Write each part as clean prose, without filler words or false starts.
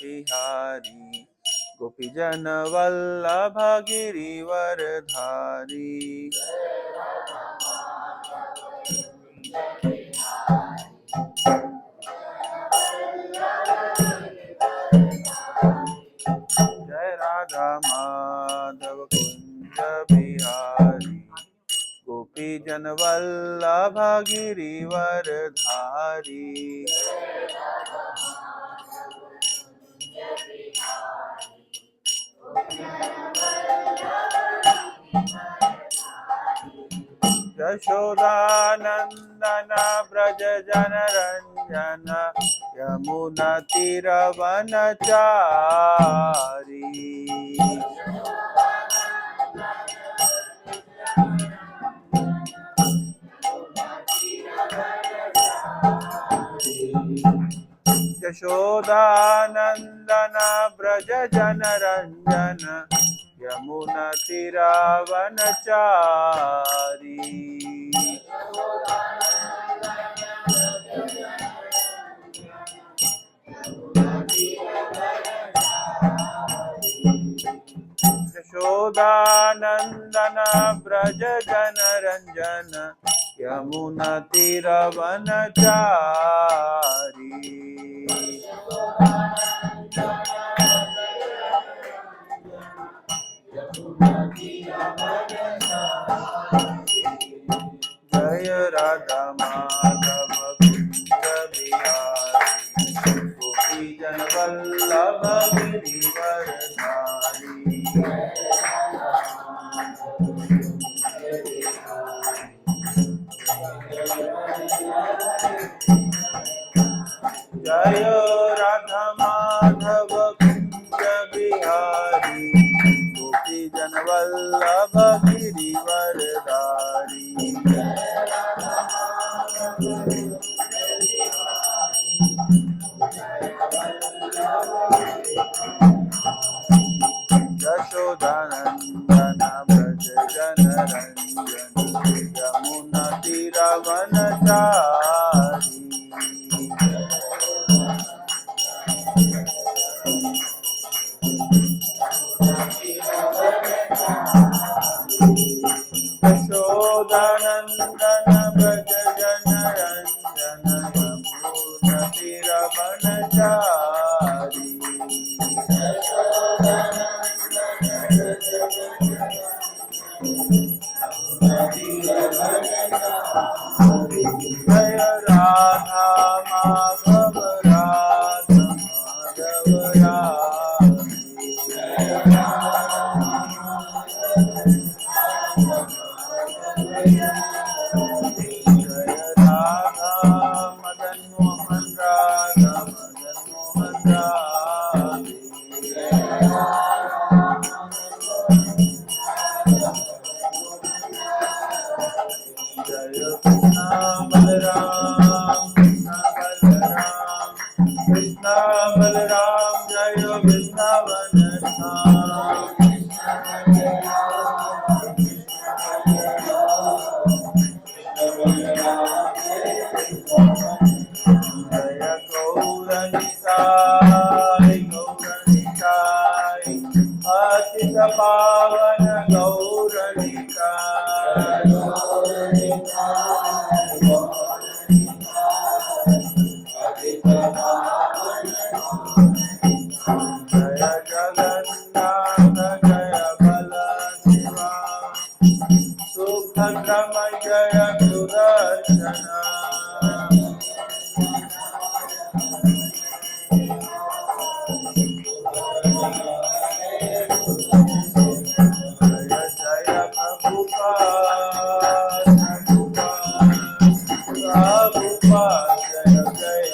बिहारी गोपीजन वल्लभ गिरिवरधारी। जय राधा माधव कुंज बिहारी गोपीजन वल्लभ गिरिवरधारी। यशोदानंदन ब्रज जन रंजन यमुना तीरवनचारी। यशोदानंदन ब्रज जन रंजन यमुना तीरवनचारी। यशोदानंदन ब्रज जन रंजन यमुना तीरवनचारी। जय राधा माधव कुंज बिहारी गोपीजन वल्लभ गिरिवरधारी। जय राधा माधव कुंज बिहारी गोपीजन वल्लभ गिरिवरधारी। यशोदानंदन ब्रज जन रंजन यमुना तीरवनचारी। यशोदानंदन ब्रज जन रंजन यमुना तीरवनचारी। जय राधा माधव राधा माधव जय राधा मदन मोहन राधा मदन मोहन जय कृष्ण बलराम कृष्ण बलराम जय वृंदावन धाम। जय गौरनिताय गौरनिताय पतित पावन गौरनिताय। जय जगन्नाथ जय बलदेवा सुभद्रम जय सुदर्शन। जय जय प्रभुपाद प्रभुपाद जय जय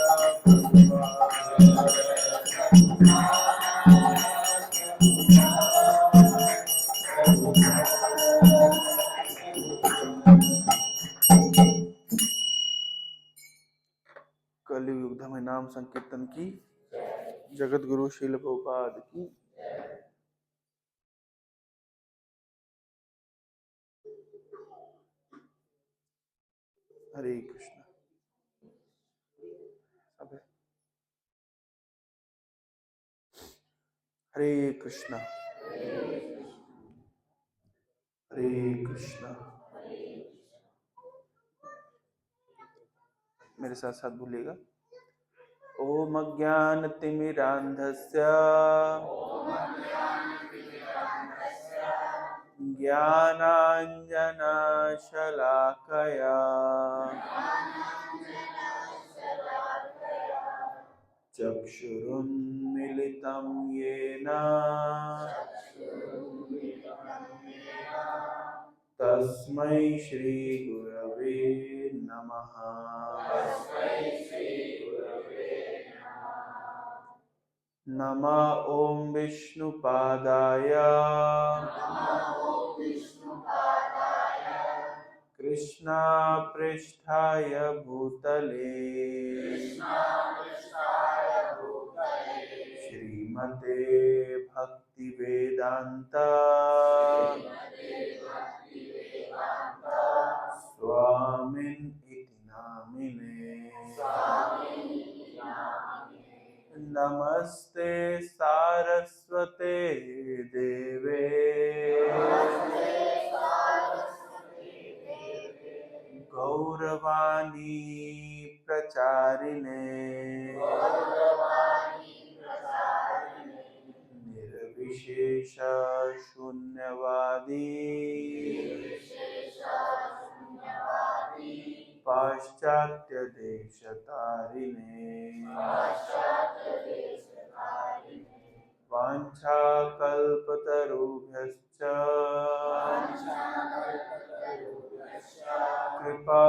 कलयुग में नाम संकीर्तन की जगत गुरु श्रील प्रभुपाद की। हरे कृष्ण। अब हरे कृष्णा हरे कृष्णा। मेरे साथ साथ बोलिएगा। ओम अज्ञानतिमिरान्धस्य ज्ञानाञ्जनशलाकया चक्षुरुन्मिलितं येन तस्मै श्रीगुरवे नमः। नमः ओम विष्णुपादाय कृष्णापृष्ठाय भूतले श्रीमते भक्तिवेदांत स्वामिन् इति नामिने। नमस्ते सारस्वते देवे गौरवाणी प्रचारिणे निर्विशेष शून्यवादी पाश्चात्य देशतारिणे वाञ्छाकल्पतरुभ्यश्च कृपा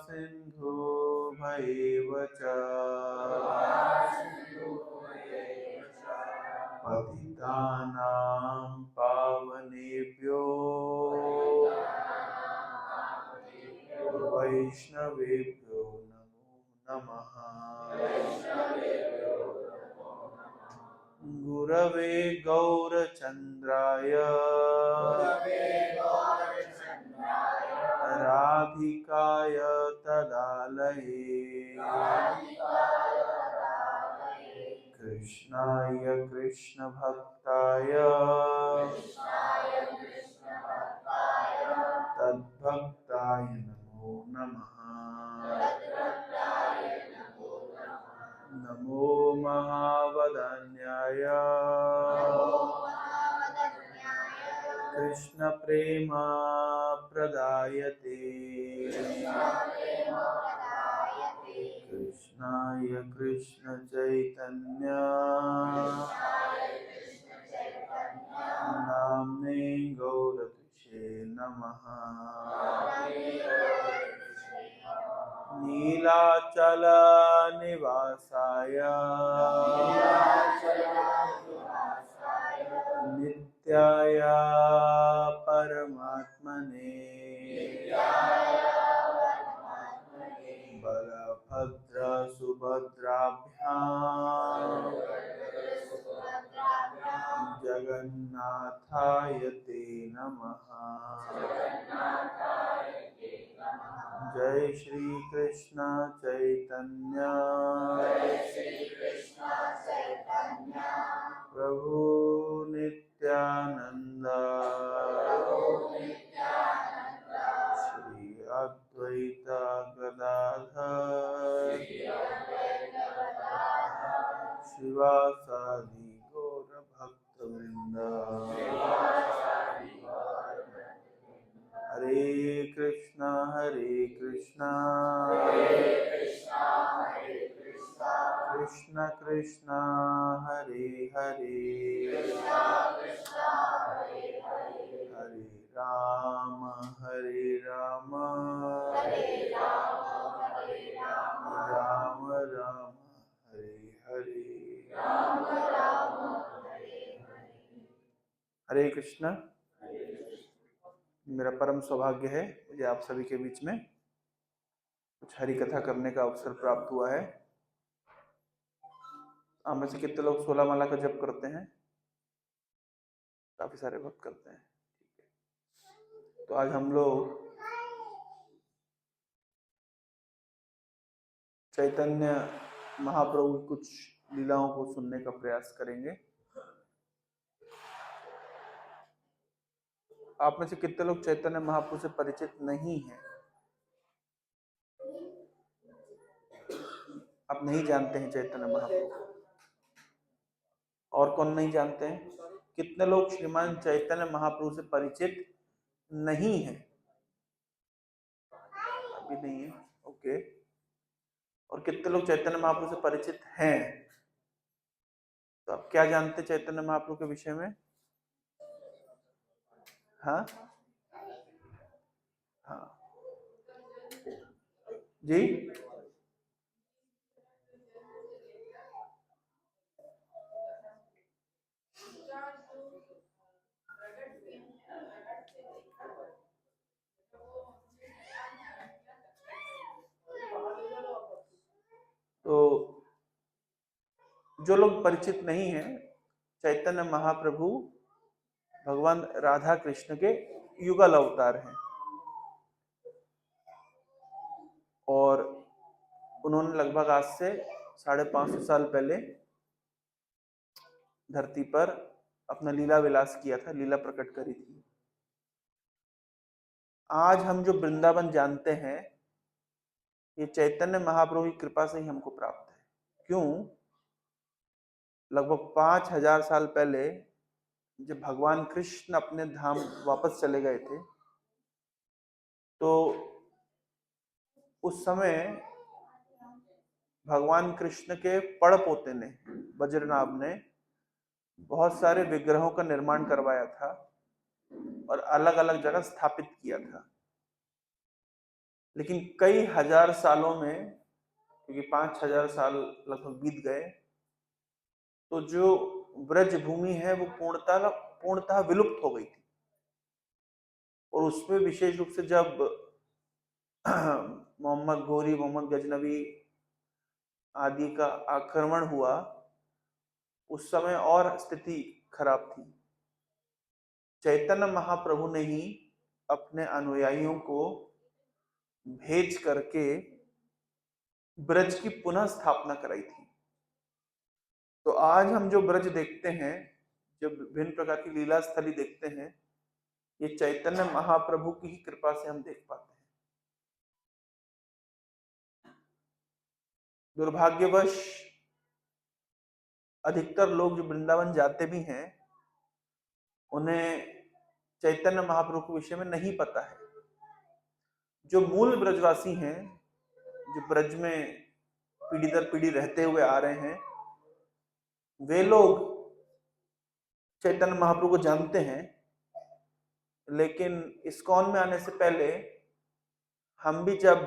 सिन्धुभैव च पतितानां पावनेभ्यो वैष्णवेभ्यो नमो नमः। गुरवे गौरचन्द्राय राधिकाय तदालये कृष्णाय कृष्णभक्ताय तद्भक्ताय नमो नमः। नमो महावदन्याय कृष्ण प्रेम प्रदायते कृष्णाय कृष्ण चैतन्य नाम्ने गौरतिषे नमः। नीलाचल निवासाय नित्याय परमात्मने बलभद्र सुभद्राभ्यां जगन्नाथाय ते नमः। जय श्री कृष्ण चैतन्य प्रभु नित्यानंद श्री अद्वैत गदाधर शिवासादि गौर भक्त वृंद। हरे कृष्णा कृष्ण कृष्ण हरे हरे हरे राम राम राम हरे हरे। हरे कृष्णा। मेरा परम सौभाग्य है मुझे आप सभी के बीच में कुछ हरि कथा करने का अवसर प्राप्त हुआ है। आप में से कितने लोग 16 माला का जप करते हैं? काफी सारे भक्त करते हैं। तो आज हम लोग चैतन्य महाप्रभु की कुछ लीलाओं को सुनने का प्रयास करेंगे। आप में से कितने लोग चैतन्य महाप्रभु से परिचित नहीं हैं? आप नहीं जानते हैं चैतन्य महाप्रभु? और कौन नहीं जानते हैं? कितने लोग श्रीमान चैतन्य महाप्रभु से परिचित नहीं है? अभी नहीं है, ओके। और कितने लोग चैतन्य महाप्रभु से परिचित हैं? तो आप क्या जानते चैतन्य महाप्रभु के विषय में? हाँ हाँ जी। तो जो लोग परिचित नहीं हैं, चैतन्य महाप्रभु भगवान राधा कृष्ण के युगल अवतार हैं और उन्होंने लगभग आज से 550 साल पहले धरती पर अपना लीला विलास किया था, लीला प्रकट करी थी। आज हम जो वृंदावन जानते हैं, ये चैतन्य महाप्रभु की कृपा से ही हमको प्राप्त है। क्यों? लगभग 5000 साल पहले जब भगवान कृष्ण अपने धाम वापस चले गए थे, तो उस समय भगवान कृष्ण के पड़ पोते ने, वज्रनाभ ने, बहुत सारे विग्रहों का निर्माण करवाया था और अलग अलग जगह स्थापित किया था। लेकिन कई हजार सालों में, क्योंकि 5000 साल लगभग बीत गए, तो जो ब्रज भूमि है वो पूर्णतः विलुप्त हो गई थी। और उसमें विशेष रूप से जब मोहम्मद घोरी, मोहम्मद गजनवी आदि का आक्रमण हुआ, उस समय और स्थिति खराब थी। चैतन्य महाप्रभु ने ही अपने अनुयायियों को भेज करके ब्रज की पुनः स्थापना कराई थी। तो आज हम जो ब्रज देखते हैं, जब विभिन्न प्रकार की लीला स्थली देखते हैं, ये चैतन्य महाप्रभु की ही कृपा से हम देख पाते हैं। दुर्भाग्यवश अधिकतर लोग जो वृंदावन जाते भी हैं, उन्हें चैतन्य महाप्रभु के विषय में नहीं पता है। जो मूल ब्रजवासी हैं, जो ब्रज में पीढ़ी दर पीढ़ी रहते हुए आ रहे हैं, वे लोग चैतन्य महाप्रभु को जानते हैं। लेकिन इस्कॉन में आने से पहले हम भी जब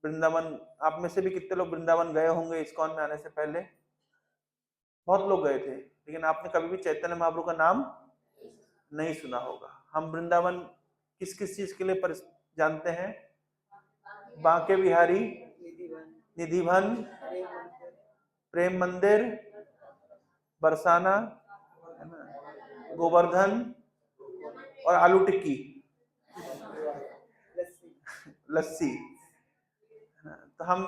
वृंदावन, आप में से भी कितने लोग वृंदावन गए होंगे इस्कॉन में आने से पहले? बहुत लोग गए थे, लेकिन आपने कभी भी चैतन्य महाप्रभु का नाम नहीं सुना होगा। हम वृंदावन किस किस चीज के लिए जानते हैं? बांके बिहारी, निधिवन, प्रेम मंदिर, बरसाना, गोवर्धन और आलू टिक्की, लस्सी। तो हम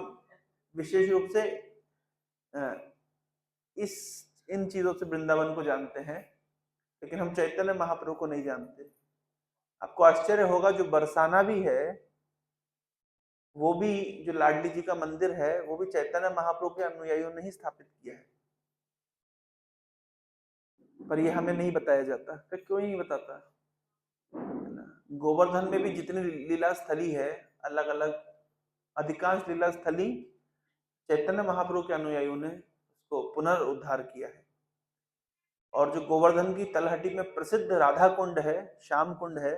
विशेष रूप से इन चीजों से वृंदावन को जानते हैं, लेकिन हम चैतन्य महाप्रभु को नहीं जानते। आपको आश्चर्य होगा, जो बरसाना भी है, वो भी जो लाडली जी का मंदिर है, वो भी चैतन्य महाप्रभु के अनुयायियों ने ही स्थापित किया है। पर ये हमें नहीं बताया जाता। तो क्यों नहीं बताता? गोवर्धन में भी जितनी लीला स्थली है, अलग अलग, अधिकांश लीला स्थली चैतन्य महाप्रभु के अनुयायियों ने उसको पुनर्उद्धार किया है। और जो गोवर्धन की तलहटी में प्रसिद्ध राधा कुंड है, श्याम कुंड है,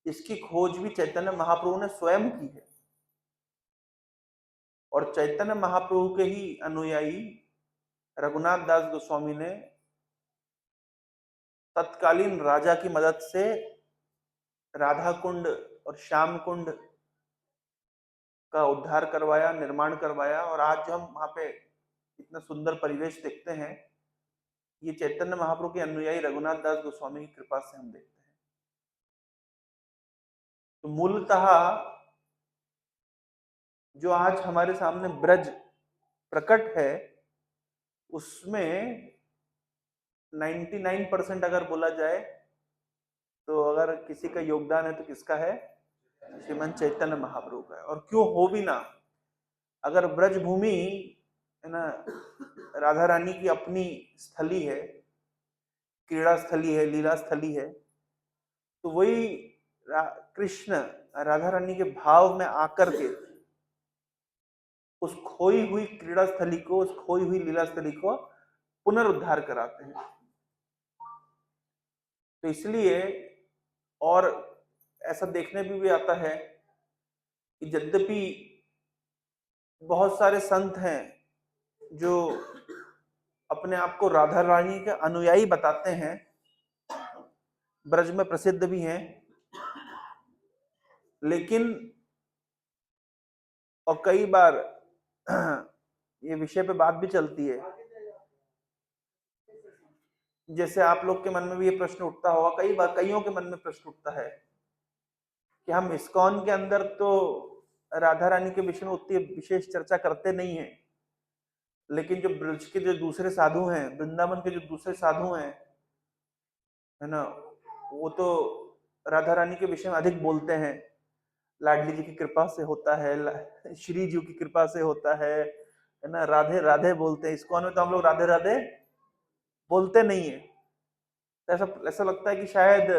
इसकी खोज भी चैतन्य महाप्रभु ने स्वयं की है। और चैतन्य महाप्रभु के ही अनुयायी रघुनाथ दास गोस्वामी ने तत्कालीन राजा की मदद से राधा कुंड और श्याम कुंड का उद्धार करवाया, निर्माण करवाया। और आज जो हम वहां पे इतना सुंदर परिवेश देखते हैं, ये चैतन्य महाप्रभु के अनुयायी रघुनाथ दास गोस्वामी की कृपा से हम देखते हैं। तो मूलतः जो आज हमारे सामने ब्रज प्रकट है, उसमें 99% अगर बोला जाए तो अगर किसी का योगदान है तो किसका है? श्रीमान चैतन्य महाप्रभु का है। और क्यों हो भी ना, अगर ब्रज भूमि है ना राधा रानी की अपनी स्थली है, क्रीड़ा स्थली है, लीला स्थली है, तो वही कृष्ण राधा रानी के भाव में आकर के उस खोई हुई क्रीड़ा स्थली को, उस खोई हुई लीला स्थली को पुनरुद्धार कराते हैं। तो इसलिए, और ऐसा देखने में भी आता है कि यद्यपि बहुत सारे संत हैं जो अपने आप को राधा रानी के अनुयायी बताते हैं, ब्रज में प्रसिद्ध भी हैं, लेकिन और कई बार ये विषय पे बात भी चलती है, जैसे आप लोग के मन में भी ये प्रश्न उठता होगा, कई बार कईयों के मन में प्रश्न उठता है कि हम इस्कॉन के अंदर तो राधा रानी के विषय में उतनी विशेष चर्चा करते नहीं है, लेकिन जो ब्रज के जो दूसरे साधु हैं, वृंदावन के जो दूसरे साधु हैं, है ना, वो तो राधा रानी के विषय में अधिक बोलते हैं। लाडली जी की कृपा से होता है, श्री जी की कृपा से होता है ना, राधे राधे बोलते हैं। इस्कॉन में तो हम लोग राधे राधे बोलते नहीं है। तो ऐसा ऐसा लगता है कि शायद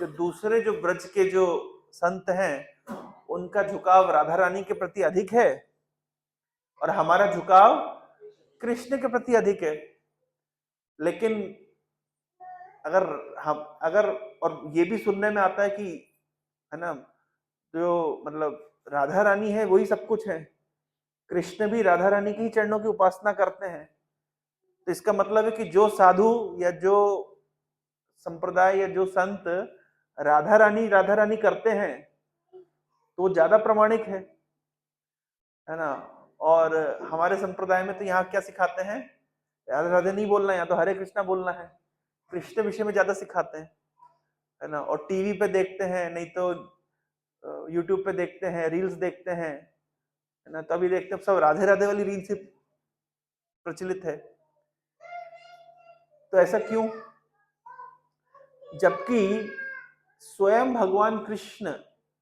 जो दूसरे जो ब्रज के जो संत हैं, उनका झुकाव राधा रानी के प्रति अधिक है और हमारा झुकाव कृष्ण के प्रति अधिक है। लेकिन अगर हम अगर और ये भी सुनने में आता है कि, है ना, जो मतलब राधा रानी है वही सब कुछ है, कृष्ण भी राधा रानी की ही चरणों की उपासना करते हैं। तो इसका मतलब है कि जो साधु या जो संप्रदाय या जो संत राधा रानी करते हैं तो वो ज्यादा प्रमाणिक है ना। और हमारे संप्रदाय में तो यहाँ क्या सिखाते हैं? राधे राधे नहीं बोलना है, या तो हरे कृष्णा बोलना है। कृष्ण विषय में ज्यादा सिखाते हैं, है ना। और टीवी पे देखते हैं, नहीं तो यूट्यूब पे देखते हैं, रील्स देखते हैं, है ना, तभी देखते हैं सब राधे राधे वाली रील्स ही प्रचलित है। तो ऐसा क्यों? जबकि स्वयं भगवान कृष्ण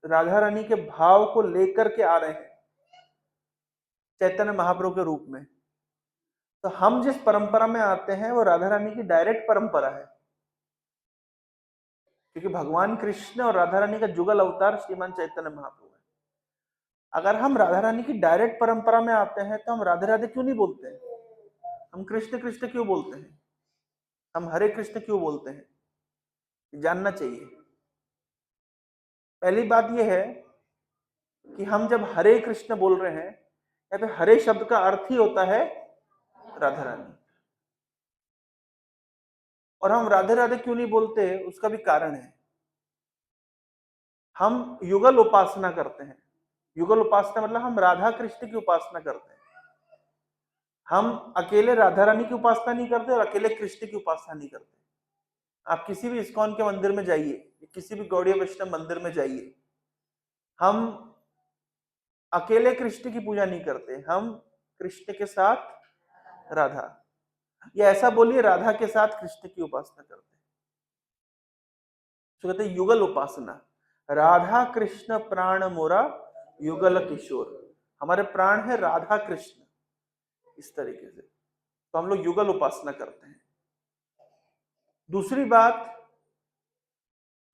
राधा रानी के भाव को लेकर के आ रहे हैं चैतन्य महाप्रभु के रूप में। तो हम जिस परंपरा में आते हैं वो राधा रानी की डायरेक्ट परंपरा है, क्योंकि भगवान कृष्ण और राधा रानी का जुगल अवतार श्रीमान चैतन्य महाप्रभु है। अगर हम राधा रानी की डायरेक्ट परंपरा में आते हैं तो हम राधे राधे क्यों नहीं बोलते हैं? हम कृष्ण कृष्ण क्यों बोलते हैं? हम हरे कृष्ण क्यों बोलते हैं? जानना चाहिए। पहली बात यह है कि हम जब हरे कृष्ण बोल रहे हैं, या फिर हरे शब्द का अर्थ ही होता है राधा रानी। और हम राधे राधे क्यों नहीं बोलते, उसका भी कारण है। हम युगल उपासना करते हैं। युगल उपासना मतलब हम राधा कृष्ण की उपासना करते हैं। हम अकेले राधा रानी की उपासना नहीं करते और अकेले कृष्ण की उपासना नहीं करते। आप किसी भी इस्कॉन के मंदिर में जाइए, किसी भी गौड़ीय वैष्णव मंदिर में जाइए, हम अकेले कृष्ण की पूजा नहीं करते, हम कृष्ण के साथ राधा, या ऐसा बोलिए राधा के साथ कृष्ण की उपासना करते हैं। तो कहते हैं युगल उपासना। राधा कृष्ण प्राण मोरा युगल किशोर, हमारे प्राण है राधा कृष्ण, इस तरीके से। तो हम लोग युगल उपासना करते हैं। दूसरी बात,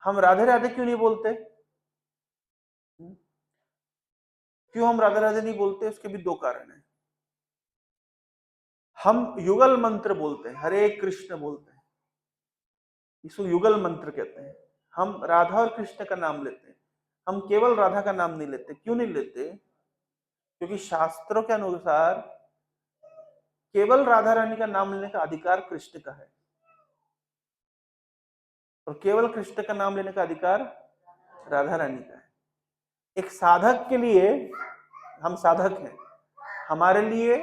हम राधे राधे क्यों नहीं बोलते? क्यों हम राधे राधे नहीं बोलते? उसके भी दो कारण हैं। हम युगल मंत्र बोलते हैं, हरे कृष्ण बोलते हैं, इसको युगल मंत्र कहते हैं। हम राधा और कृष्ण का नाम लेते हैं, हम केवल राधा का नाम नहीं लेते। क्यों नहीं लेते? क्योंकि शास्त्रों के अनुसार केवल राधा रानी का नाम लेने का अधिकार कृष्ण का है, और केवल कृष्ण का नाम लेने का अधिकार राधा रानी का है। एक साधक के लिए, हम साधक हैं, हमारे लिए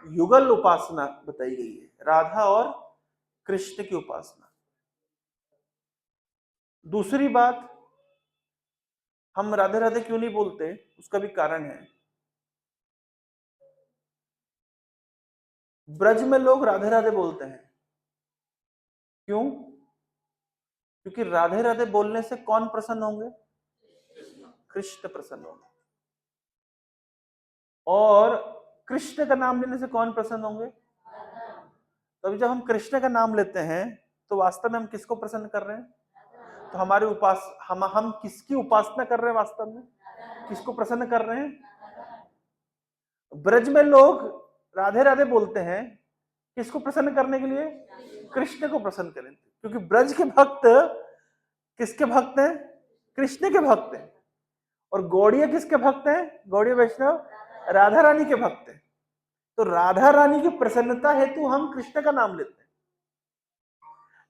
युगल उपासना बताई गई है, राधा और कृष्ण की उपासना। दूसरी बात, हम राधे राधे क्यों नहीं बोलते, उसका भी कारण है। ब्रज में लोग राधे राधे बोलते हैं, क्यों? क्योंकि राधे राधे बोलने से कौन प्रसन्न होंगे? कृष्ण प्रसन्न होंगे। और कृष्ण का नाम लेने से कौन प्रसन्न होंगे? तो अभी जब हम कृष्ण का नाम लेते हैं तो वास्तव में हम किसको प्रसन्न कर रहे हैं? तो हमारे हम किसकी उपासना कर रहे हैं? वास्तव में किसको प्रसन्न कर रहे हैं? ब्रज में लोग राधे राधे बोलते हैं किसको प्रसन्न करने के लिए? कृष्ण को प्रसन्न करें, क्योंकि ब्रज के भक्त किसके भक्त हैं? कृष्ण के भक्त हैं। और गौड़िया किसके भक्त हैं? गौड़िया वैष्णव राधा रानी के भक्त हैं। तो राधा रानी की प्रसन्नता हेतु हम कृष्ण का नाम लेते हैं।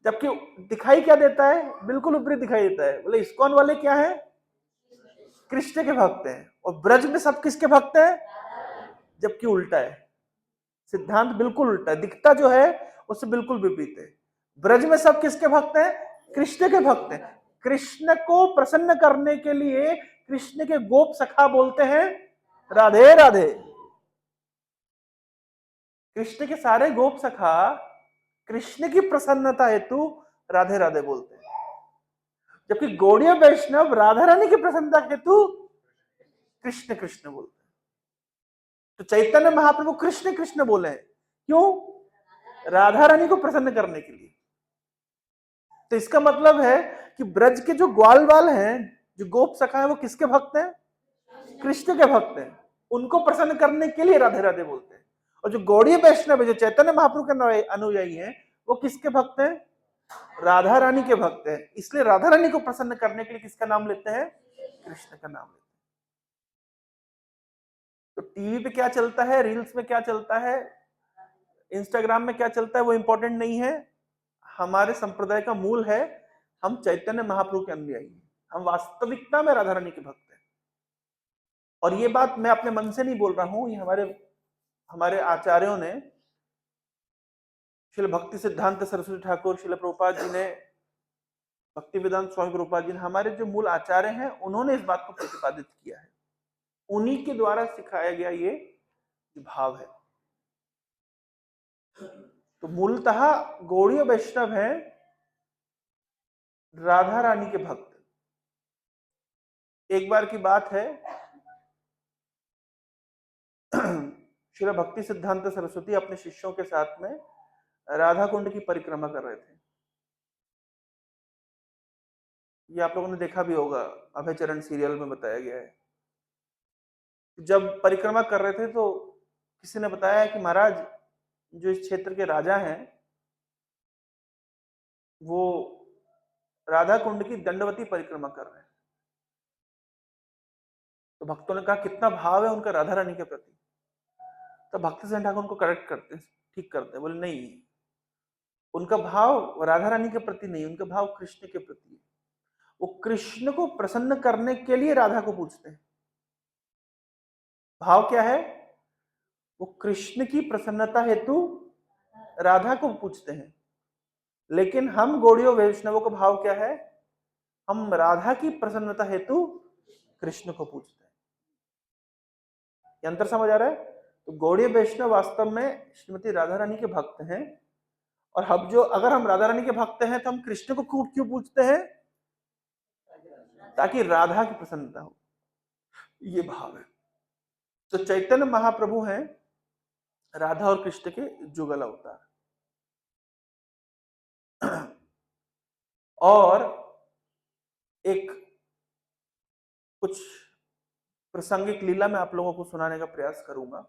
जबकि दिखाई क्या देता है? बिल्कुल विपरीत दिखाई देता है। बोले इस्कॉन वाले क्या है? कृष्ण के भक्त हैं। और ब्रज में सब किसके भक्त हैं? जबकि उल्टा है, सिद्धांत बिल्कुल उल्टा है। दिखता जो है उससे बिल्कुल विपरीत है। ब्रज में सब किसके भक्त हैं? कृष्ण के भक्त हैं। कृष्ण को प्रसन्न करने के लिए कृष्ण के गोप सखा बोलते हैं राधे राधे। कृष्ण के सारे गोप सखा कृष्ण की प्रसन्नता हेतु राधे राधे बोलते हैं, जबकि गौड़ीय वैष्णव राधा रानी की प्रसन्नता हेतु कृष्ण कृष्ण बोलते हैं। तो चैतन्य महाप्रभु कृष्ण कृष्ण बोले हैं, क्यों? राधा रानी को प्रसन्न करने के लिए। तो इसका मतलब है कि ब्रज के जो ग्वाल वाल हैं, जो गोप सखा है, वो किसके भक्त हैं? कृष्ण के भक्त हैं। उनको प्रसन्न करने के लिए राधे राधे बोलते हैं। और जो गौड़ीय वैष्णव है, जो चैतन्य महाप्रभु के अनुयायी हैं, वो किसके भक्त हैं? राधा रानी के भक्त हैं। इसलिए राधा रानी को प्रसन्न करने के लिए किसका नाम लेते हैं? कृष्ण का नाम लेते हैं। तो टीवी पे क्या चलता है, रील्स में क्या चलता है, इंस्टाग्राम में क्या चलता है, वो इंपॉर्टेंट नहीं है। हमारे संप्रदाय का मूल है हम चैतन्य महाप्रभु के अनुयायी हैं। हम वास्तविकता में राधा रानी के भक्त हैं। और ये बात मैं अपने मन से नहीं बोल रहा हूं, ये हमारे आचार्यों ने, श्रील भक्ति सिद्धांत सरस्वती ठाकुर, श्रील प्रभुपाद जी ने, भक्ति वेदांत स्वामी प्रभुपाद जी ने, हमारे जो मूल आचार्य हैं, उन्होंने इस बात को प्रतिपादित किया है। उन्हीं के द्वारा सिखाया गया ये भाव है। तो मूलतः गौड़ीय वैष्णव है राधा रानी के भक्त। एक बार की बात है, श्री भक्ति सिद्धांत सरस्वती अपने शिष्यों के साथ में राधा कुंड की परिक्रमा कर रहे थे। ये आप लोगों ने देखा भी होगा, अभय चरण सीरियल में बताया गया है। जब परिक्रमा कर रहे थे तो किसी ने बताया कि महाराज, जो इस क्षेत्र के राजा हैं, वो राधा कुंड की दंडवती परिक्रमा कर रहे हैं। तो भक्तों ने कहा कितना भाव है उनका राधा रानी के प्रति। तो भक्ति सिंह ठाकुर उनको करेक्ट करते, ठीक करते, बोले नहीं, उनका भाव राधा रानी के प्रति नहीं, उनका भाव कृष्ण के प्रति है। वो कृष्ण को प्रसन्न करने के लिए राधा को पूछते हैं। भाव क्या है? वो कृष्ण की प्रसन्नता हेतु राधा को पूछते हैं। लेकिन हम गौड़ीय वैष्णवों का भाव क्या है? हम राधा की प्रसन्नता हेतु कृष्ण को पूछते हैं। ये अंतर समझ आ रहा है? तो गौड़ीय वैष्णव वास्तव में श्रीमती राधा रानी के भक्त हैं। और अगर हम राधा रानी के भक्त हैं तो हम कृष्ण को क्यों पूछते हैं? ताकि राधा की प्रसन्नता हो। ये भाव है। तो चैतन्य महाप्रभु हैं राधा और कृष्ण के जुगल अवतार। और एक कुछ प्रासंगिक लीला मैं आप लोगों को सुनाने का प्रयास करूंगा।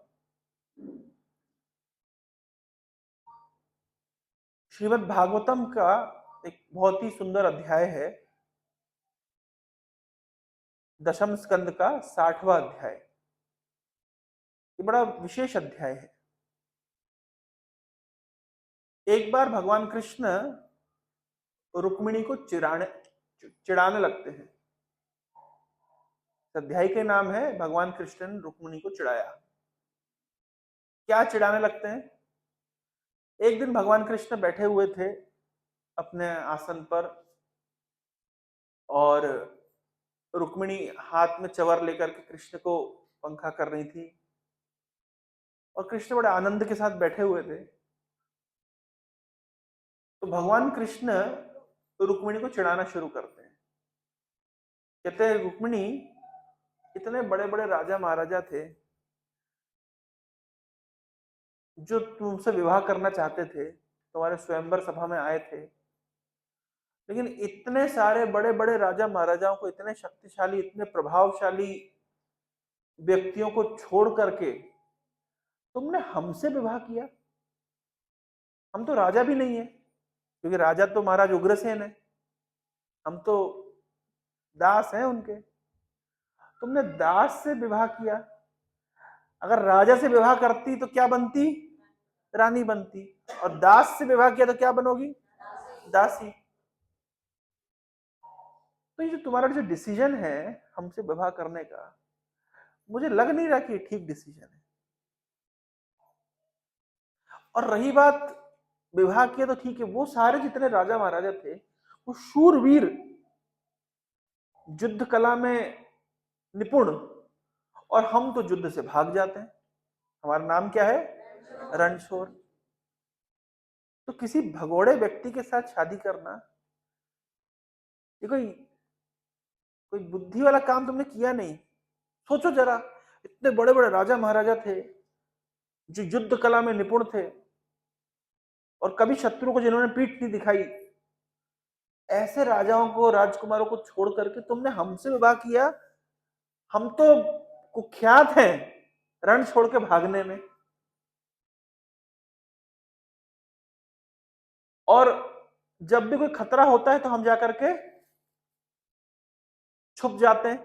श्रीमद् भागवतम का एक बहुत ही सुंदर अध्याय है, दशम स्कंद का 60वां अध्याय। ये बड़ा विशेष अध्याय है। एक बार भगवान कृष्ण रुक्मिणी को चिढ़ाने लगते हैं। अध्याय के नाम है भगवान कृष्ण ने रुक्मिणी को चिढ़ाया। क्या चिढ़ाने लगते हैं? एक दिन भगवान कृष्ण बैठे हुए थे अपने आसन पर, और रुक्मिणी हाथ में चवर लेकर के कृष्ण को पंखा कर रही थी, और कृष्ण बड़े आनंद के साथ बैठे हुए थे। तो भगवान कृष्ण तो रुक्मिणी को चिढ़ाना शुरू करते हैं। कहते हैं रुक्मिणी, इतने बड़े बड़े राजा महाराजा थे जो तुमसे विवाह करना चाहते थे, तुम्हारे स्वयंवर सभा में आए थे, लेकिन इतने सारे बड़े बड़े राजा महाराजाओं को, इतने शक्तिशाली, इतने प्रभावशाली व्यक्तियों को छोड़ करके तुमने हमसे विवाह किया। हम तो राजा भी नहीं है, क्योंकि राजा तो महाराज उग्रसेन है, हम तो दास हैं उनके। तुमने दास से विवाह किया। अगर राजा से विवाह करती तो क्या बनती? रानी बनती। और दास से विवाह किया तो क्या बनोगी? दासी। तो ये जो तुम्हारा जो डिसीजन है हमसे विवाह करने का, मुझे लग नहीं रहा कि ये ठीक डिसीजन है। और रही बात विवाह किया तो ठीक है, वो सारे जितने राजा महाराजा थे वो शूरवीर, युद्ध कला में निपुण, और हम तो युद्ध से भाग जाते हैं। हमारा नाम क्या है? रणछोड़। तो किसी भगोड़े व्यक्ति के साथ शादी करना, ये कोई बुद्धि वाला काम तुमने किया नहीं। सोचो जरा, इतने बड़े बड़े राजा महाराजा थे जो युद्ध कला में निपुण थे, और कभी शत्रु को जिन्होंने पीठ नहीं दिखाई, ऐसे राजाओं को, राजकुमारों को छोड़ करके तुमने हमसे विवाह किया। हम तो कुख्यात हैं रण छोड़ के भागने में। और जब भी कोई खतरा होता है तो हम जाकर के छुप जाते हैं।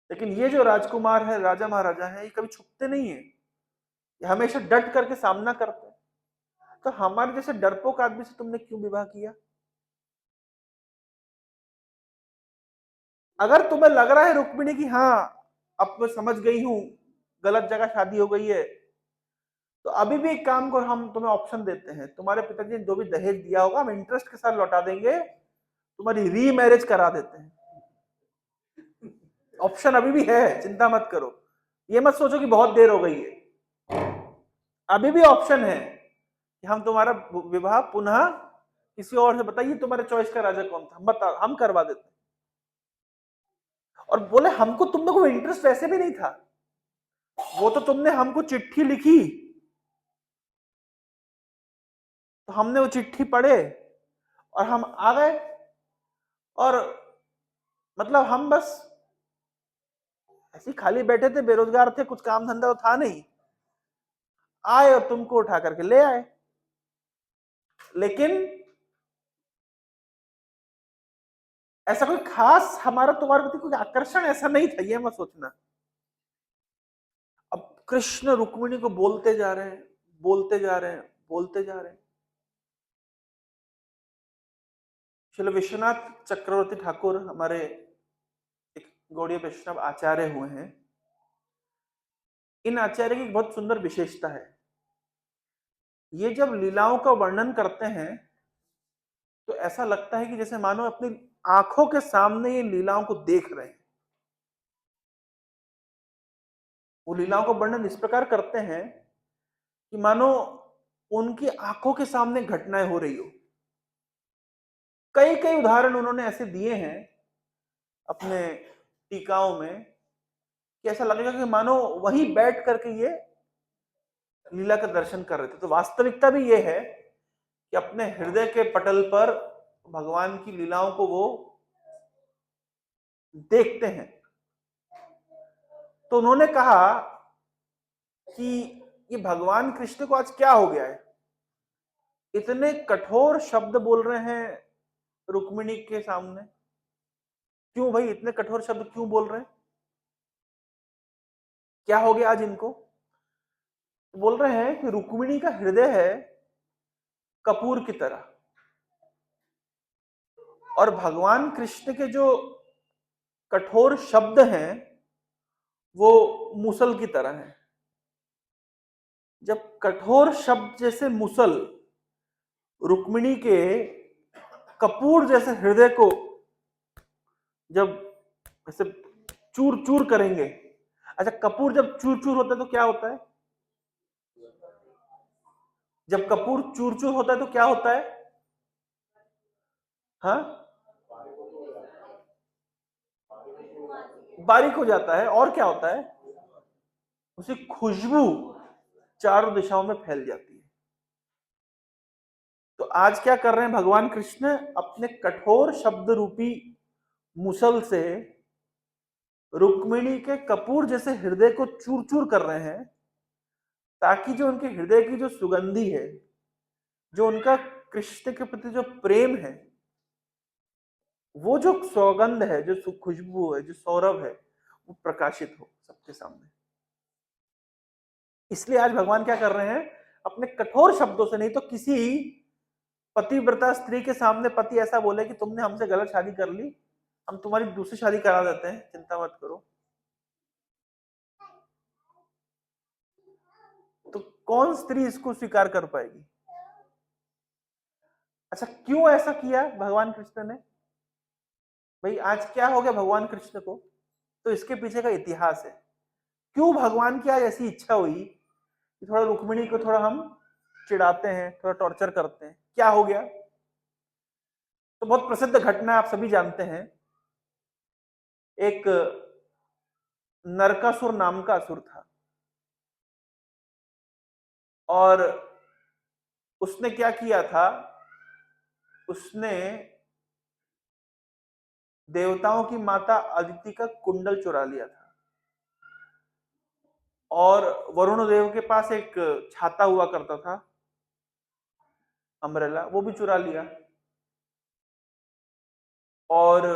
लेकिन ये जो राजकुमार है, राजा महाराजा है, ये कभी छुपते नहीं है, ये हमेशा डट करके सामना करते हैं। तो हमारे जैसे डरपोक आदमी से तुमने क्यों विवाह किया? अगर तुम्हें लग रहा है रुक्मिणी की हाँ अब मैं समझ गई हूं, गलत जगह शादी हो गई है, तो अभी भी एक काम को हम तुम्हें ऑप्शन देते हैं। तुम्हारे पिताजी ने जो भी दहेज दिया होगा हम इंटरेस्ट के साथ लौटा देंगे, तुम्हारी रीमैरिज करा देते हैं। ऑप्शन अभी भी है, चिंता मत करो। ये मत सोचो कि बहुत देर हो गई है, अभी भी ऑप्शन है कि हम तुम्हारा विवाह पुनः किसी और से, बताइए तुम्हारे चॉइस का राजा कौन था, हम बता, हम करवा देते हैं। और बोले हमको तुम लोगों को इंटरेस्ट वैसे भी नहीं था, वो तो तुमने हमको चिट्ठी लिखी, तो हमने वो चिट्ठी पढ़े और हम आ गए। और मतलब हम बस ऐसे खाली बैठे थे, बेरोजगार थे, कुछ काम धंधा तो था नहीं, आए और तुमको उठा करके ले आए। लेकिन ऐसा कोई खास हमारा तुम्हारे प्रति कोई आकर्षण ऐसा नहीं था, ये मत सोचना। अब कृष्ण रुक्मिणी को बोलते जा रहे हैं, बोलते जा रहे हैं, बोलते जा रहे हैं। श्रील विश्वनाथ चक्रवर्ती ठाकुर हमारे एक गौड़ीय वैष्णव आचार्य हुए हैं। इन आचार्य की बहुत सुंदर विशेषता है, ये जब लीलाओं का वर्णन करते हैं तो ऐसा लगता है कि जैसे मानो अपनी आंखों के सामने ये लीलाओं को देख रहे हैं। वो लीलाओं का वर्णन इस प्रकार करते हैं कि मानो उनकी आंखों के सामने घटनाएं हो रही हो। कई कई उदाहरण उन्होंने ऐसे दिए हैं अपने टीकाओं में कि ऐसा लगेगा कि मानो वहीं बैठ करके ये लीला का दर्शन कर रहे थे। तो वास्तविकता भी ये है कि अपने हृदय के पटल पर भगवान की लीलाओं को वो देखते हैं। तो उन्होंने कहा कि ये भगवान कृष्ण को आज क्या हो गया है, इतने कठोर शब्द बोल रहे हैं रुक्मिणी के सामने। क्यों भाई इतने कठोर शब्द क्यों बोल रहे हैं, क्या हो गया आज इनको? बोल रहे हैं कि रुक्मिणी का हृदय है कपूर की तरह, और भगवान कृष्ण के जो कठोर शब्द हैं वो मूसल की तरह हैं। जब कठोर शब्द जैसे मूसल रुक्मिणी के कपूर जैसे हृदय को जब ऐसे चूर चूर करेंगे, अच्छा कपूर जब चूर चूर होता है तो क्या होता है? जब कपूर चूर चूर होता है तो क्या होता है? हाँ, बारीक हो जाता है। और क्या होता है, उसी खुशबू चारों दिशाओं में फैल जाती है। तो आज क्या कर रहे हैं भगवान कृष्ण, अपने कठोर शब्द रूपी मुसल से रुक्मिणी के कपूर जैसे हृदय को चूर चूर कर रहे हैं, ताकि जो उनके हृदय की जो सुगंधी है, जो उनका कृष्ण के प्रति जो प्रेम है, वो जो सौगंध है, जो खुशबू है, जो सौरभ है, वो प्रकाशित हो सबके सामने। इसलिए आज भगवान क्या कर रहे हैं, अपने कठोर शब्दों से, नहीं तो किसी पतिव्रता स्त्री के सामने पति ऐसा बोले कि तुमने हमसे गलत शादी कर ली, हम तुम्हारी दूसरी शादी करा देते हैं, चिंता मत करो, तो कौन स्त्री इसको स्वीकार कर पाएगी। अच्छा, क्यों ऐसा किया भगवान कृष्ण ने? भाई आज क्या हो गया भगवान कृष्ण को, तो इसके पीछे का इतिहास है। क्यों भगवान की आज ऐसी इच्छा हुई कि थोड़ा रुक्मिणी को थोड़ा हम चिढ़ाते हैं, थोड़ा टॉर्चर करते हैं, क्या हो गया? तो बहुत प्रसिद्ध घटना आप सभी जानते हैं। एक नरकासुर नाम का असुर था, और उसने क्या किया था, उसने देवताओं की माता अदिति का कुंडल चुरा लिया था, और वरुण देव के पास एक छाता हुआ करता था, अम्ब्रेला, वो भी चुरा लिया, और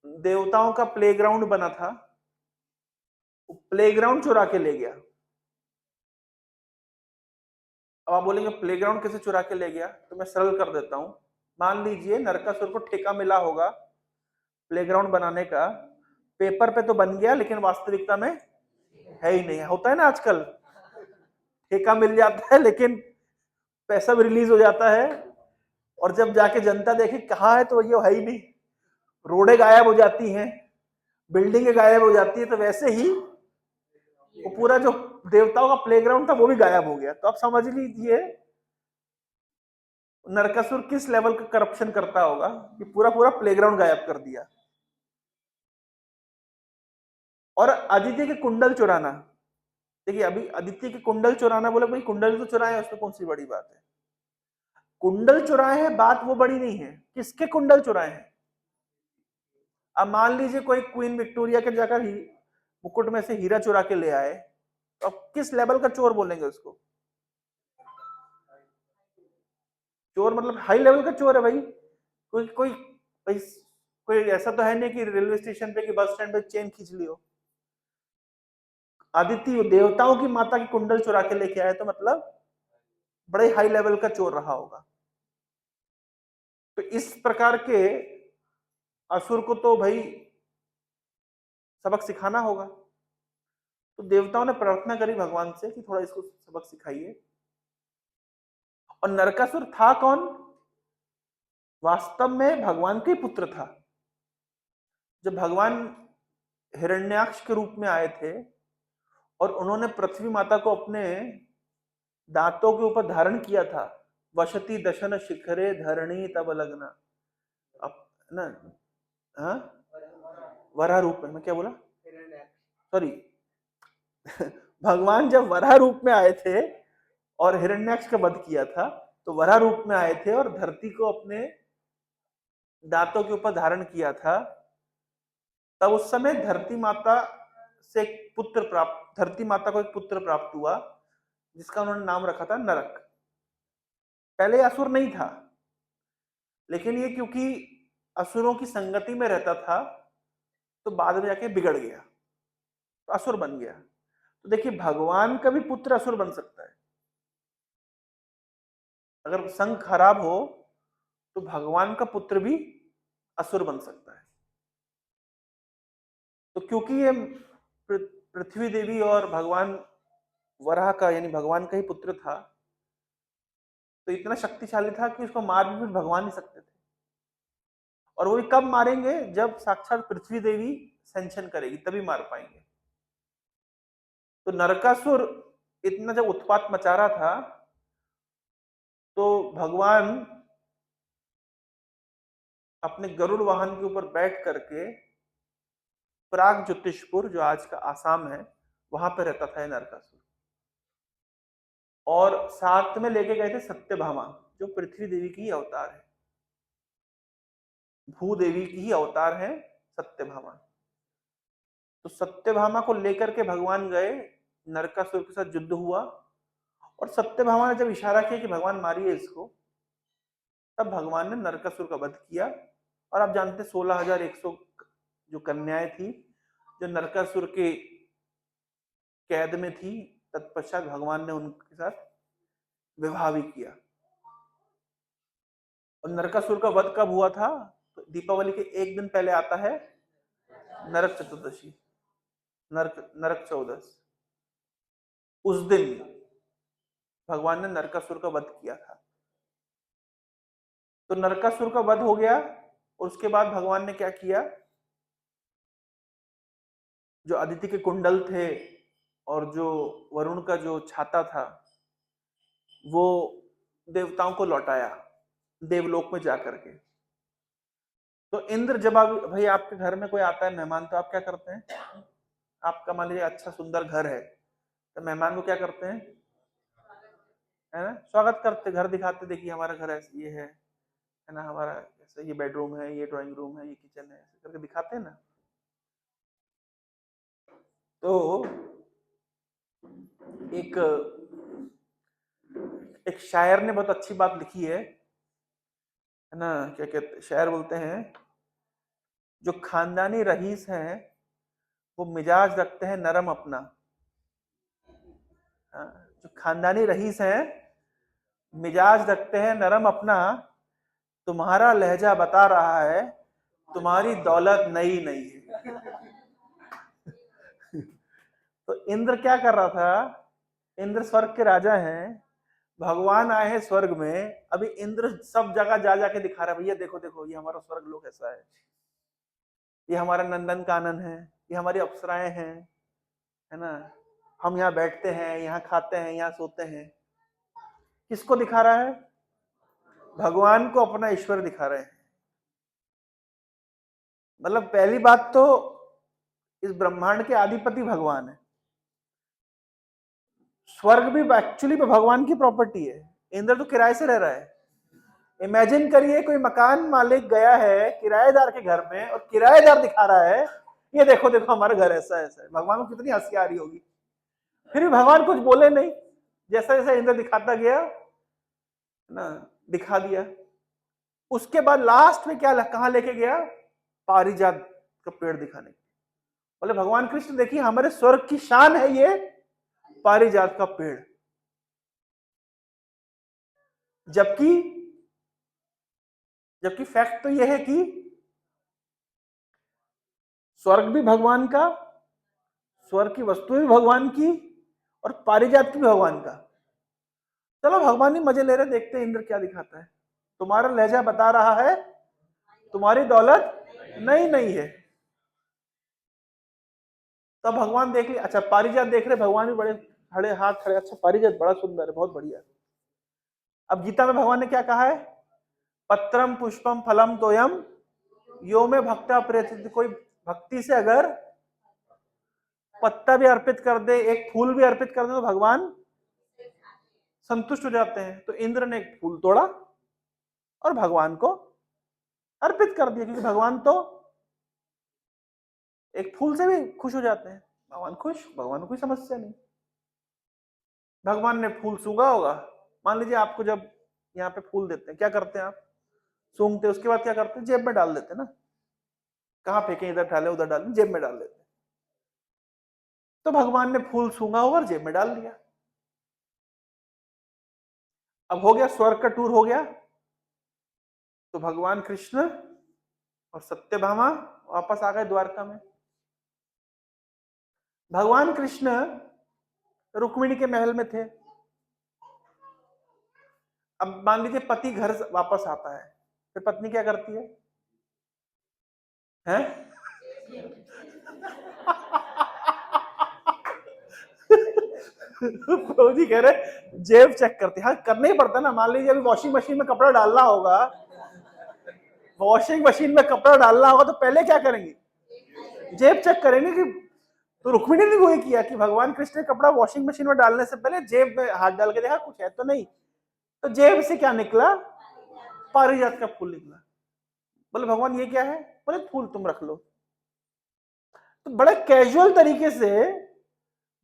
देवताओं का प्लेग्राउंड बना था, प्लेग्राउंड चुरा के ले गया। अब आप बोलेंगे प्लेग्राउंड कैसे चुरा के ले गया, तो मैं सरल कर देता हूं। मान लीजिए नरकासुर को ठेका मिला होगा प्लेग्राउंड बनाने का, पेपर पे तो बन गया लेकिन वास्तविकता में है ही नहीं। होता है ना आजकल, ठेका मिल जाता है लेकिन पैसा भी रिलीज हो जाता है, और जब जाके जनता देखे कहाँ है तो ये है ही नहीं, रोडें गायब हो जाती हैं, बिल्डिंगें गायब हो जाती है। तो वैसे ही वो पूरा जो देवताओं का प्लेग्राउंड था वो भी गायब हो गया। तो आप समझ लीजिए नरकासुर किस लेवल का करप्शन करता होगा कि पूरा पूरा प्लेग्राउंड गायब कर दिया। और आदित्य के कुंडल चुराना, देखिए अभी आदित्य के कुंडल चुराना, बोले भाई कुंडल तो चुराए, उसमें कौन सी बड़ी बात है? कुंडल चुराए हैं, बात वो बड़ी नहीं है, किसके कुंडल चुराए हैं। अब मान लीजिए कोई क्वीन विक्टोरिया के जाकर ही मुकुट में से हीरा चुरा के ले आए, तो अब किस लेवल का चोर बोलेंगे उसको? चोर मतलब हाई लेवल का चोर है भाई। कोई कोई भाई, कोई ऐसा तो है नहीं कि रेलवे स्टेशन पे कि बस स्टैंड पे चेन खींच लियो। आदित्य देवताओं की माता की कुंडल चुरा के लेके आए, तो मतलब बड़े हाई लेवल का चोर रहा होगा। तो इस प्रकार के असुर को तो भाई सबक सिखाना होगा। तो देवताओं ने प्रार्थना करी भगवान से कि थोड़ा इसको सबक सिखाइए। और नरकासुर था कौन? वास्तव में भगवान के पुत्र था। जब भगवान हिरण्याक्ष के रूप में आए थे और उन्होंने पृथ्वी माता को अपने दांतों के ऊपर धारण किया था, वशति दशन शिखरे धरणी तब लगना, अब ना, हाँ, वराह रूप में, मैं क्या बोला, सॉरी भगवान जब वराह रूप में आए थे और हिरण्याक्ष का वध किया था, तो वराह रूप में आए थे और धरती को अपने दांतों के ऊपर धारण किया था। तब उस समय धरती माता से एक पुत्र प्राप्त, धरती माता को एक पुत्र प्राप्त हुआ, जिसका उन्होंने नाम रखा था नरक। पहले असुर नहीं था, लेकिन ये क्योंकि असुरों की संगति में रहता था, तो बाद में जाके बिगड़ गया, तो असुर बन गया। तो देखिए भगवान का भी पुत्र असुर बन सकता है। अगर संग खराब हो तो भगवान का पुत्र भी असुर बन सकता है। तो क्योंकि ये पृथ्वी देवी और भगवान वराह का, यानी भगवान का ही पुत्र था, तो इतना शक्तिशाली था कि उसको मार भी भगवान ही सकते थे। और वो भी कब मारेंगे? जब साक्षात पृथ्वी देवी सेंशन करेगी तभी मार पाएंगे। तो नरकासुर इतना जब उत्पात मचा रहा था, तो भगवान अपने गरुड़ वाहन के ऊपर बैठ करके प्राग ज्योतिषपुर, जो आज का आसाम है, वहां पे रहता था नरकासुर। और साथ में लेके गए थे सत्यभामा, जो पृथ्वी देवी की ही अवतार है, भूदेवी की ही अवतार है सत्यभामा। तो सत्यभामा को लेकर के भगवान गए, नरकासुर के साथ युद्ध हुआ, और सत्यभामा ने जब इशारा किया कि भगवान मारिए इसको, तब भगवान ने नरकासुर का वध किया। और आप जानते 16,100 जो कन्याएं थी, जो नरकासुर के कैद में थी, तत्पश्चात भगवान ने उनके साथ विवाह भी किया। और नरकासुर का वध कब हुआ था? तो दीपावली के एक दिन पहले आता है नरक चतुर्दशी, नरक चौदस। उस दिन भगवान ने नरकासुर का वध किया था। तो नरकासुर का वध हो गया, और उसके बाद भगवान ने क्या किया, जो अदिति के कुंडल थे और जो वरुण का जो छाता था, वो देवताओं को लौटाया देवलोक में जाकर के। तो इंद्र जब भाई आपके घर में कोई आता है मेहमान, तो आप क्या करते हैं? आपका मान लीजिए अच्छा सुंदर घर है, तो मेहमान को क्या करते हैं? है ना, स्वागत करते, घर दिखाते, देखिए हमारा घर ऐसे ये है ना, हमारा ऐसे ये बेडरूम है, ये ड्राइंग रूम है, ये किचन है, ऐसे करके दिखाते हैं ना। तो एक शायर ने बहुत अच्छी बात लिखी है ना, क्या कहते, शायर बोलते हैं, जो खानदानी रईस हैं वो मिजाज रखते हैं नरम अपना। जो खानदानी रईस हैं मिजाज रखते हैं नरम अपना, तुम्हारा लहजा बता रहा है तुम्हारी दौलत नई नई है। तो इंद्र क्या कर रहा था? इंद्र स्वर्ग के राजा हैं, भगवान आए हैं स्वर्ग में। अभी इंद्र सब जगह जा जाके दिखा रहा है, भैया देखो देखो, ये हमारा स्वर्ग लोक ऐसा है, ये हमारा नंदन कानन है, ये हमारी अप्सराएं हैं, है ना, हम यहाँ बैठते हैं, यहाँ खाते हैं, यहाँ सोते हैं। किसको दिखा रहा है? भगवान को अपना ईश्वर दिखा रहे हैं। मतलब पहली बात तो इस ब्रह्मांड के आधिपति भगवान है। स्वर्ग भी एक्चुअली में भगवान की प्रॉपर्टी है, इंद्र तो किराए से रह रहा है। इमेजिन करिए कोई मकान मालिक गया है किराएदार के घर में, और किराएदार दिखा रहा है ये देखो देखो हमारा घर ऐसा ऐसा है। भगवान को कितनी हंसी आ रही होगी। फिर भी भगवान कुछ बोले नहीं, जैसा जैसा इंद्र दिखाता गया ना, दिखा दिया। उसके बाद लास्ट में क्या कहां लेके गया? पारिजात का पेड़ दिखाने। बोले भगवान कृष्ण देखिए हमारे स्वर्ग की शान है ये पारिजात का पेड़। जबकि जबकि फैक्ट तो यह है कि स्वर्ग भी भगवान का, स्वर्ग की वस्तु भी भगवान की, और पारिजात की भी भगवान का। चलो भगवान ही मजे ले रहे, देखते हैं इंद्र क्या दिखाता है। तुम्हारा लहजा बता रहा है तुम्हारी दौलत नई नई है। तब भगवान देख लिया, अच्छा पारिजात देख रहे, भगवान भी बड़े खड़े हाथ खड़े, अच्छा पारिजात बड़ा सुंदर है, बहुत बढ़िया। अब गीता में भगवान ने क्या कहा है? पत्रम पुष्पम फलम तोयम यो में भक्ता प्रयचित। कोई भक्ति से अगर पत्ता भी अर्पित कर दे, एक फूल भी अर्पित कर दे, तो भगवान संतुष्ट हो जाते हैं। तो इंद्र ने एक फूल तोड़ा और भगवान को अर्पित कर दिया, क्योंकि भगवान तो एक फूल से भी खुश हो जाते हैं। भगवान खुश, भगवान को कोई समस्या नहीं। भगवान ने फूल सूंघा होगा, मान लीजिए आपको जब यहाँ पे फूल देते हैं, क्या करते हैं आप? सूंघते, उसके बाद क्या करते हैं? जेब में डाल देते हैं ना। कहाँ फेंके, इधर डाले उधर डाले, जेब में डाल देते हैं। तो भगवान ने फूल सूंघा होगा और जेब में डाल दिया। अब हो गया, स्वर्ग का टूर हो गया। तो भगवान कृष्ण और सत्यभामा वापस आ गए द्वारका में। भगवान कृष्ण रुक्मिणी के महल में थे। अब मान लीजिए पति घर वापस आता है, फिर पत्नी क्या करती है? हैं? जी कह रहे जेब चेक करती है। हाँ करना ही पड़ता ना, मान लीजिए अभी वॉशिंग मशीन में कपड़ा डालना होगा वॉशिंग मशीन में कपड़ा डालना होगा तो पहले क्या करेंगे? जेब चेक करेंगे कि, तो रुक्मिणी ने वही किया कि भगवान कृष्ण ने कपड़ा वॉशिंग मशीन में डालने से पहले जेब में हाथ डाल के देखा कुछ है तो नहीं, तो जेब से क्या निकला? पारिजात का फूल निकला। बोले भगवान ये क्या है? बोले फूल तुम रख लो। तो बड़े कैजुअल तरीके से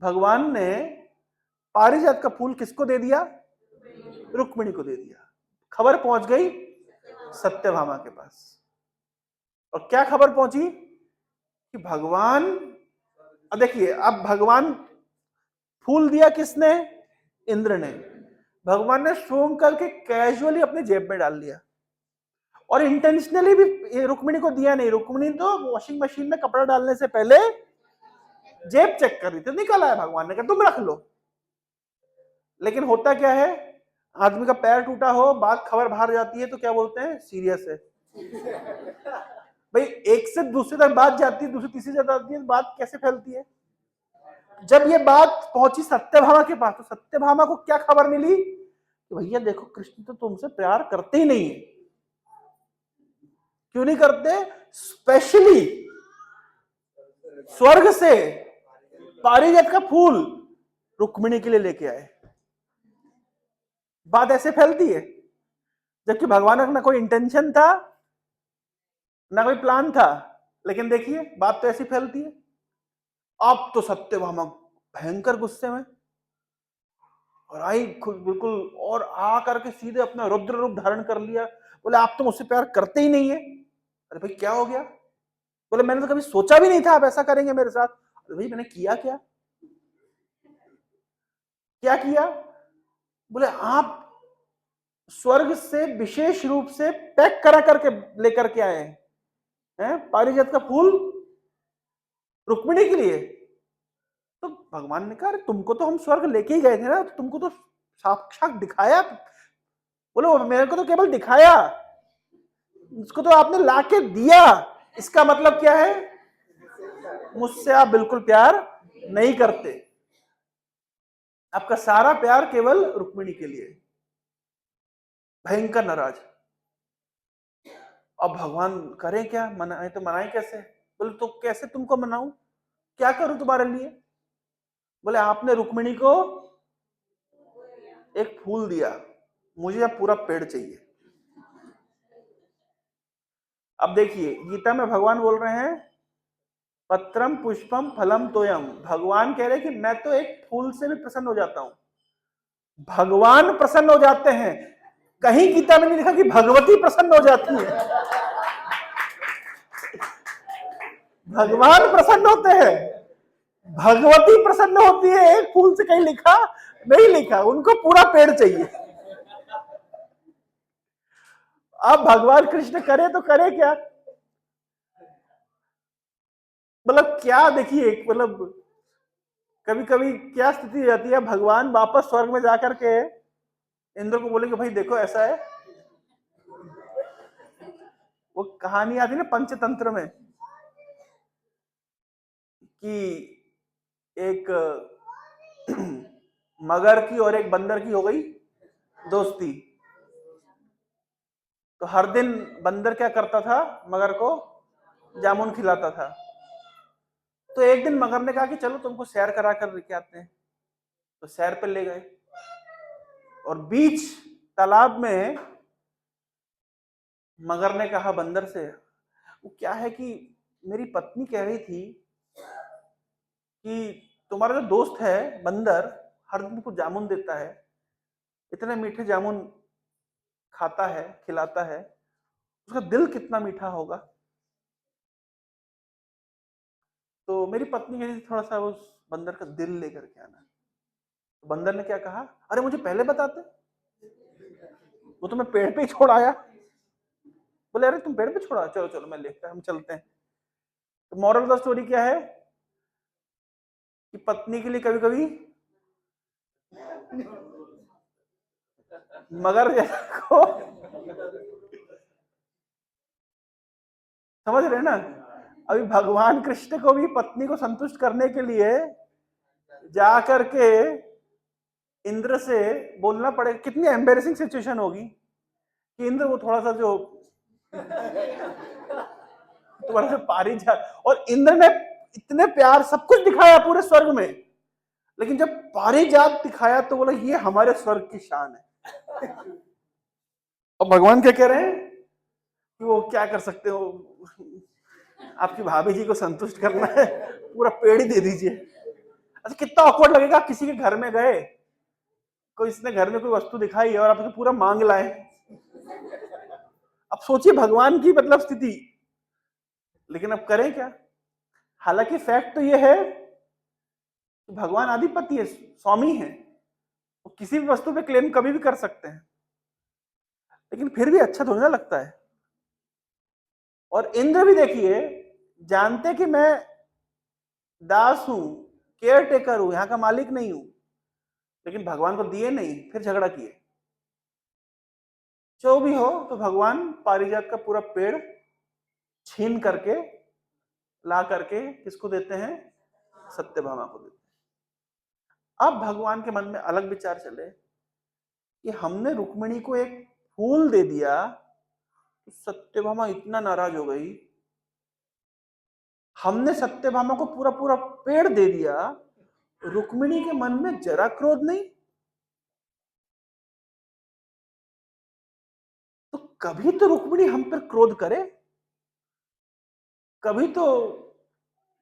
भगवान ने पारिजात का फूल किसको दे दिया? रुक्मिणी को दे दिया। खबर पहुंच गई सत्यभामा के पास, और क्या खबर पहुंची कि भगवान, अब देखिए, अब भगवान, फूल दिया किसने? इंद्र ने। भगवान ने स्वयं करके कैजुअली अपने जेब में डाल लिया, और इंटेंशनली भी रुक्मिणी को दिया नहीं। रुक्मिणी तो वॉशिंग मशीन में कपड़ा डालने से पहले जेब चेक कर रही थी, निकल आया, भगवान ने कहा तुम रख लो। लेकिन होता क्या है, आदमी का पैर टूटा हो, बात खबर बाहर जाती है तो क्या बोलते हैं? सीरियस है। भाई एक से दूसरे तक बात जाती है, दूसरी तीसरी जगह जाती है, बात कैसे फैलती है? जब ये बात पहुंची सत्यभामा के पास, तो सत्यभामा को क्या खबर मिली कि भैया देखो कृष्ण तो तुमसे प्यार करते ही नहीं है। क्यों नहीं करते? स्पेशली स्वर्ग से पारिजात का फूल रुक्मिणी के लिए लेके आए। बात ऐसे फैलती है, जबकि भगवान का ना कोई इंटेंशन था ना कोई प्लान था, लेकिन देखिए बात तो ऐसी फैलती है। अब तो सत्यभामा भयंकर गुस्से में, और आई बिल्कुल, और आ करके सीधे अपना रुद्र रूप धारण कर लिया। बोले आप तो मुझसे प्यार करते ही नहीं है। अरे भाई क्या हो गया? बोले मैंने तो कभी सोचा भी नहीं था आप ऐसा करेंगे मेरे साथ। अरे भाई मैंने किया क्या? क्या किया? बोले आप स्वर्ग से विशेष रूप से पैक करा करके लेकर के आए हैं पारिजात का फूल रुक्मिणी के लिए। तो भगवान ने कहा तुमको तो हम स्वर्ग लेके ही गए थे ना, तो तुमको तो साक्षात दिखाया। बोलो मेरे को तो केवल दिखाया, उसको तो आपने लाके दिया। इसका मतलब क्या है? मुझसे आप बिल्कुल प्यार नहीं करते, आपका सारा प्यार केवल रुक्मिणी के लिए। भयंकर नाराज। अब भगवान करें क्या? मनाए तो मनाए कैसे? बोले तो कैसे तुमको मनाऊं? क्या करूं तुम्हारे लिए? बोले आपने रुक्मिणी को एक फूल दिया, मुझे अब पूरा पेड़ चाहिए। अब देखिए गीता में भगवान बोल रहे हैं पत्रम पुष्पम फलम तोयम। भगवान कह रहे कि मैं तो एक फूल से भी प्रसन्न हो जाता हूं। भगवान प्रसन्न हो जाते हैं, कहीं गीता में नहीं लिखा कि भगवती प्रसन्न हो जाती है। भगवान प्रसन्न होते हैं, भगवती प्रसन्न होती है। एक फूल से कहीं लिखा नहीं लिखा, उनको पूरा पेड़ चाहिए। अब भगवान कृष्ण करे तो करे क्या? मतलब क्या, देखिए मतलब कभी कभी क्या स्थिति हो जाती है, भगवान वापस स्वर्ग में जाकर के इंद्र को बोलेंगे भाई देखो ऐसा है। वो कहानी आती ना पंचतंत्र में कि एक मगर की और एक बंदर की हो गई दोस्ती। तो हर दिन बंदर क्या करता था? मगर को जामुन खिलाता था। तो एक दिन मगर ने कहा कि चलो तुमको सैर करा कर लेके आते हैं। तो सैर पे ले गए, और बीच तालाब में मगर ने कहा बंदर से, वो क्या है कि मेरी पत्नी कह रही थी कि तुम्हारा जो दोस्त है बंदर हर दिन को जामुन देता है, इतने मीठे जामुन खाता है, खिलाता है, उसका दिल कितना मीठा होगा। तो मेरी पत्नी कह रही थी थोड़ा सा उस बंदर का दिल लेकर के आना। तो बंदर ने क्या कहा, अरे मुझे पहले बताते, वो तो मैं पेड़ पे ही छोड़ आया। बोले अरे तुम पेड़ पे छोड़ा, चलो चलो मैं लेकर, हम चलते हैं। तो मॉरल ऑफ द स्टोरी क्या है कि पत्नी के लिए कभी कभी मगर को समझ रहे ना। अभी भगवान कृष्ण को भी पत्नी को संतुष्ट करने के लिए जाकर के इंद्र से बोलना पड़ेगा। कितनी एम्बेरसिंग सिचुएशन होगी कि इंद्र वो थोड़ा सा जो तुम्हारा जो पारिजात, और इंद्र ने इतने प्यार सब कुछ दिखाया पूरे स्वर्ग में, लेकिन जब पारिजात दिखाया तो बोला ये हमारे स्वर्ग की शान है। और भगवान क्या कह रहे हैं कि वो क्या कर सकते हो, आपकी भाभी जी को संतुष्ट करना है, पूरा पेड़ ही दे दीजिए। अच्छा कितना ऑकवर्ड लगेगा, किसी के घर में गए, कोई इसने घर में कोई वस्तु दिखाई और आपको पूरा मांग लाए। अब सोचिए भगवान की मतलब स्थिति, लेकिन अब करें क्या। हालांकि फैक्ट तो ये है कि भगवान आधिपति है, स्वामी है, वो किसी भी वस्तु पे क्लेम कभी भी कर सकते हैं, लेकिन फिर भी अच्छा थोड़ा ना लगता है। और इंद्र भी देखिए, जानते कि मैं दास हूं, केयर टेकर हूं, यहां का मालिक नहीं हूं, लेकिन भगवान को दिए नहीं, फिर झगड़ा किए। जो भी हो, तो भगवान पारिजात का पूरा पेड़ छीन करके ला करके किसको देते हैं, सत्यभामा को देते हैं। अब भगवान के मन में अलग विचार चले कि हमने रुक्मिणी को एक फूल दे दिया तो सत्यभामा इतना नाराज हो गई, हमने सत्यभामा को पूरा पूरा पेड़ दे दिया, रुक्मिणी के मन में जरा क्रोध नहीं। तो कभी तो रुक्मिणी हम पर क्रोध करे, कभी तो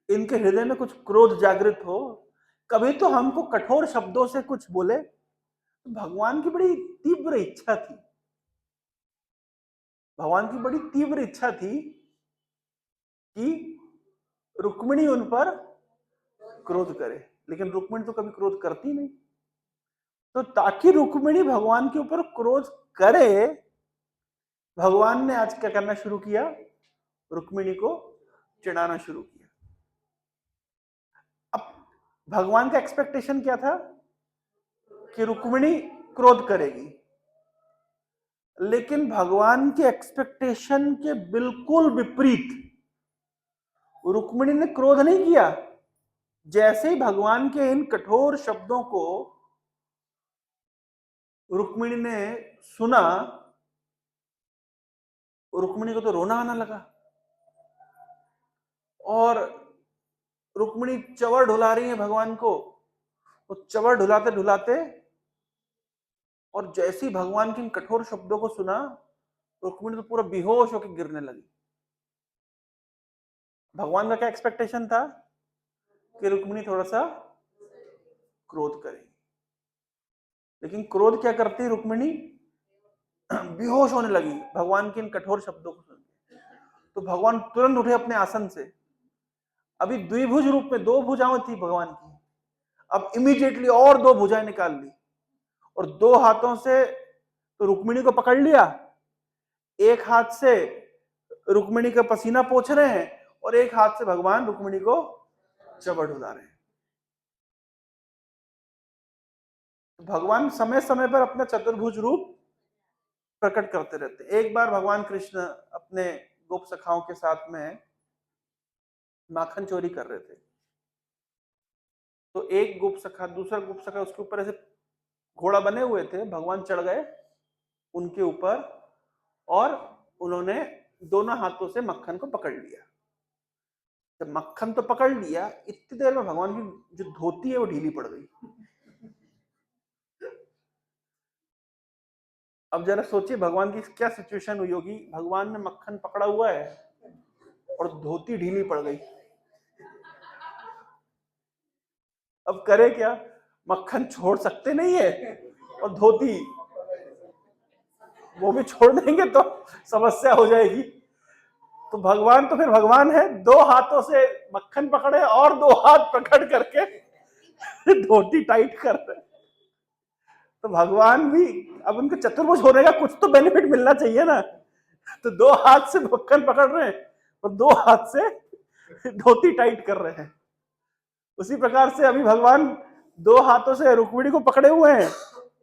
इनके हृदय में कुछ क्रोध जागृत हो, कभी तो हमको कठोर शब्दों से कुछ बोले। तो भगवान की बड़ी तीव्र इच्छा थी, भगवान की बड़ी तीव्र इच्छा थी कि रुक्मिणी उन पर क्रोध करे, लेकिन रुक्मिणी तो कभी क्रोध करती नहीं। तो ताकि रुक्मिणी भगवान के ऊपर क्रोध करे, भगवान ने आज क्या करना शुरू किया, रुक्मिणी को चिढ़ाना शुरू किया। अब भगवान का एक्सपेक्टेशन क्या था कि रुक्मिणी क्रोध करेगी, लेकिन भगवान के एक्सपेक्टेशन के बिल्कुल विपरीत रुक्मिणी ने क्रोध नहीं किया। जैसे ही भगवान के इन कठोर शब्दों को रुक्मिणी ने सुना, रुक्मिणी को तो रोना आना लगा, और रुक्मिणी चवर ढुला रही है भगवान को, वो चवर ढुलाते ढुलाते, और जैसे ही भगवान के इन कठोर शब्दों को सुना, रुक्मिणी तो पूरा बेहोश होकर गिरने लगी। भगवान का क्या एक्सपेक्टेशन था कि रुक्मिणी थोड़ा सा क्रोध करेगी, लेकिन क्रोध क्या करती रुक्मिणी, बेहोश होने लगी भगवान के इन कठोर शब्दों को सुनकर। तो भगवान तुरंत उठे अपने आसन से, अभी द्विभुज रूप में दो भुजाएं थी भगवान की, अब इमीडिएटली और दो भुजाएं निकाल ली, और दो हाथों से तो रुक्मिणी को पकड़ लिया, एक हाथ से रुक्मिणी का पसीना पोंछ रहे हैं, और एक हाथ से भगवान रुक्मिणी को चबड़ ढुला रहे हैं। तो भगवान समय समय पर अपना चतुर्भुज रूप प्रकट करते रहते। एक बार भगवान कृष्ण अपने गोप सखाओं के साथ में माखन चोरी कर रहे थे, तो एक गोप सखा, दूसरा गोप सखा उसके ऊपर ऐसे घोड़ा बने हुए थे, भगवान चढ़ गए उनके ऊपर, और उन्होंने दोनों हाथों से मक्खन को पकड़ लिया। जब मक्खन तो पकड़ लिया, इतनी देर में भगवान की जो धोती है वो ढीली पड़ गई। अब जरा सोचिए भगवान की क्या सिचुएशन हुई होगी, भगवान ने मक्खन पकड़ा हुआ है और धोती ढीली पड़ गई। अब करे क्या, मक्खन छोड़ सकते नहीं है, और धोती वो भी छोड़ देंगे तो समस्या हो जाएगी। तो भगवान तो फिर भगवान है, दो हाथों से मक्खन पकड़े और दो हाथ पकड़ करके धोती टाइट कर रहे। तो भगवान भी, अब उनके चतुर्भुज होने का कुछ तो बेनिफिट मिलना चाहिए ना, तो दो हाथ से मक्खन पकड़ रहे हैं और दो हाथ से धोती टाइट कर रहे हैं। उसी प्रकार से अभी भगवान दो हाथों से रुक्मिणी को पकड़े हुए हैं,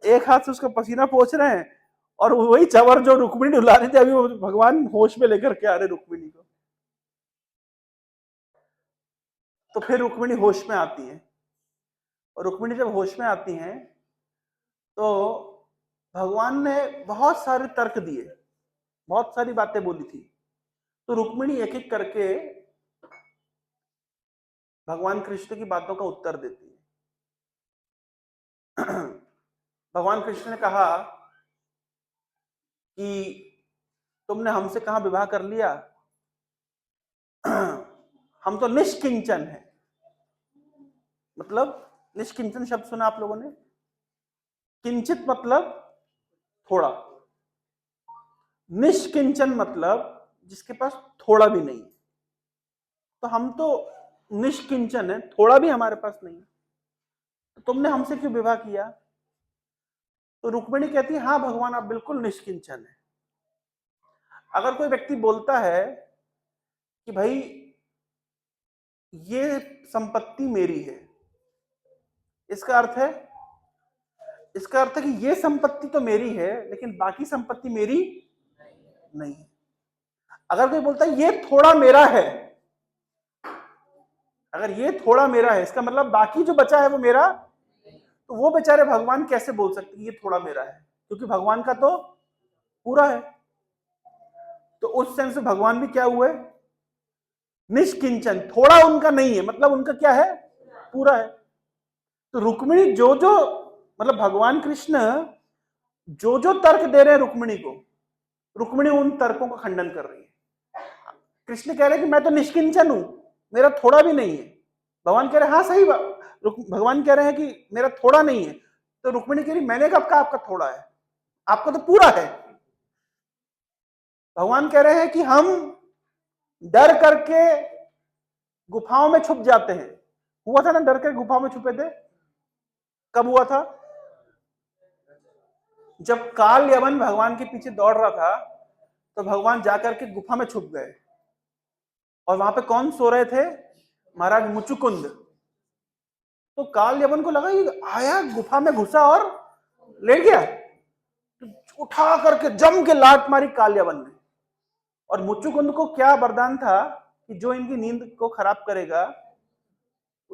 एक हाथ से उसका पसीना पोंछ रहे हैं, और वही चवर जो रुक्मिणी ढुला रही थी, अभी वो भगवान होश में लेकर के आ रहे रुक्मिणी को। तो फिर रुक्मिणी होश में आती है, और रुक्मिणी जब होश में आती हैं तो भगवान ने बहुत सारे तर्क दिए बहुत सारी बातें बोली थी। तो रुक्मिणी एक एक करके भगवान कृष्ण की बातों का उत्तर देती है। भगवान कृष्ण ने कहा कि तुमने हमसे कहां विवाह कर लिया, हम तो निष्किंचन है। मतलब निष्किंचन शब्द सुना आप लोगों ने? किंचित मतलब थोड़ा, निष्किंचन मतलब जिसके पास थोड़ा भी नहीं। तो हम तो निष्किंचन है, थोड़ा भी हमारे पास नहीं। तो तुमने हमसे क्यों विवाह किया? तो रुक्मिणी कहती है, हाँ भगवान आप बिल्कुल निष्किंचन है। अगर कोई व्यक्ति बोलता है कि भाई ये संपत्ति मेरी है, इसका अर्थ है कि ये संपत्ति तो मेरी है लेकिन बाकी संपत्ति मेरी नहीं है। अगर कोई बोलता है ये थोड़ा मेरा है, अगर ये थोड़ा मेरा है इसका मतलब बाकी जो बचा है वो मेरा, तो वो बेचारे भगवान कैसे बोल सकते हैं ये थोड़ा मेरा है? क्योंकि भगवान का तो पूरा है। तो उस सेंस में भगवान भी क्या हुए? निष्किंचन। थोड़ा उनका नहीं है मतलब उनका क्या है? पूरा है। तो रुक्मिणी जो जो मतलब भगवान कृष्ण जो जो तर्क दे रहे हैं रुक्मिणी को, रुक्मिणी उन तर्कों का खंडन कर रही है। कृष्ण कह रहे हैं कि मैं तो निष्किंचन हूं, मेरा थोड़ा भी नहीं है। भगवान कह रहे हैं हाँ सही बात। भगवान कह रहे हैं कि मेरा थोड़ा नहीं है। तो रुक्मिणी कह रही मैंने कब कहा आपका थोड़ा है, आपका तो पूरा है। भगवान कह रहे हैं कि हम डर करके गुफाओं में छुप जाते हैं। हुआ था ना, डर कर गुफाओं में छुपे थे? कब हुआ था? जब काल यवन भगवान के पीछे दौड़ रहा था तो भगवान जाकर के गुफा में छुप गए। और वहां पे कौन सो रहे थे? महाराज मुचुकुंद। तो काल यवन को लगा ये आया गुफा में घुसा और लेट गया, तो उठा करके जम के लात मारी काल यवन ने। और मुचुकुंद को क्या वरदान था कि जो इनकी नींद को खराब करेगा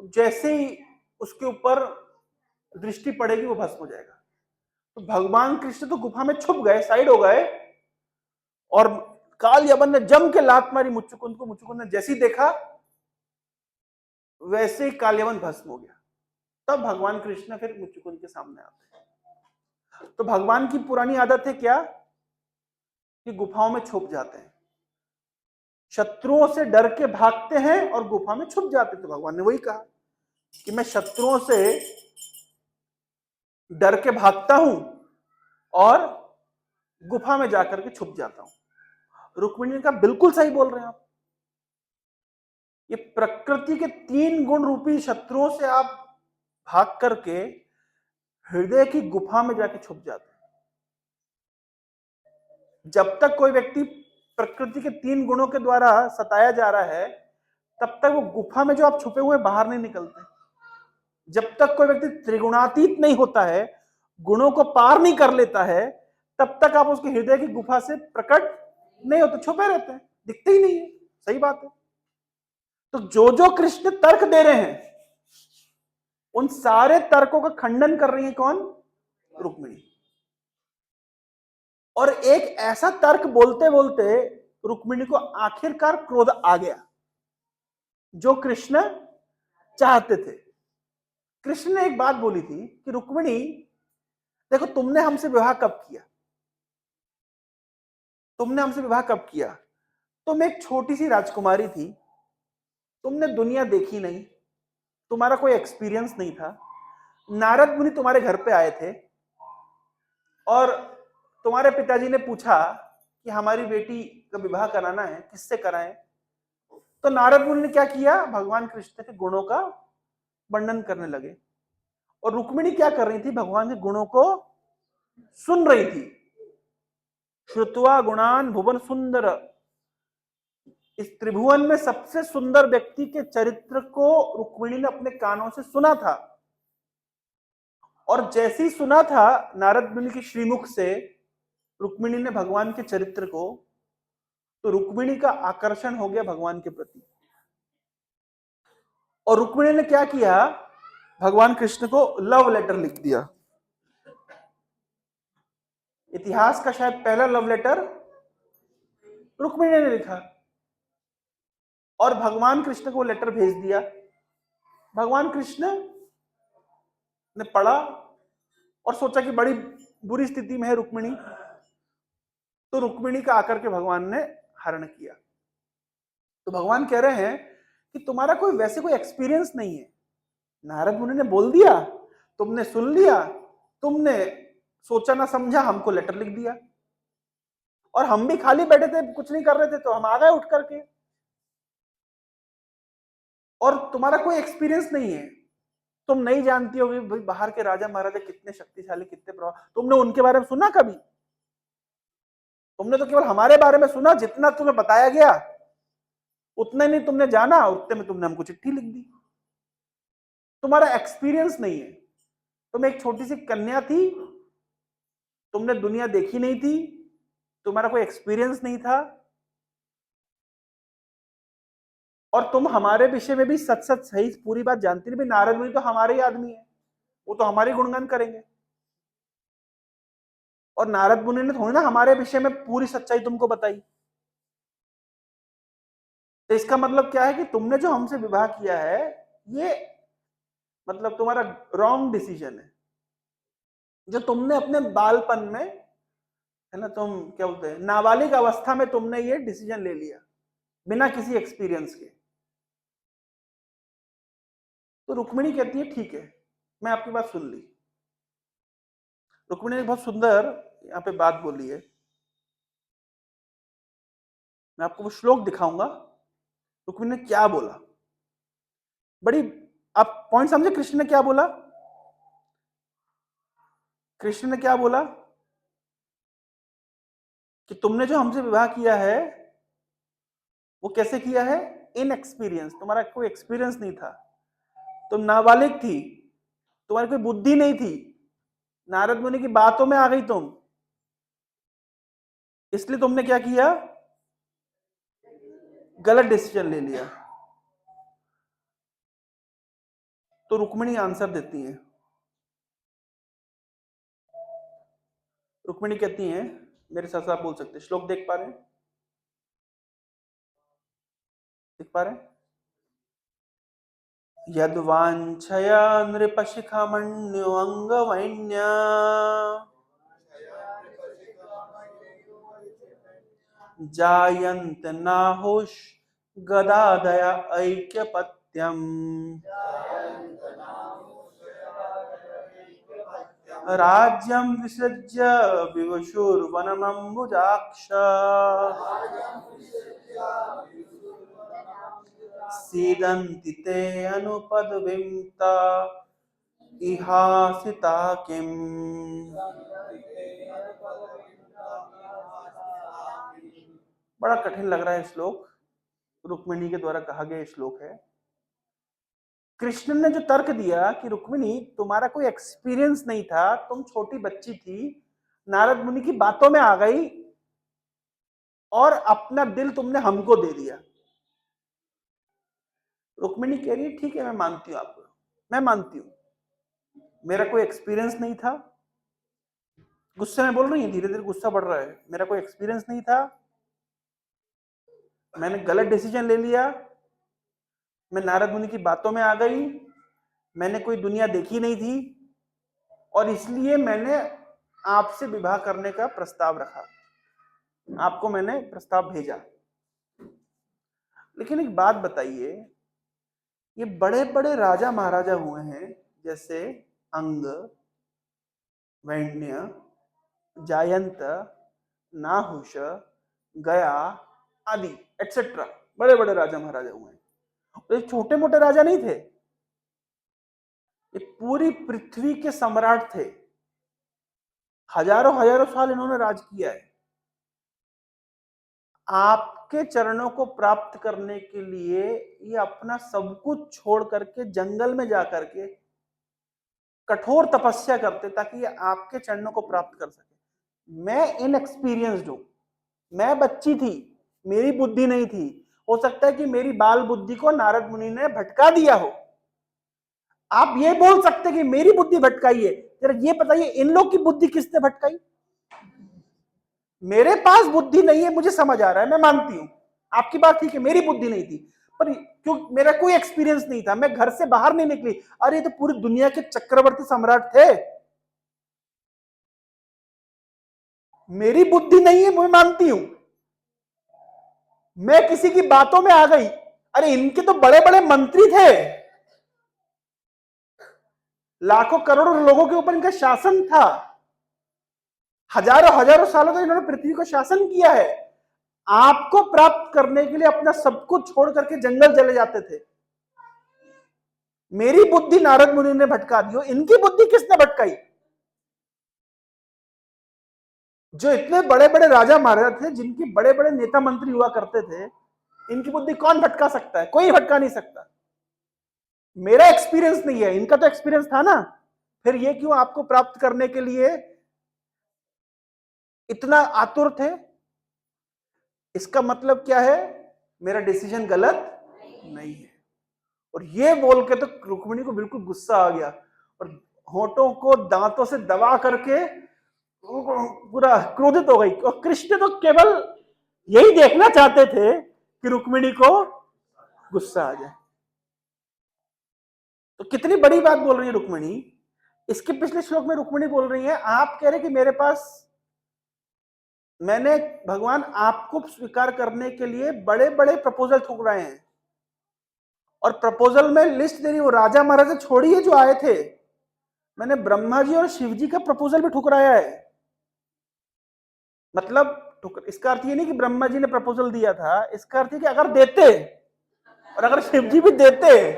जैसे ही उसके ऊपर दृष्टि पड़ेगी वो भस्म हो जाएगा। तो भगवान कृष्ण तो गुफा में छुप गए, साइड हो गए, और काल यवन ने जम के लात मारी मुचुकुंद को। मुचुकुंद ने जैसे ही देखा वैसे ही काल यवन भस्म हो गया। तब भगवान कृष्ण फिर मुचुकुंद के सामने आते हैं। तो भगवान की पुरानी आदत है क्या कि गुफाओं में छुप जाते हैं, शत्रुओं से डर के भागते हैं और गुफा में छुप जाते हैं। तो भगवान ने वही कहा कि मैं शत्रुओं से डर के भागता हूं और गुफा में जाकर के छुप जाता हूं। रुक्मिणी ने कहा बिल्कुल सही बोल रहे हैं आप, ये प्रकृति के 3 गुण रूपी शत्रुओं से आप भाग करके हृदय की गुफा में जाके छुप जाते हैं। जब तक कोई व्यक्ति प्रकृति के 3 गुणों के द्वारा सताया जा रहा है तब तक वो गुफा में जो आप छुपे हुए बाहर नहीं निकलते। जब तक कोई व्यक्ति त्रिगुणातीत नहीं होता है, गुणों को पार नहीं कर लेता है, तब तक आप उसके हृदय की गुफा से प्रकट नहीं होते, छुपे रहते हैं, दिखते ही नहीं है। सही बात है। तो जो जो कृष्ण तर्क दे रहे हैं उन सारे तर्कों का खंडन कर रही है कौन? रुक्मिणी। और एक ऐसा तर्क बोलते बोलते रुक्मिणी को आखिरकार क्रोध आ गया, जो कृष्ण चाहते थे। कृष्ण ने एक बात बोली थी कि रुक्मिणी देखो तुमने हमसे विवाह कब किया? तुमने हमसे विवाह कब किया? तुम एक छोटी सी राजकुमारी थी, तुमने दुनिया देखी नहीं, तुम्हारा कोई एक्सपीरियंस नहीं था। नारद मुनि तुम्हारे घर पे आए थे और तुम्हारे पिताजी ने पूछा कि हमारी बेटी का विवाह कराना है, किससे कराएं? तो नारद मुनि ने क्या किया? भगवान कृष्ण के गुणों का वर्णन करने लगे। और रुक्मिणी क्या कर रही थी? भगवान के गुणों को सुन रही थी। श्रुत्वा गुणान भुवन सुंदर, इस त्रिभुवन में सबसे सुंदर व्यक्ति के चरित्र को रुक्मिणी ने अपने कानों से सुना था। और जैसे ही सुना था नारद मुनि के श्रीमुख से रुक्मिणी ने भगवान के चरित्र को, तो रुक्मिणी का आकर्षण हो गया भगवान के प्रति। और रुक्मिणी ने क्या किया? भगवान कृष्ण को लव लेटर लिख दिया। इतिहास का शायद पहला लव लेटर रुक्मिणी ने लिखा और भगवान कृष्ण को लेटर भेज दिया। भगवान कृष्ण ने पढ़ा और सोचा कि बड़ी बुरी स्थिति में है रुक्मिणी, तो रुक्मिणी का आकर के भगवान ने हरण किया। तो भगवान कह रहे हैं कि तुम्हारा कोई वैसे कोई एक्सपीरियंस नहीं है, नारद मुनि ने बोल दिया, तुमने सुन लिया, तुमने सोचा ना समझा, हमको लेटर लिख दिया, और हम भी खाली बैठे थे, कुछ नहीं कर रहे थे, तो हम आ गए उठ करके, और तुम्हारा कोई एक्सपीरियंस नहीं है, तुम नहीं जानती होगी भाई बाहर के राजा महाराजा कितने शक्तिशाली, कितने प्रभाव, तुमने उनके बारे में सुना कभी? तुमने तो केवल हमारे बारे में सुना, जितना तुम्हें बताया गया उतना नहीं तुमने जाना, उतने में तुमने हमको चिट्ठी लिख दी। तुम्हारा एक्सपीरियंस नहीं है, तुम एक छोटी सी कन्या थी, तुमने दुनिया देखी नहीं थी, तुम्हारा कोई एक्सपीरियंस नहीं था, और तुम हमारे विषय में भी सच सच सही पूरी बात जानती नहीं। नारद मुनि तो हमारे ही आदमी है, वो तो हमारे गुणगान करेंगे, और नारद मुनि ने थोड़ी ना हमारे विषय में पूरी सच्चाई तुमको बताई। तो इसका मतलब क्या है कि तुमने जो हमसे विवाह किया है, ये मतलब तुम्हारा रॉन्ग डिसीजन है, जो तुमने अपने बालपन में, है ना, तुम क्या बोलते हैं, नाबालिग अवस्था में तुमने ये डिसीजन ले लिया बिना किसी एक्सपीरियंस के। तो रुक्मिणी कहती है ठीक है, मैं आपकी बात सुन ली। रुक्मिणी ने बहुत सुंदर यहाँ पे बात बोली है, मैं आपको वो श्लोक दिखाऊंगा, रुक्मिणी ने क्या बोला। बड़ी, आप पॉइंट समझे कृष्ण ने क्या बोला? कृष्ण ने क्या बोला कि तुमने जो हमसे विवाह किया है वो कैसे किया है? इन एक्सपीरियंस, तुम्हारा कोई एक्सपीरियंस नहीं था, तुम नाबालिग थी, तुम्हारी कोई बुद्धि नहीं थी, नारद मुनि की बातों में आ गई तुम, इसलिए तुमने क्या किया? गलत डिसीजन ले लिया। तो रुक्मिणी आंसर देती है, रुक्मिणी कहती हैं, मेरे साथ साथ बोल सकते, श्लोक देख पा रहे हैं? देख पा रहे हैं? यद्वांछया नृपशिखमण्युअंगवैन्या जायन्त नाहुष गदादया ऐक्यपत्यम् राज्यं विसृज्य विवशुर्वनमम्बुजाक्ष सीदन्ति ते अनुपदविम्ता इहासिता किम्। बड़ा कठिन लग रहा है श्लोक, रुक्मिणी के द्वारा कहा गया श्लोक है। कृष्ण ने जो तर्क दिया कि रुक्मिणी तुम्हारा कोई एक्सपीरियंस नहीं था, तुम छोटी बच्ची थी, नारद मुनि की बातों में आ गई और अपना दिल तुमने हमको दे दिया। रुक्मिणी कह रही है ठीक है, मैं मानती हूं आपको, मैं मानती हूं मेरा कोई एक्सपीरियंस नहीं था, गुस्से में बोल रही है, धीरे धीरे गुस्सा बढ़ रहा है, मेरा कोई एक्सपीरियंस नहीं था, मैंने गलत डिसीजन ले लिया, मैं नारद मुनि की बातों में आ गई, मैंने कोई दुनिया देखी नहीं थी, और इसलिए मैंने आपसे विवाह करने का प्रस्ताव रखा, आपको मैंने प्रस्ताव भेजा। लेकिन एक बात बताइए, ये बड़े बड़े राजा महाराजा हुए हैं, जैसे अंग, वैन्य, जायंत, नाहुष, गया आदि एटसेट्रा, बड़े बड़े राजा महाराजा हुए हैं, तो ये छोटे मोटे राजा नहीं थे, ये पूरी पृथ्वी के सम्राट थे, हजारों हजारों साल इन्होंने राज किया है। आपके चरणों को प्राप्त करने के लिए ये अपना सब कुछ छोड़ करके जंगल में जाकर के कठोर तपस्या करते ताकि ये आपके चरणों को प्राप्त कर सके। मैं इनएक्सपीरियंस्ड हूं, मैं बच्ची थी, मेरी बुद्धि नहीं थी, हो सकता है कि मेरी बाल बुद्धि को नारद मुनि ने भटका दिया हो। आप ये बोल सकते कि मेरी बुद्धि भटकाई है, जरा ये बताइए इन लोग की बुद्धि किसने भटकाई? मेरे पास बुद्धि नहीं है, मुझे समझ आ रहा है, मैं मानती हूं आपकी बात ठीक है, मेरी बुद्धि नहीं थी, पर क्यों मेरा कोई एक्सपीरियंस नहीं था, मैं घर से बाहर नहीं निकली। अरे तो पूरी दुनिया के चक्रवर्ती सम्राट थे, मेरी बुद्धि नहीं है, मैं मानती हूं, मैं किसी की बातों में आ गई। अरे इनके तो बड़े बड़े मंत्री थे, लाखों करोड़ों लोगों के ऊपर इनका शासन था, हजारों हजारों सालों तक इन्होंने पृथ्वी को शासन किया है। आपको प्राप्त करने के लिए अपना सब कुछ छोड़ करके जंगल चले जाते थे। मेरी बुद्धि नारद मुनि ने भटका दी हो, इनकी बुद्धि किसने भटकाई? जो इतने बड़े बड़े राजा महाराजा थे, जिनके बड़े बड़े नेता मंत्री हुआ करते थे, इनकी बुद्धि कौन भटका सकता है? कोई भटका नहीं सकता। मेरा एक्सपीरियंस नहीं है, इनका तो एक्सपीरियंस था ना, फिर ये क्यों आपको प्राप्त करने के लिए इतना आतुर थे? इसका मतलब क्या है? मेरा डिसीजन गलत नहीं है। और ये बोल के तो रुक्मिणी को बिल्कुल गुस्सा आ गया और होठों को दांतों से दबा करके पूरा क्रोधित हो गई। और कृष्ण तो केवल यही देखना चाहते थे कि रुक्मिणी को गुस्सा आ जाए। तो कितनी बड़ी बात बोल रही है रुक्मिणी। इसके पिछले श्लोक में रुक्मिणी बोल रही है, आप कह रहे कि मेरे पास, मैंने भगवान आपको स्वीकार करने के लिए बड़े बड़े प्रपोजल ठुकराए हैं, और प्रपोजल में लिस्ट दे रही, वो राजा महाराजा छोड़िए जो आए थे, मैंने ब्रह्मा जी और शिव जी का प्रपोजल भी ठुकराया है। मतलब इसका अर्थ ये नहीं कि ब्रह्मा जी ने प्रपोजल दिया था, इसका अर्थ है कि अगर देते और अगर शिव जी भी देते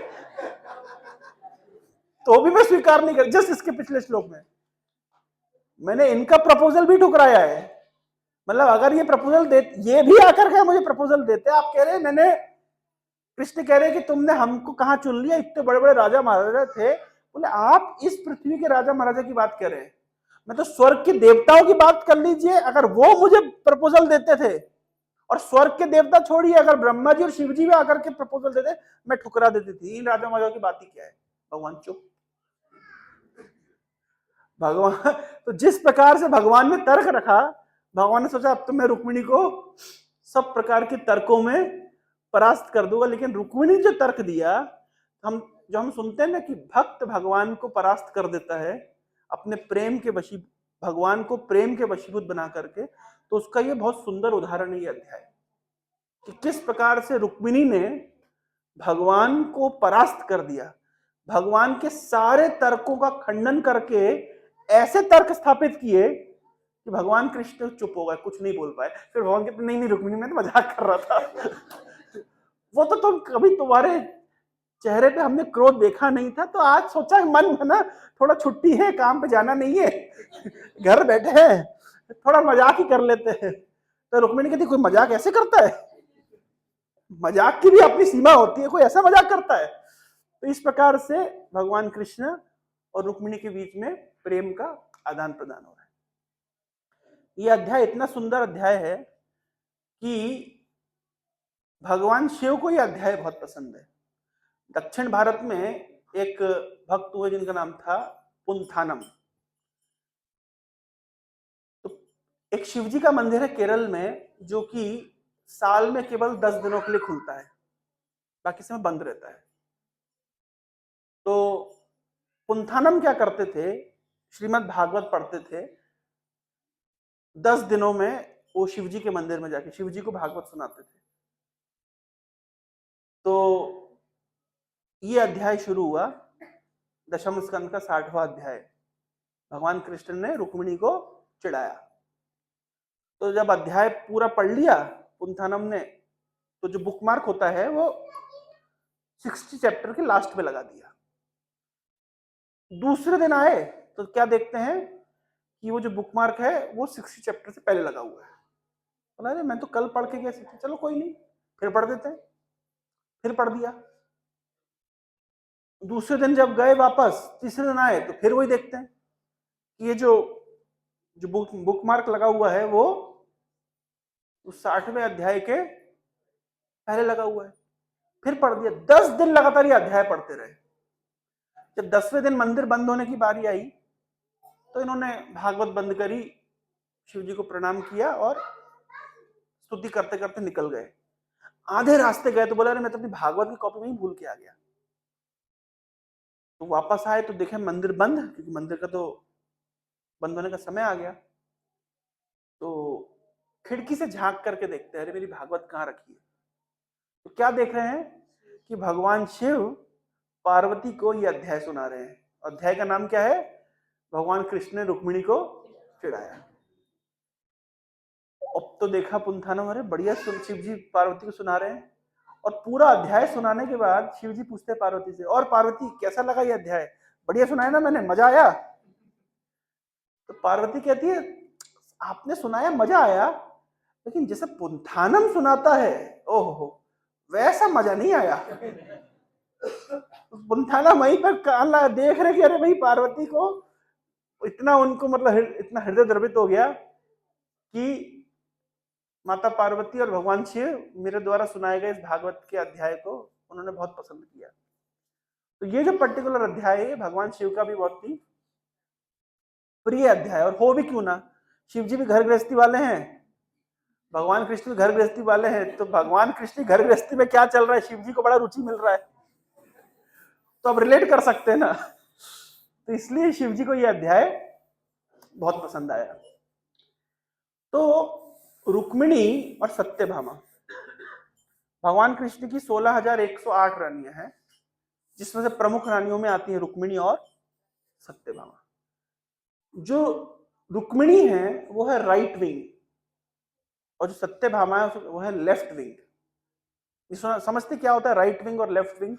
तो भी मैं स्वीकार नहीं कर। जस्ट इसके पिछले श्लोक में मैंने इनका प्रपोजल भी ठुकराया है। मतलब अगर ये प्रपोजल दे, ये भी आकर के मुझे प्रपोजल देते, आप कह रहे हैं मैंने, कृष्ण कह रहे हैं कि तुमने हमको कहां चुन लिया, इतने बड़े बड़े राजा महाराजा थे। बोले आप इस पृथ्वी के राजा महाराजा की बात कर रहे हैं, मैं तो स्वर्ग के देवताओं की बात कर लीजिए, अगर वो मुझे प्रपोजल देते थे, और स्वर्ग के देवता छोड़िए, अगर ब्रह्मा जी और शिव जी भी आकर के प्रपोजल देते, मैं ठुकरा देती थी। इन राजा महाराजा की बात ही क्या है? भगवान चुप। भगवान तो जिस प्रकार से भगवान ने तर्क रखा, भगवान ने सोचा अब तो मैं रुक्मिणी को सब प्रकार के तर्कों में परास्त कर दूंगा। लेकिन रुक्मिणी जो तर्क दिया, हम सुनते हैं ना कि भक्त भगवान को परास्त कर देता है अपने प्रेम के वशी, भगवान को प्रेम के वशीभूत बना करके, तो उसका ये बहुत सुंदर उदाहरण है ये अध्याय, कि किस प्रकार से रुक्मिणी ने भगवान को परास्त कर दिया, भगवान के सारे तर्कों का खंडन करके ऐसे तर्क स्थापित किए कि भगवान कृष्ण चुप हो गए, कुछ नहीं बोल पाए। फिर भगवान कहते नहीं नहीं रुक्मिणी, मैं तो मजाक कर रहा था वो तो तुम कभी, तुम्हारे चेहरे पे हमने क्रोध देखा नहीं था, तो आज सोचा मन बना थोड़ा छुट्टी है, काम पे जाना नहीं है, घर बैठे हैं, थोड़ा मजाक ही कर लेते हैं। तो रुक्मिणी कहती कोई मजाक ऐसे करता है? मजाक की भी अपनी सीमा होती है, कोई ऐसा मजाक करता है? तो इस प्रकार से भगवान कृष्ण और रुक्मिणी के बीच में प्रेम का आदान प्रदान हो रहा है। यह अध्याय इतना सुंदर अध्याय है कि भगवान शिव को यह अध्याय बहुत पसंद है। दक्षिण भारत में एक भक्त हुए जिनका नाम था पुंथानम। तो एक शिवजी का मंदिर है केरल में, जो कि साल में केवल 10 दिनों के लिए खुलता है, बाकी समय बंद रहता है। तो पुंथानम क्या करते थे, श्रीमद् भागवत पढ़ते थे, 10 दिनों में वो शिवजी के मंदिर में जाके शिवजी को भागवत सुनाते थे। तो ये अध्याय शुरू हुआ, दशम स्कंद का 60वां अध्याय। भगवान कृष्ण ने रुक्मिणी को चिढ़ाया। तो जब अध्याय पूरा पढ़ लिया पुंथानम ने, तो जो बुकमार्क होता है वो 60 चैप्टर के लास्ट पे लगा दिया। दूसरे दिन आए तो क्या देखते हैं कि वो जो बुकमार्क है वो 60 चैप्टर से पहले लगा हुआ है। बोला अरे मैं तो कल पढ़ के गया, चलो कोई नहीं फिर पढ़ देते हैं। फिर पढ़ दिया। दूसरे दिन जब गए वापस, तीसरे दिन आए तो फिर वही देखते हैं कि ये जो बुकमार्क लगा हुआ है वो उस 60वें अध्याय के पहले लगा हुआ है। फिर पढ़ दिया। 10 दिन लगातार ये अध्याय पढ़ते रहे। जब 10वें दिन मंदिर बंद होने की बारी आई तो इन्होंने भागवत बंद करी, शिव जी को प्रणाम किया और स्तुति करते करते निकल गए। आधे रास्ते गए तो बोला अरे मैं तो अपनी भागवत की कॉपी में ही भूल के आ गया। तो वापस आए तो देखे मंदिर बंद, क्योंकि मंदिर का तो बंद होने का समय आ गया। तो खिड़की से झांक करके देखते हैं अरे मेरी भागवत कहाँ रखी है। तो क्या देख रहे हैं कि भगवान शिव पार्वती को ये अध्याय सुना रहे हैं। अध्याय का नाम क्या है? भगवान कृष्ण ने रुक्मिणी को चिढ़ाया। अब तो देखा पुंथानम अरे बढ़िया शिव जी पार्वती को सुना रहे हैं। और पूरा अध्याय सुनाने के बाद शिव जी पूछते हैं पार्वती से, और पार्वती कैसा लगा ये अध्याय? बढ़िया सुनाया ना मैंने, मजा आया? तो पार्वती कहती है आपने सुनाया मजा आया, लेकिन जैसे पुंथानम सुनाता है ओहो वैसा मजा नहीं आया। पुंथानम वहीं पर कान लगा देख रहे कि अरे भाई पार्वती को इतना उनको मतलब इतना हृदय द्रवित हो गया कि माता पार्वती और भगवान शिव मेरे द्वारा सुनाए गए इस भागवत के अध्याय को उन्होंने बहुत पसंद किया। तो ये जो पर्टिकुलर अध्याय है भगवान शिव का भी बहुत ही प्रिय अध्याय। और हो भी क्यों ना, शिव जी भी घर गृहस्थी वाले हैं, भगवान कृष्ण भी घर गृहस्थी वाले हैं। तो भगवान कृष्ण घर गृहस्थी में क्या चल रहा है शिव जी को बड़ा रुचि मिल रहा है, तो अब रिलेट कर सकते हैं ना। तो इसलिए शिव जी को यह अध्याय बहुत पसंद आया। तो रुक्मिणी और सत्यभामा, भगवान कृष्ण की 16,108 रानियां हैं, जिसमें से प्रमुख रानियों में आती है रुक्मिणी और सत्यभामा। जो रुक्मिणी है वो है राइट विंग और जो सत्यभामा है वो है लेफ्ट विंग। समझते क्या होता है राइट विंग और लेफ्ट विंग?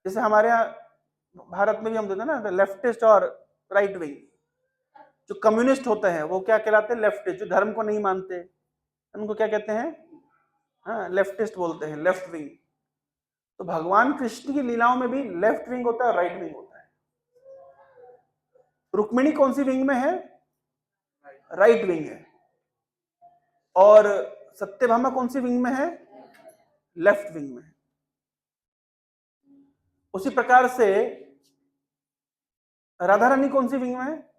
जैसे हमारे यहाँ भारत में भी हम देते हैं ना लेफ्टिस्ट और राइट विंग। जो कम्युनिस्ट होते हैं वो क्या कहलाते हैं? लेफ्टिस्ट। जो धर्म को नहीं मानते उनको क्या कहते हैं? हाँ लेफ्टिस्ट बोलते हैं, लेफ्ट विंग। तो भगवान कृष्ण की लीलाओं में भी लेफ्ट विंग होता है, राइट विंग होता है। रुक्मिणी कौन सी विंग में है? राइट विंग है। और सत्यभामा कौन सी विंग में है? लेफ्ट विंग में है। उसी प्रकार से राधा रानी कौन सी विंग में है?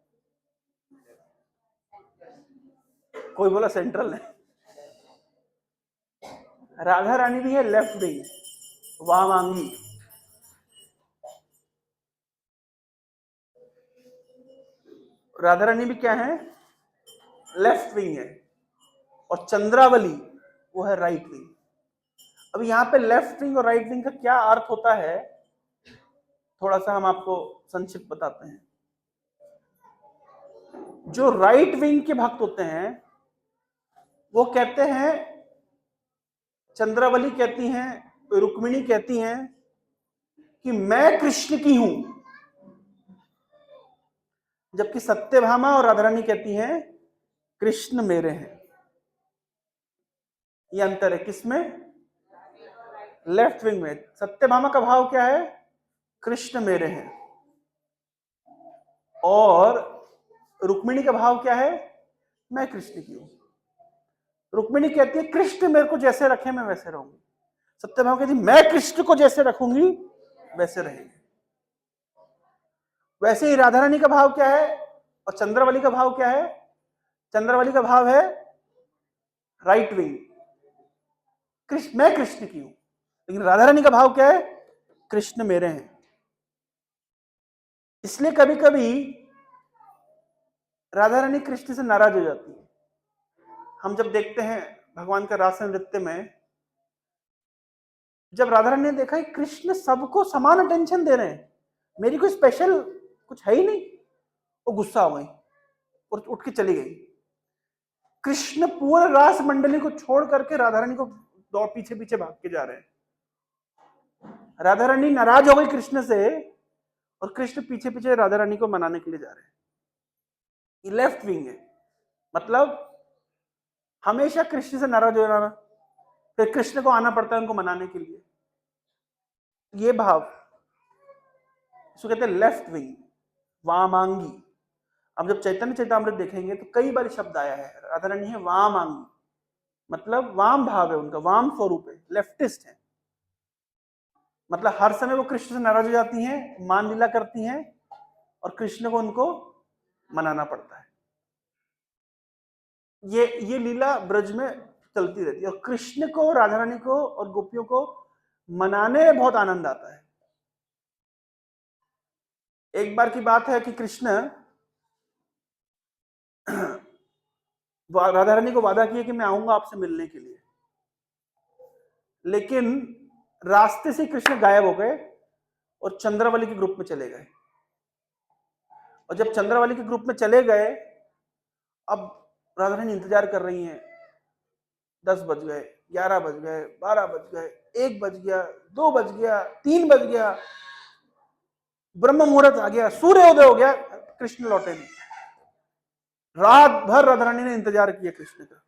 कोई बोला सेंट्रल है। राधा रानी भी है लेफ्ट विंग, वामांगी। राधा रानी भी क्या है? लेफ्ट विंग है। और चंद्रावली वो है राइट विंग। अब यहाँ पे लेफ्ट विंग और राइट विंग का क्या अर्थ होता है थोड़ा सा हम आपको संक्षिप्त बताते हैं। जो राइट विंग के भक्त होते हैं वो कहते हैं, चंद्रावली कहती हैं, रुक्मिणी कहती हैं कि मैं कृष्ण की हूं, जबकि सत्यभामा और राधा रानी कहती हैं कृष्ण मेरे हैं। ये अंतर है किसमें? लेफ्ट विंग में। सत्यभामा का भाव क्या है? कृष्ण मेरे हैं। और रुक्मिणी का भाव क्या है? मैं कृष्ण की हूं। रुक्मिणी कहती है कृष्ण मेरे को जैसे रखे मैं वैसे रहूंगी। सत्यभामा कहती है मैं कृष्ण को जैसे रखूंगी वैसे रहेंगे। वैसे ही राधा रानी का भाव क्या है और चंद्रावली का भाव क्या है? चंद्रावली का भाव है राइट विंग, कृष्ण मैं कृष्ण की हूं। लेकिन राधा रानी का भाव क्या है? कृष्ण मेरे हैं। इसलिए कभी कभी राधा रानी कृष्ण से नाराज हो जाती है। हम जब देखते हैं भगवान का रास नृत्य में, जब राधा रानी ने देखा कि कृष्ण सबको समान अटेंशन दे रहे हैं, मेरी कोई स्पेशल कुछ है ही नहीं, वो गुस्सा हो गई और उठ के चली गई। कृष्ण पूरे रास मंडली को छोड़ करके राधा रानी को दौड़ पीछे पीछे भाग के जा रहे हैं। राधा रानी नाराज हो गई कृष्ण से और कृष्ण पीछे पीछे राधा रानी को मनाने के लिए जा रहे हैं। ये लेफ्ट विंग है। मतलब हमेशा कृष्ण से नाराज हो जाना, फिर कृष्ण को आना पड़ता है उनको मनाने के लिए। ये भाव इसको कहते हैं लेफ्ट विंग, वामांगी। अब जब चैतन्य चैतामृत देखेंगे तो कई बार शब्द आया है, राधा रानी है वामांगी, मतलब वाम भाव है उनका, वाम स्वरूप है, लेफ्टिस्ट है। मतलब हर समय वो कृष्ण से नाराज हो जाती हैं, मान लीला करती हैं और कृष्ण को उनको मनाना पड़ता है। ये लीला ब्रज में चलती रहती है, और कृष्ण को, राधा रानी को और गोपियों को मनाने में बहुत आनंद आता है। एक बार की बात है कि कृष्ण राधा रानी को वादा किया कि मैं आऊंगा आपसे मिलने के लिए, लेकिन रास्ते से कृष्ण गायब हो गए और चंद्रावली के ग्रुप में चले गए। और जब चंद्रावली के ग्रुप में चले गए, अब राधा रानी इंतजार कर रही हैं। 10 बज गए, 11 बज गए, 12 बज गए, 1 बज गया, 2 बज गया, 3 बज गया, ब्रह्म मुहूर्त आ गया, सूर्योदय हो गया, कृष्ण लौटे नहीं। रात भर राधा रानी ने इंतजार किया कृष्ण का,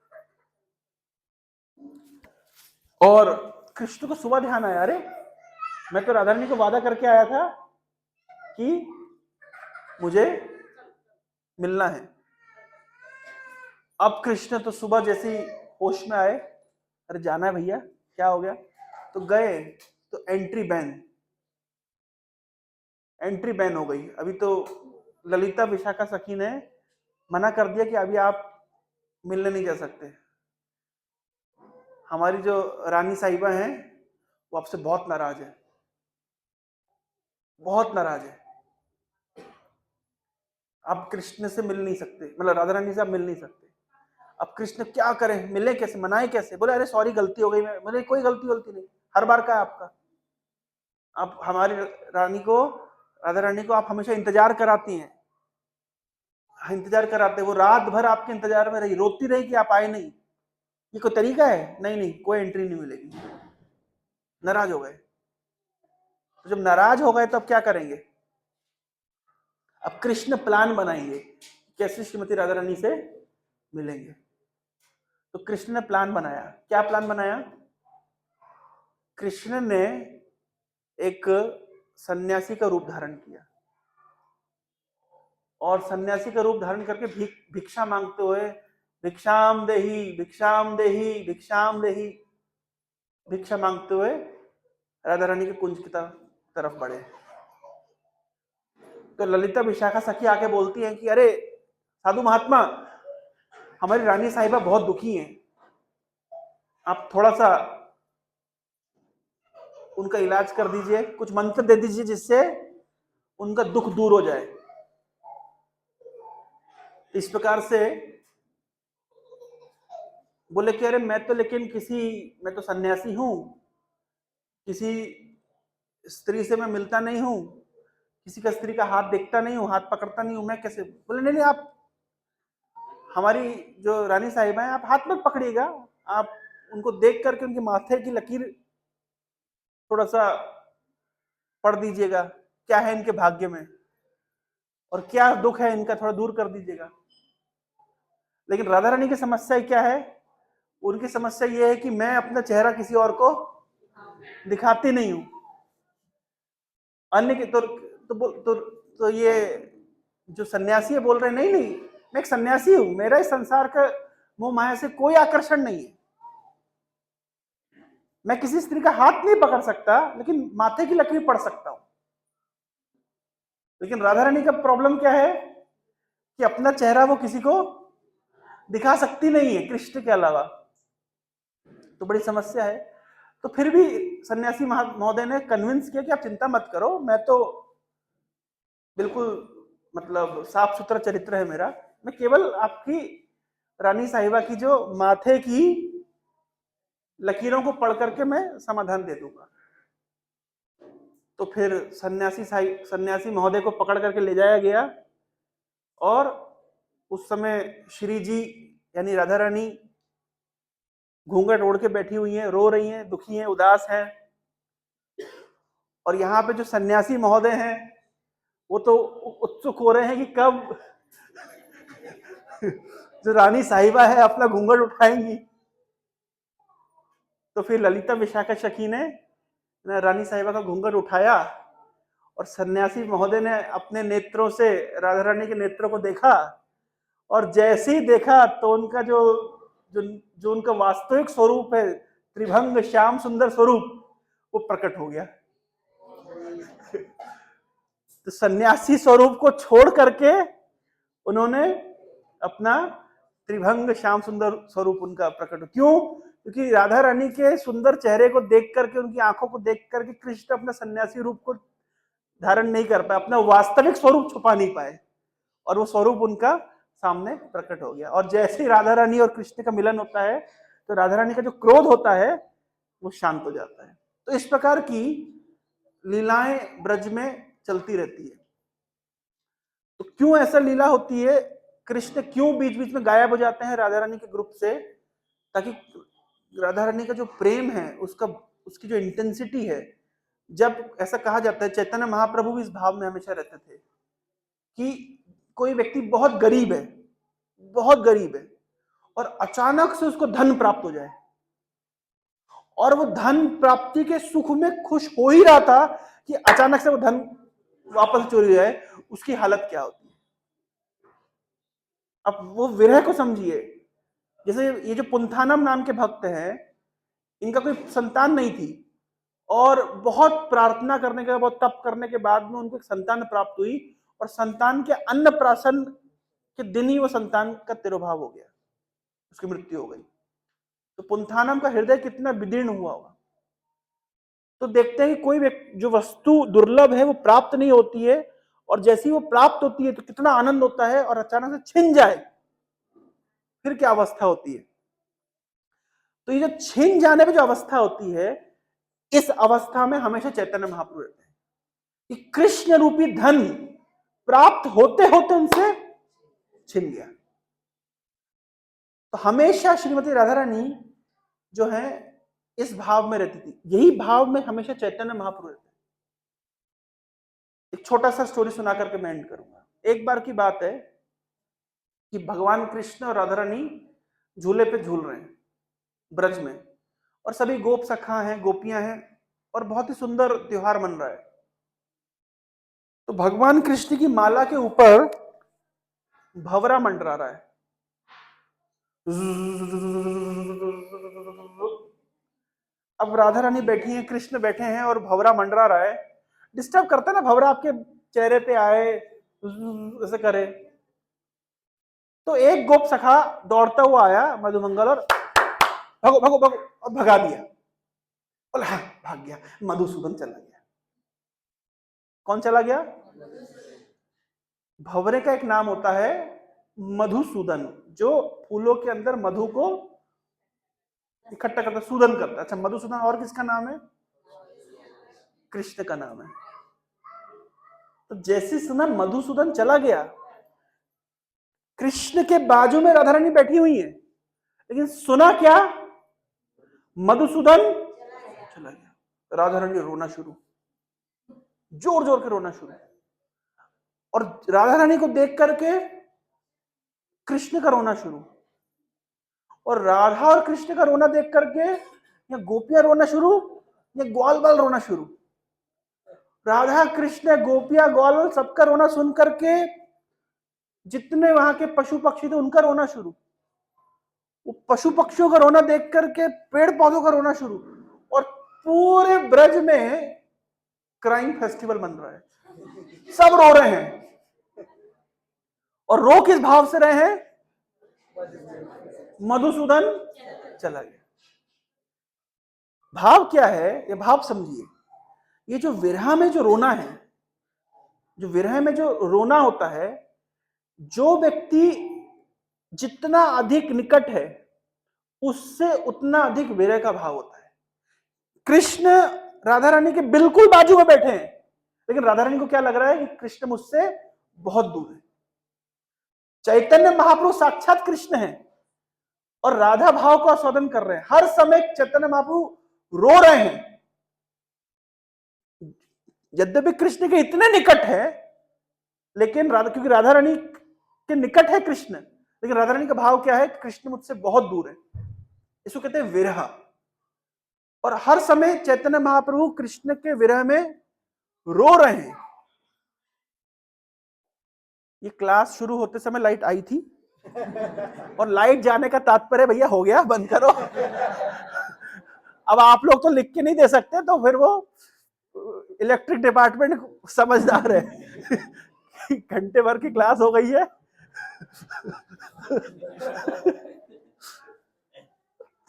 और कृष्ण को सुबह ध्यान आया, अरे मैं तो राधा रानी को वादा करके आया था कि मुझे मिलना है। अब कृष्ण तो सुबह जैसे ही होश में आए, अरे जाना है भैया, क्या हो गया? तो गए तो एंट्री बैन हो गई। अभी तो ललिता विशाखा सखी ने मना कर दिया कि अभी आप मिलने नहीं जा सकते। हमारी जो रानी साहिबा हैं वो आपसे बहुत नाराज है, बहुत नाराज है। आप कृष्ण से मिल नहीं सकते, मतलब राधा रानी से आप मिल नहीं सकते। अब कृष्ण क्या करें, मिले कैसे, मनाए कैसे? बोले अरे सॉरी, गलती हो गई। मैं बोले कोई गलती नहीं, हर बार का है आपका। आप हमारी रानी को, राधा रानी को आप हमेशा इंतजार कराती हैं, इंतजार कराते, वो रात भर आपके इंतजार में रही, रोती रही कि आप आए नहीं। ये कोई तरीका है? नहीं, कोई एंट्री नहीं मिलेगी। नाराज हो गए। तो जब नाराज हो गए तो अब क्या करेंगे? अब कृष्ण प्लान बनाएंगे कैसे श्रीमती राधा रानी से मिलेंगे। तो कृष्ण ने प्लान बनाया। क्या प्लान बनाया? कृष्ण ने एक सन्यासी का रूप धारण किया, और सन्यासी का रूप धारण करके भिक्षा मांगते हुए, भिक्षाम देही भिक्षाम देही भिक्षाम देही, भिक्षा मांगते हुए राधा रानी के कुंज की तरफ बढ़े। तो ललिता विशाखा सखी आके बोलती हैं कि अरे साधु महात्मा, हमारी रानी साहिबा बहुत दुखी हैं, आप थोड़ा सा उनका इलाज कर दीजिए, कुछ मंत्र दे दीजिए जिससे उनका दुख दूर हो जाए। इस प्रकार से बोले कि अरे मैं तो सन्यासी हूं, किसी स्त्री से मैं मिलता नहीं हूं, किसी का स्त्री का हाथ देखता नहीं हूं, हाथ पकड़ता नहीं हूं, मैं कैसे? बोले नहीं, आप हमारी जो रानी साहिबा है, आप हाथ मत पकड़िएगा, आप उनको देख करके उनके माथे की लकीर थोड़ा सा पढ़ दीजिएगा, क्या है इनके भाग्य में और क्या दुख है इनका, थोड़ा दूर कर दीजिएगा। लेकिन राधा रानी की समस्या क्या है? उनकी समस्या यह है कि मैं अपना चेहरा किसी और को दिखाती नहीं हूं। अन्य के तो ये जो सन्यासी है बोल रहे नहीं, मैं एक सन्यासी हूं, मेरा इस संसार का मोह माया से कोई आकर्षण नहीं है, मैं किसी स्त्री का हाथ नहीं पकड़ सकता, लेकिन माथे की लकीर पढ़ सकता हूं। लेकिन राधा रानी का प्रॉब्लम क्या है कि अपना चेहरा वो किसी को दिखा सकती नहीं है कृष्ण के अलावा, तो बड़ी समस्या है। तो फिर भी सन्यासी महोदय ने कन्विंस किया कि आप चिंता मत करो, मैं तो बिल्कुल मतलब साफ सुथरा चरित्र है मेरा, मैं केवल आपकी रानी साहिबा की जो माथे की लकीरों को पढ़ करके मैं समाधान दे दूंगा। तो फिर सन्यासी महोदय को पकड़ करके ले जाया गया, और उस समय श्री जी यानी राधा रानी घूंघट ओढ़ के बैठी हुई हैं, रो रही हैं, दुखी हैं, उदास हैं। और यहाँ पे जो सन्यासी महोदय हैं वो तो उत्सुक हो रहे हैं कि कब जो रानी साहिबा है अपना घूंघट उठाएंगी। तो फिर ललिता विशाखा सखी ने रानी साहिबा का घूंघट उठाया, और सन्यासी महोदय ने अपने नेत्रों से राधा रानी के नेत्रों को देखा, और जैसे ही देखा तो उनका जो उनका वास्तविक स्वरूप है, त्रिभंग श्याम सुंदर स्वरूप, वो प्रकट हो गया। तो सन्यासी स्वरूप को छोड़ करके उन्होंने अपना त्रिभंग श्याम सुंदर स्वरूप उनका प्रकट हो। क्यों? क्योंकि राधा रानी के सुंदर चेहरे को देख करके, उनकी आंखों को देख करके कृष्ण अपना सन्यासी रूप को धारण नहीं कर पाए, अपना वास्तविक स्वरूप छुपा नहीं पाए, और वो स्वरूप उनका सामने प्रकट हो गया। और जैसे ही राधा रानी और कृष्ण का मिलन होता है तो राधा रानी का जो क्रोध होता है वो शांत हो जाता है। तो इस प्रकार की लीलाएं ब्रज में चलती रहती है। तो क्यों ऐसा लीला होती है? कृष्ण क्यों बीच बीच में गायब हो जाते हैं राधा रानी के ग्रुप से? ताकि राधा रानी का जो प्रेम है, उसकी जो इंटेंसिटी है, जब ऐसा कहा जाता है, चैतन्य महाप्रभु भी इस भाव में हमेशा रहते थे कि कोई व्यक्ति बहुत गरीब है, बहुत गरीब है, और अचानक से उसको धन प्राप्त हो जाए, और वो धन प्राप्ति के सुख में खुश हो ही रहा था कि अचानक से वो धन वापस चोरी हो जाए, उसकी हालत क्या होती है? अब वो विरह को समझिए। जैसे ये जो पुंथानम नाम के भक्त हैं, इनका कोई संतान नहीं थी, और बहुत प्रार्थना करने के, बहुत तप करने के बाद में उनको एक संतान प्राप्त हुई, और संतान के अन्नप्राशन के दिन ही वो संतान का तिरोभाव हो गया, उसकी मृत्यु हो गई। तो पुंथानम का हृदय कितना विदीर्ण हुआ होगा। तो देखते हैं कि कोई जो वस्तु दुर्लभ है वो प्राप्त नहीं होती है, और जैसी वो प्राप्त होती है तो कितना आनंद होता है, और अचानक से छिन जाए फिर क्या अवस्था होती है। तो ये जो छिन जाने पे जो अवस्था होती है, इस अवस्था में हमेशा चैतन्य महाप्रभु रहते हैं कि कृष्ण रूपी धन प्राप्त होते होते उनसे छिन गया। तो हमेशा श्रीमती राधा रानी जो है इस भाव में रहती थी, यही भाव में हमेशा चैतन्य महाप्रभु रहते हैं। एक छोटा सा स्टोरी सुना करके मैं एंड करूंगा। एक बार की बात है कि भगवान कृष्ण और राधा रानी झूले पे झूल रहे हैं ब्रज में, और सभी गोप सखा हैं, गोपियां हैं, और बहुत ही सुंदर त्योहार मन रहा है। तो भगवान कृष्ण की माला के ऊपर भंवरा मंडरा रहा है। अब राधा रानी बैठी हैं, कृष्ण बैठे हैं, और भंवरा मंडरा रहा है। डिस्टर्ब करता है ना भंवरा, आपके चेहरे पे आए ऐसे करे। तो एक गोप सखा दौड़ता हुआ आया मधुमंगल, और भगो भगो भगो, और भगा दिया। बोला हाँ, भाग गया, मधुसूदन चला गया। कौन चला गया? भंवरे का एक नाम होता है मधुसूदन, जो फूलों के अंदर मधु को इकट्ठा करता, सूदन करता। अच्छा, मधुसूदन और किसका नाम है? कृष्ण का नाम है। तो जैसे सुना मधुसूदन चला गया, कृष्ण के बाजू में राधा रानी बैठी हुई है, लेकिन सुना क्या? मधुसूदन चला गया। राधा रानी रोना शुरू, जोर जोर के रोना शुरू, और राधा रानी को देख करके कृष्ण का रोना शुरू, और राधा और कृष्ण का रोना देख करके या गोपियां रोना शुरू, या ग्वाल बाल रोना शुरू। राधा कृष्ण गोपियां ग्वाल बाल सबका रोना सुन करके जितने वहां के पशु पक्षी थे उनका रोना शुरू, वो पशु पक्षियों का रोना देख करके पेड़ पौधों का रोना शुरू, और पूरे ब्रज में क्राइम फेस्टिवल बन रहा है। सब रो रहे हैं, और रो किस भाव से रहे हैं? मधुसूदन चला गया। भाव क्या है? ये भाव समझिए। ये जो विरह में जो रोना है, जो विरह में जो रोना होता है, जो व्यक्ति जितना अधिक निकट है उससे उतना अधिक विरह का भाव होता है। कृष्ण राधा रानी के बिल्कुल बाजू में बैठे हैं, लेकिन राधा रानी को क्या लग रहा है कि कृष्ण मुझसे बहुत दूर है। चैतन्य महाप्रभु साक्षात कृष्ण है, और राधा भाव को आस्वादन कर रहे हैं। हर समय चैतन्य महाप्रभु रो रहे हैं, यद्यपि कृष्ण के इतने निकट है, लेकिन क्योंकि राधा रानी के निकट है कृष्ण, लेकिन राधा रानी का भाव क्या है? कृष्ण मुझसे बहुत दूर है। इसको कहते हैं विरह। और हर समय चैतन्य महाप्रभु कृष्ण के विरह में रो रहे हैं। ये क्लास शुरू होते समय लाइट आई थी, और लाइट जाने का तात्पर्य भैया हो गया, बंद करो। अब आप लोग तो लिख के नहीं दे सकते, तो फिर वो इलेक्ट्रिक डिपार्टमेंट समझदार है। घंटे भर की क्लास हो गई है,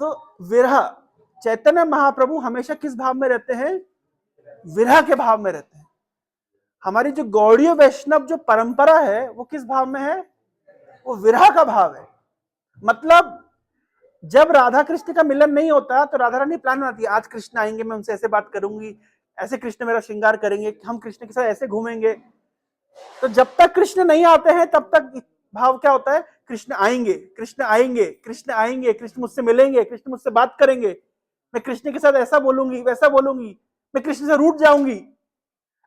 तो विरह, चैतन्य महाप्रभु हमेशा किस भाव में रहते हैं? विरह के भाव में रहते हैं। हमारी जो गौड़ीय वैष्णव जो परंपरा है वो किस भाव में है? वो विरह का भाव है। मतलब जब राधा कृष्ण का मिलन नहीं होता तो राधा रानी प्लान बनाती है, आज कृष्ण आएंगे, मैं उनसे ऐसे बात करूंगी, ऐसे कृष्ण मेरा श्रृंगार करेंगे, हम कृष्ण के साथ ऐसे घूमेंगे। तो जब तक कृष्ण नहीं आते हैं तब तक भाव क्या होता है? कृष्ण आएंगे, कृष्ण आएंगे, कृष्ण आएंगे, कृष्ण मुझसे मिलेंगे, कृष्ण मुझसे बात करेंगे, मैं कृष्ण के साथ ऐसा बोलूंगी, वैसा बोलूंगी, मैं कृष्ण से रूठ जाऊंगी।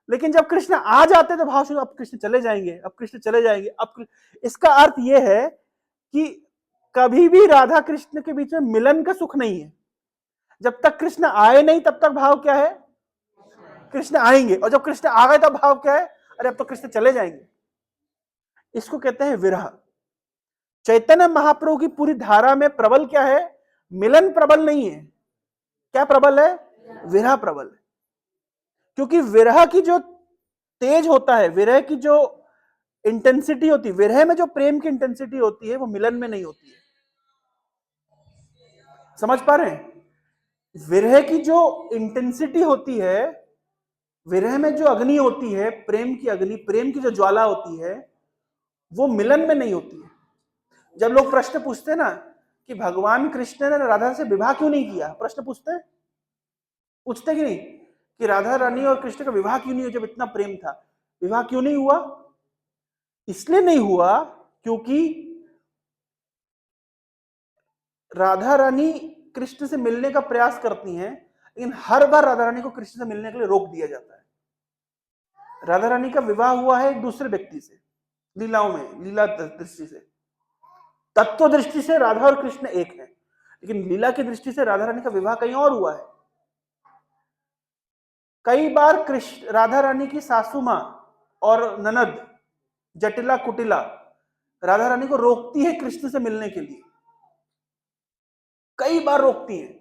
लेकिन जब कृष्ण आ जाते तो भाव शुरू, अब कृष्ण चले जाएंगे, अब कृष्ण चले जाएंगे, अब इसका अर्थ यह है कि कभी भी राधा कृष्ण के बीच में मिलन का सुख नहीं है। जब तक कृष्ण आए नहीं तब तक भाव क्या है? कृष्ण आएंगे, और जब कृष्ण आ गए तब भाव क्या है? अरे अब तो कृष्ण चले जाएंगे। इसको कहते हैं विरह। चैतन्य महाप्रभु की पूरी धारा में प्रबल क्या है? मिलन प्रबल नहीं है। क्या प्रबल है? विरह प्रबल है। क्योंकि विरह की जो तेज होता है, विरह की जो इंटेंसिटी होती है, विरह में जो प्रेम की इंटेंसिटी होती है वो मिलन में नहीं होती है। समझ पा रहे हैं? विरह की जो इंटेंसिटी होती है, विरह में जो अग्नि होती है, प्रेम की अग्नि, प्रेम की जो ज्वाला होती है, वो मिलन में नहीं होती है। जब लोग प्रश्न पूछते हैं ना कि भगवान कृष्ण ने राधा से विवाह क्यों नहीं किया, प्रश्न पूछते कि नहीं कि राधा रानी और कृष्ण का विवाह क्यों नहीं हुआ? जब इतना प्रेम था, विवाह क्यों नहीं हुआ? इसलिए नहीं हुआ क्योंकि राधा रानी कृष्ण से मिलने का प्रयास करती हैं, लेकिन हर बार राधा रानी को कृष्ण से मिलने के लिए रोक दिया जाता है। राधा रानी का विवाह हुआ है एक दूसरे व्यक्ति से, लीलाओं में, लीला दृष्टि से, तत्व दृष्टि से राधा और कृष्ण एक है, लेकिन लीला की दृष्टि से राधा रानी का विवाह कहीं और हुआ है। कई बार कृष्ण, राधा रानी की सासू मां और ननद जटिला कुटिला राधा रानी को रोकती है कृष्ण से मिलने के लिए, कई बार रोकती हैं।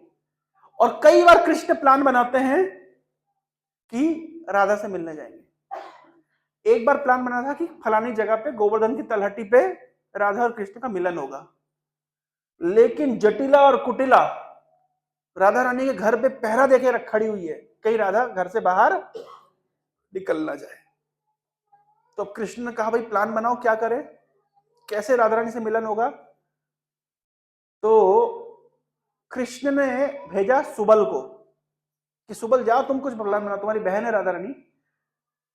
और कई बार कृष्ण प्लान बनाते हैं कि राधा से मिलने जाएंगे। एक बार प्लान बना था कि फलानी जगह पे गोवर्धन की तलहटी पे राधा और कृष्ण का मिलन होगा, लेकिन जटिला और कुटिला राधा रानी के घर पे पहरा देके खड़ी हुई है, कहीं राधा घर से बाहर निकल ना जाए। तो कृष्ण ने कहा भाई प्लान बनाओ, क्या करें, कैसे राधा रानी से मिलन होगा? तो कृष्ण ने भेजा सुबल को कि सुबल जाओ, तुम कुछ प्लान बनाओ, तुम्हारी बहन है राधा रानी।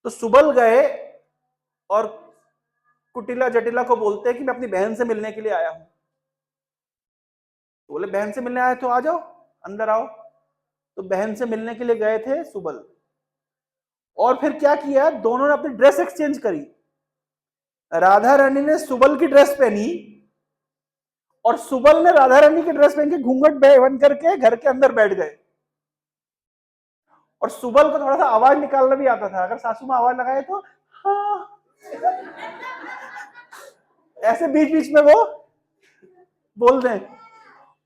तो सुबल गए और कुटिला जटिला को बोलते हैं कि मैं अपनी बहन से मिलने के लिए आया हूं। तो बोले बहन से मिलने आए तो आ जाओ, अंदर आओ। तो बहन से मिलने के लिए गए थे सुबल, और फिर क्या किया, दोनों ने अपनी ड्रेस एक्सचेंज करी। राधा रानी ने सुबल की ड्रेस पहनी और सुबल ने राधा रानी की ड्रेस पहन के घूंघट बंद करके घर के अंदर बैठ गए। और सुबल को थोड़ा सा आवाज निकालना भी आता था, अगर सासू मां आवाज लगाए तो हाँ ऐसे बीच बीच में वो बोल दें।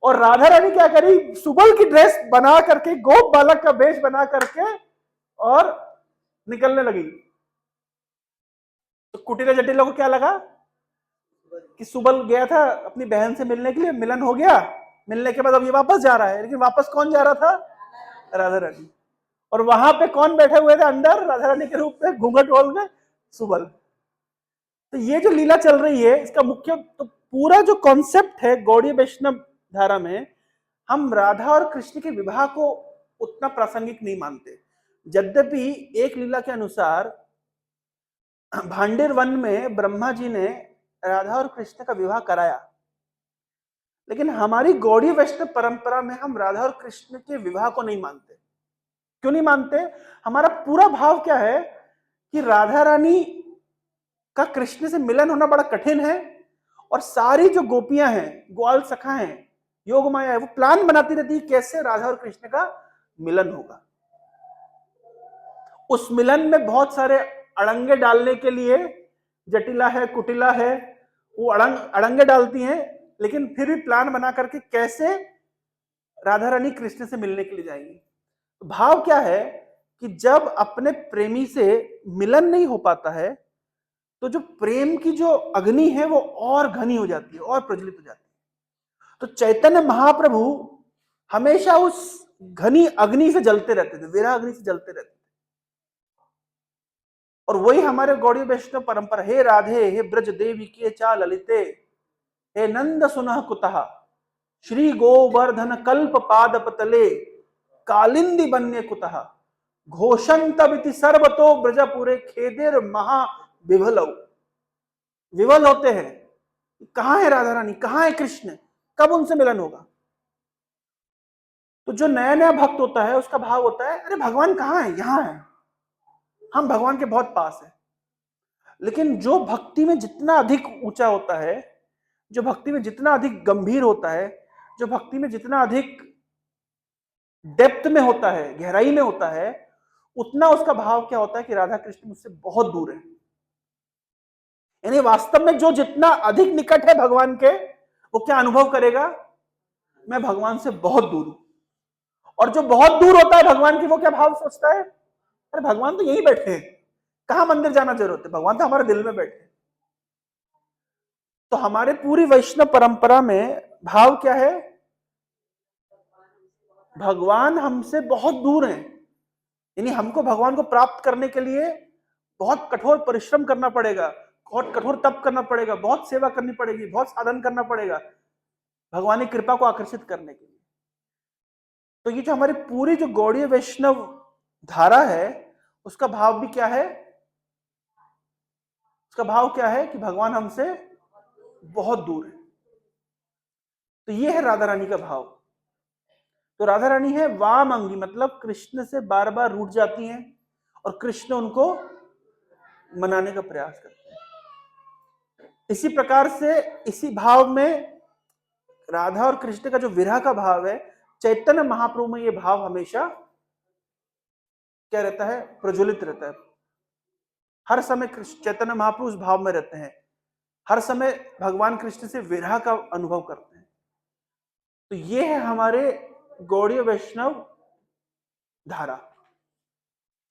और राधा रानी क्या करी, सुबल की ड्रेस बना करके, गोप बालक का वेश बना करके और निकलने लगी। तो कुटिला जटिला को क्या लगा कि सुबल गया था अपनी बहन से मिलने के लिए, मिलन हो गया, मिलने के बाद अब ये वापस जा रहा है, लेकिन वापस कौन जा रहा था? राधा रानी। और वहां पे कौन बैठे हुए थे अंदर राधा रानी के रूप में, घूंघट ओढ़ में? सुबल। तो ये जो लीला चल रही है, इसका मुख्य तो पूरा जो कॉन्सेप्ट है गौड़ीय वैष्णव धारा में, हम राधा और कृष्ण के विवाह को उतना प्रासंगिक नहीं मानते। यद्यपि एक लीला के अनुसार भांडेर वन में ब्रह्मा जी ने राधा और कृष्ण का विवाह कराया, लेकिन हमारी गौड़ीय वैष्णव परंपरा में हम राधा और कृष्ण के विवाह को नहीं मानते। क्यों नहीं मानते? हमारा पूरा भाव क्या है कि राधा रानी का कृष्ण से मिलन होना बड़ा कठिन है, और सारी जो गोपियां हैं, ग्वाल सखा हैं, योग माया है, वो प्लान बनाती रहती है कैसे राधा और कृष्ण का मिलन होगा। उस मिलन में बहुत सारे अड़ंगे डालने के लिए, जटिला है, कुटिला है, वो अड़ंगे डालती हैं, लेकिन फिर भी प्लान बना करके कैसे राधा रानी कृष्ण से मिलने के लिए जाएंगी। भाव क्या है कि जब अपने प्रेमी से मिलन नहीं हो पाता है तो जो प्रेम की जो अग्नि है वो और घनी हो जाती है और प्रज्वलित हो जाती है। तो चैतन्य महाप्रभु हमेशा उस घनी अग्नि से जलते रहते थे, विरह अग्नि से जलते रहते थे। और वही हमारे गौड़ीय वैष्णव परंपरा, हे राधे हे ब्रज देवी के चा ललिते, हे नंद सुनह कुतः, श्री गोवर्धन कल्प पाद पतले, कालिंदी बन्य कुतः, घोषंतबिति सर्वतो ब्रजपुरे खेदेर महा विभलौ। विवल होते हैं, कहां है राधा रानी, कहां है कृष्ण, कब उनसे मिलन होगा। तो जो नया नया भक्त होता है उसका भाव होता है, अरे भगवान कहां है, यहां है, हम भगवान के बहुत पास है। लेकिन जो भक्ति में जितना अधिक ऊंचा होता है, जो भक्ति में जितना अधिक गंभीर होता है, जो भक्ति में जितना अधिक डेप्थ में होता है, गहराई में होता है, उतना उसका भाव क्या होता है कि राधा कृष्ण मुझसे बहुत दूर है। यानी वास्तव में जो जितना अधिक निकट है भगवान के, वो क्या अनुभव करेगा, मैं भगवान से बहुत दूर हूं। और जो बहुत दूर होता है भगवान की, वो क्या भाव सोचता है, अरे भगवान तो यहीं बैठे हैं, कहां मंदिर जाना जरूरत है, भगवान तो हमारे दिल में बैठे हैं। तो हमारे पूरी वैष्णव परंपरा में भाव क्या है, भगवान हमसे बहुत दूर हैं। यानी हमको भगवान को प्राप्त करने के लिए बहुत कठोर परिश्रम करना पड़ेगा, बहुत कठोर तप करना पड़ेगा, बहुत सेवा करनी पड़ेगी, बहुत साधन करना पड़ेगा भगवान की कृपा को आकर्षित करने के लिए। तो ये जो हमारी पूरी जो गौड़ीय वैष्णव धारा है, उसका भाव भी क्या है, उसका भाव क्या है कि भगवान हमसे बहुत दूर है। तो ये है राधा रानी का भाव। तो राधा रानी है वाम अंगी, मतलब कृष्ण से बार बार रूठ जाती हैं और कृष्ण उनको मनाने का प्रयास करते हैं। इसी प्रकार से इसी भाव में राधा और कृष्ण का जो विरह का भाव है, चैतन्य महाप्रभु में ये भाव हमेशा क्या रहता है, प्रज्वलित रहता है। हर समय चैतन्य महाप्रभु उस भाव में रहते हैं, हर समय भगवान कृष्ण से विरह का अनुभव करते हैं। तो ये है हमारे गौड़ीय वैष्णव धारा।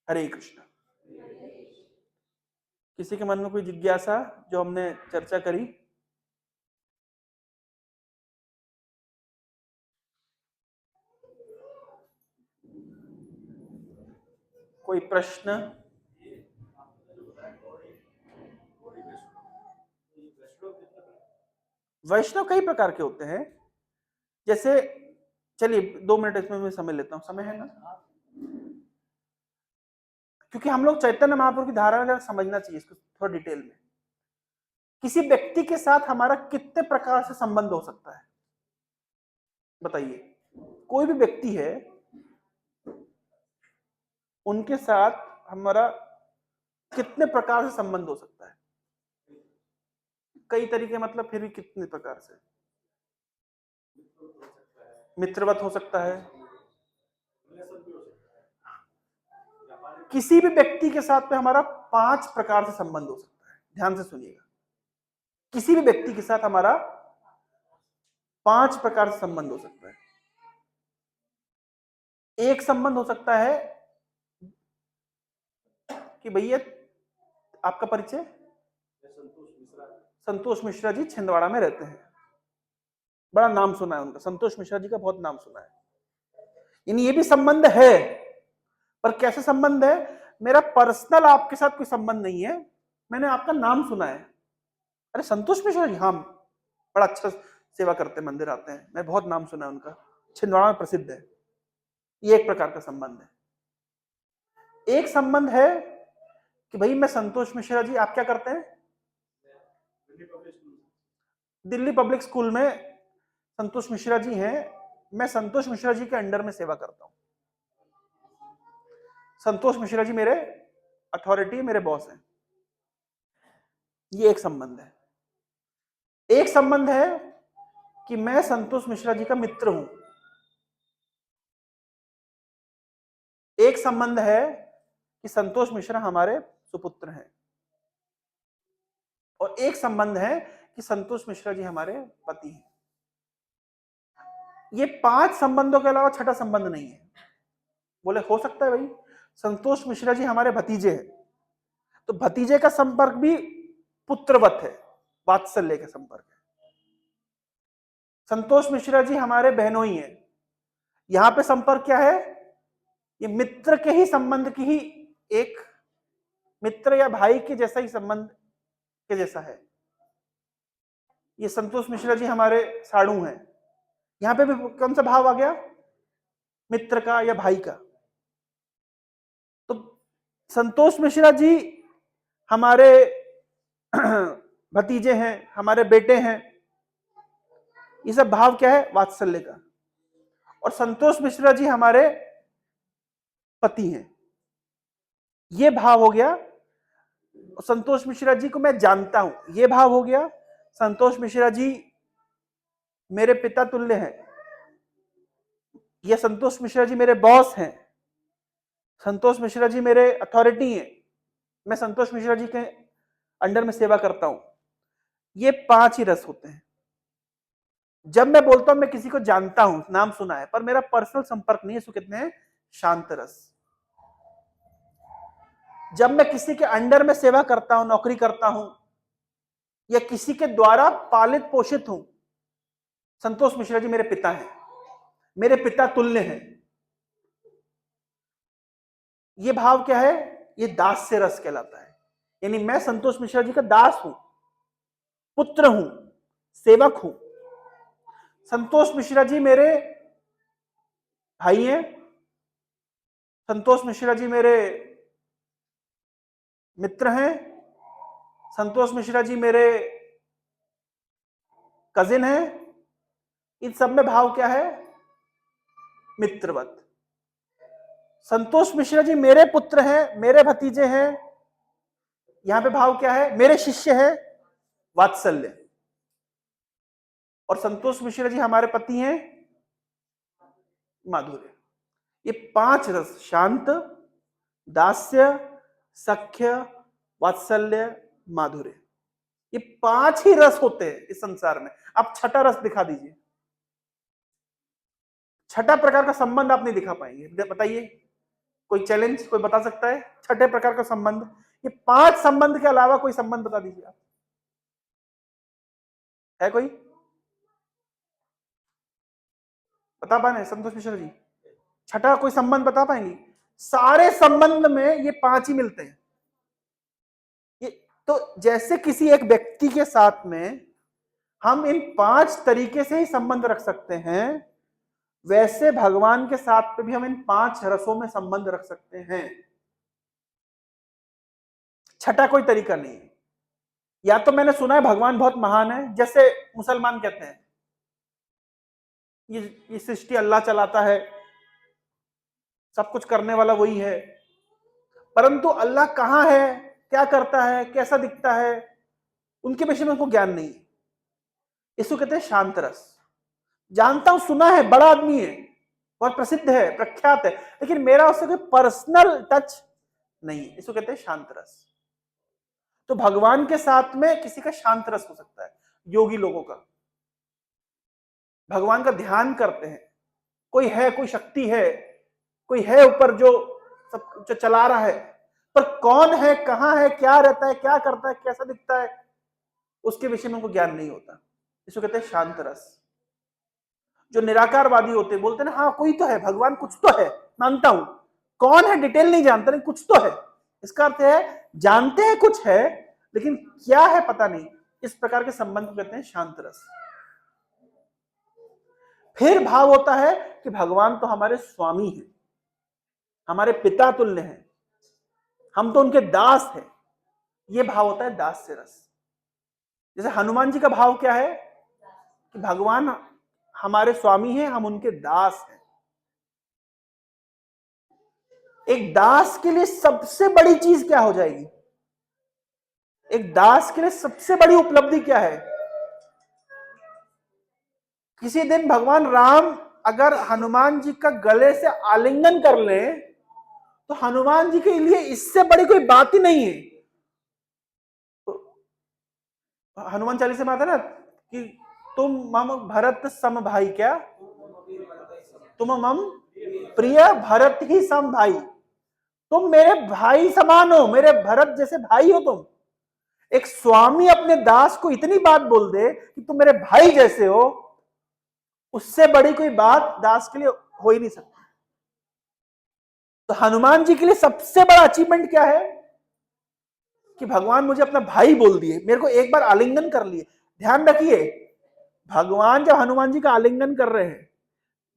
हरे कृष्ण। किसी के मन में कोई जिज्ञासा जो हमने चर्चा करी? कोई प्रश्न? वैष्णव कई प्रकार के होते हैं। जैसे चलिए 2 मिनट इसमें मैं समय लेता हूं, समय है ना? क्योंकि हम लोग चैतन्य महाप्रभु की धारा में समझना चाहिए इसको थोड़ा डिटेल में। किसी व्यक्ति के साथ हमारा कितने प्रकार से संबंध हो सकता है, बताइए। कोई भी व्यक्ति है, उनके साथ हमारा कितने प्रकार से संबंध हो सकता है? कई तरीके, मतलब फिर भी कितने प्रकार से? मित्रवत हो सकता है, किसी भी व्यक्ति के साथ में हमारा 5 प्रकार से संबंध हो सकता है। ध्यान से सुनिएगा, किसी भी व्यक्ति के साथ हमारा 5 प्रकार से संबंध हो सकता है। एक संबंध हो सकता है कि भैया आपका परिचय, संतोष मिश्रा जी छिंदवाड़ा में रहते हैं, बड़ा नाम सुना है उनका, संतोष मिश्रा जी का बहुत नाम सुना है। यानी ये भी संबंध है, पर कैसे संबंध है, मेरा पर्सनल आपके साथ कोई संबंध नहीं है, मैंने आपका नाम सुना है, अरे संतोष मिश्रा जी, हाँ बड़ा अच्छा सेवा करते हैं, मंदिर आते हैं, मैं बहुत नाम सुना है उनका, छिंदवाड़ा में प्रसिद्ध है। ये एक प्रकार का संबंध है। एक संबंध है कि भाई मैं संतोष मिश्रा जी, आप क्या करते हैं, दिल्ली पब्लिक स्कूल में संतोष मिश्रा जी हैं, मैं संतोष मिश्रा जी के अंडर में सेवा करता हूं, संतोष मिश्रा जी मेरे अथॉरिटी, मेरे बॉस हैं। ये एक संबंध है। एक संबंध है कि मैं संतोष मिश्रा जी का मित्र हूं। एक संबंध है कि संतोष मिश्रा हमारे सुपुत्र हैं। और एक संबंध है कि संतोष मिश्रा जी हमारे पति हैं। ये 5 संबंधों के अलावा छठा संबंध नहीं है। बोले हो सकता है भाई संतोष मिश्रा जी हमारे भतीजे हैं, तो भतीजे का संपर्क भी पुत्रवत है, वात्सल्य का संपर्क है। संतोष मिश्रा जी हमारे बहनोई हैं। यहां पे संपर्क क्या है? ये मित्र के ही संबंध की ही एक मित्र या भाई के जैसा ही संबंध के जैसा है। ये संतोष मिश्रा जी हमारे साड़ू हैं। यहां पे भी कौन सा भाव आ गया? मित्र का या भाई का। तो संतोष मिश्रा जी हमारे भतीजे हैं, हमारे बेटे हैं। ये सब भाव क्या है? वात्सल्य का। और संतोष मिश्रा जी हमारे पति हैं, ये भाव हो गया। संतोष मिश्रा जी को मैं जानता हूं, ये भाव हो गया। संतोष मिश्रा जी मेरे पिता तुल्य हैं, ये संतोष मिश्रा जी मेरे बॉस हैं, संतोष मिश्रा जी मेरे अथॉरिटी हैं, मैं संतोष मिश्रा जी के अंडर में सेवा करता हूं। ये 5 ही रस होते हैं। जब मैं बोलता हूं मैं किसी को जानता हूं, नाम सुना है, पर मेरा पर्सनल संपर्क नहीं है, इसको कितने हैं? शांत रस। जब मैं किसी के अंडर में सेवा करता हूं, नौकरी करता हूं, या किसी के द्वारा पालित पोषित हूं, संतोष मिश्रा जी मेरे पिता हैं, मेरे पिता तुल्य हैं। ये भाव क्या है? ये दास्य रस कहलाता है। यानी मैं संतोष मिश्रा जी का दास हूं, पुत्र हूं, सेवक हूं। संतोष मिश्रा जी मेरे भाई हैं, संतोष मिश्रा जी मेरे मित्र हैं, संतोष मिश्रा जी मेरे कजिन हैं। इन सब में भाव क्या है? मित्रवत। संतोष मिश्रा जी मेरे पुत्र हैं, मेरे भतीजे हैं। यहां पे भाव क्या है? मेरे शिष्य हैं, वात्सल्य। और संतोष मिश्रा जी हमारे पति हैं, माधुर्य। ये 5 रस, शांत, दास्य, सख्य, वात्सल्य, माधुर्य, ये 5 ही रस होते हैं इस संसार में। आप छठा रस दिखा दीजिए, छठा प्रकार का संबंध आप नहीं दिखा पाएंगे। बताइए, कोई चैलेंज कोई बता सकता है? छठे प्रकार का संबंध, ये 5 संबंध के अलावा कोई संबंध बता दीजिए आप। है कोई? बता पाए संतोष मिश्रा जी? छठा कोई संबंध बता पाएंगे? सारे संबंध में ये 5 ही मिलते हैं। ये तो जैसे किसी एक व्यक्ति के साथ में हम इन 5 तरीके से ही संबंध रख सकते हैं, वैसे भगवान के साथ पे भी हम इन 5 रसों में संबंध रख सकते हैं। छठा कोई तरीका नहीं है। या तो मैंने सुना है भगवान बहुत महान है, जैसे मुसलमान कहते हैं ये सृष्टि अल्लाह चलाता है, सब कुछ करने वाला वही है। परंतु अल्लाह कहां है, क्या करता है, कैसा दिखता है, उनके विषय में उनको ज्ञान नहीं है। इसको कहते हैं शांत रस। जानता हूं, सुना है, बड़ा आदमी है, बहुत प्रसिद्ध है, प्रख्यात है, लेकिन मेरा उससे कोई पर्सनल टच नहीं है। इसको कहते हैं शांत रस। तो भगवान के साथ में किसी का शांत रस हो सकता है। योगी लोगों का, भगवान का ध्यान करते हैं, कोई है, कोई शक्ति है, कोई है ऊपर जो सब जो चला रहा है, पर कौन है, कहां है, क्या रहता है, क्या करता है, कैसा दिखता है, उसके विषय में उनको ज्ञान नहीं होता। इसको कहते हैं शांत रस। जो निराकारवादी होते बोलते हैं ना, हाँ कोई तो है, भगवान कुछ तो है, मानता हूं, कौन है डिटेल नहीं जानता, नहीं कुछ तो है। इसका अर्थ है जानते हैं कुछ है, लेकिन क्या है पता नहीं। इस प्रकार के संबंध को कहते हैं शांत रस। फिर भाव होता है कि भगवान तो हमारे स्वामी हैं, हमारे पिता तुल्य हैं, हम तो उनके दास हैं। यह भाव होता है दास्य रस। जैसे हनुमान जी का भाव क्या है कि भगवान हमारे स्वामी हैं, हम उनके दास हैं। एक दास के लिए सबसे बड़ी चीज क्या हो जाएगी? एक दास के लिए सबसे बड़ी उपलब्धि क्या है? किसी दिन भगवान राम अगर हनुमान जी का गले से आलिंगन कर ले, तो हनुमान जी के लिए इससे बड़ी कोई बात ही नहीं है। हनुमान चालीसा में आता है ना कि तुम मम भरत सम भाई, क्या तुम मम प्रिय भरत ही सम भाई, तुम मेरे भाई समान हो, मेरे भरत जैसे भाई हो तुम। एक स्वामी अपने दास को इतनी बात बोल दे कि तुम मेरे भाई जैसे हो, उससे बड़ी कोई बात दास के लिए हो ही नहीं सकती। तो हनुमान जी के लिए सबसे बड़ा अचीवमेंट क्या है कि भगवान मुझे अपना भाई बोल दिए, मेरे को एक बार आलिंगन कर लिए। ध्यान रखिए, भगवान जब हनुमान जी का आलिंगन कर रहे हैं,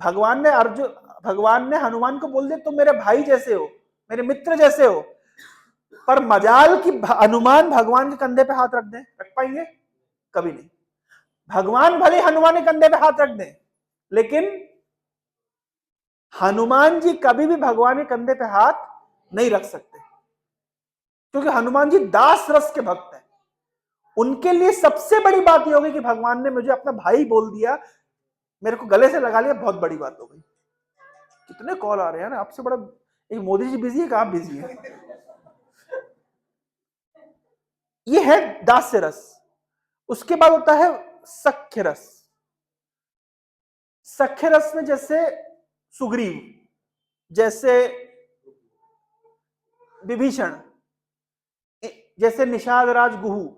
भगवान ने हनुमान को बोल दिया तुम मेरे भाई जैसे हो, मेरे मित्र जैसे हो। पर मजाल की हनुमान भगवान के कंधे पे हाथ रख दें, रख पाएंगे? कभी नहीं। भगवान भले हनुमान के कंधे पे हाथ रख दें, लेकिन हनुमान जी कभी भी भगवान के कंधे पे हाथ नहीं रख सकते, क्योंकि हनुमान जी दास रस के भक्त हैं। उनके लिए सबसे बड़ी बात यह होगी कि भगवान ने मुझे अपना भाई बोल दिया, मेरे को गले से लगा लिया, बहुत बड़ी बात हो गई। कितने कॉल आ रहे हैं ना, आपसे बड़ा एक मोदी जी बिजी है कि आप बिजी है? ये है दास्य रस। उसके बाद होता है सख्य रस। सख्य रस में जैसे सुग्रीव, जैसे विभीषण, जैसे निषाद राज गुहू,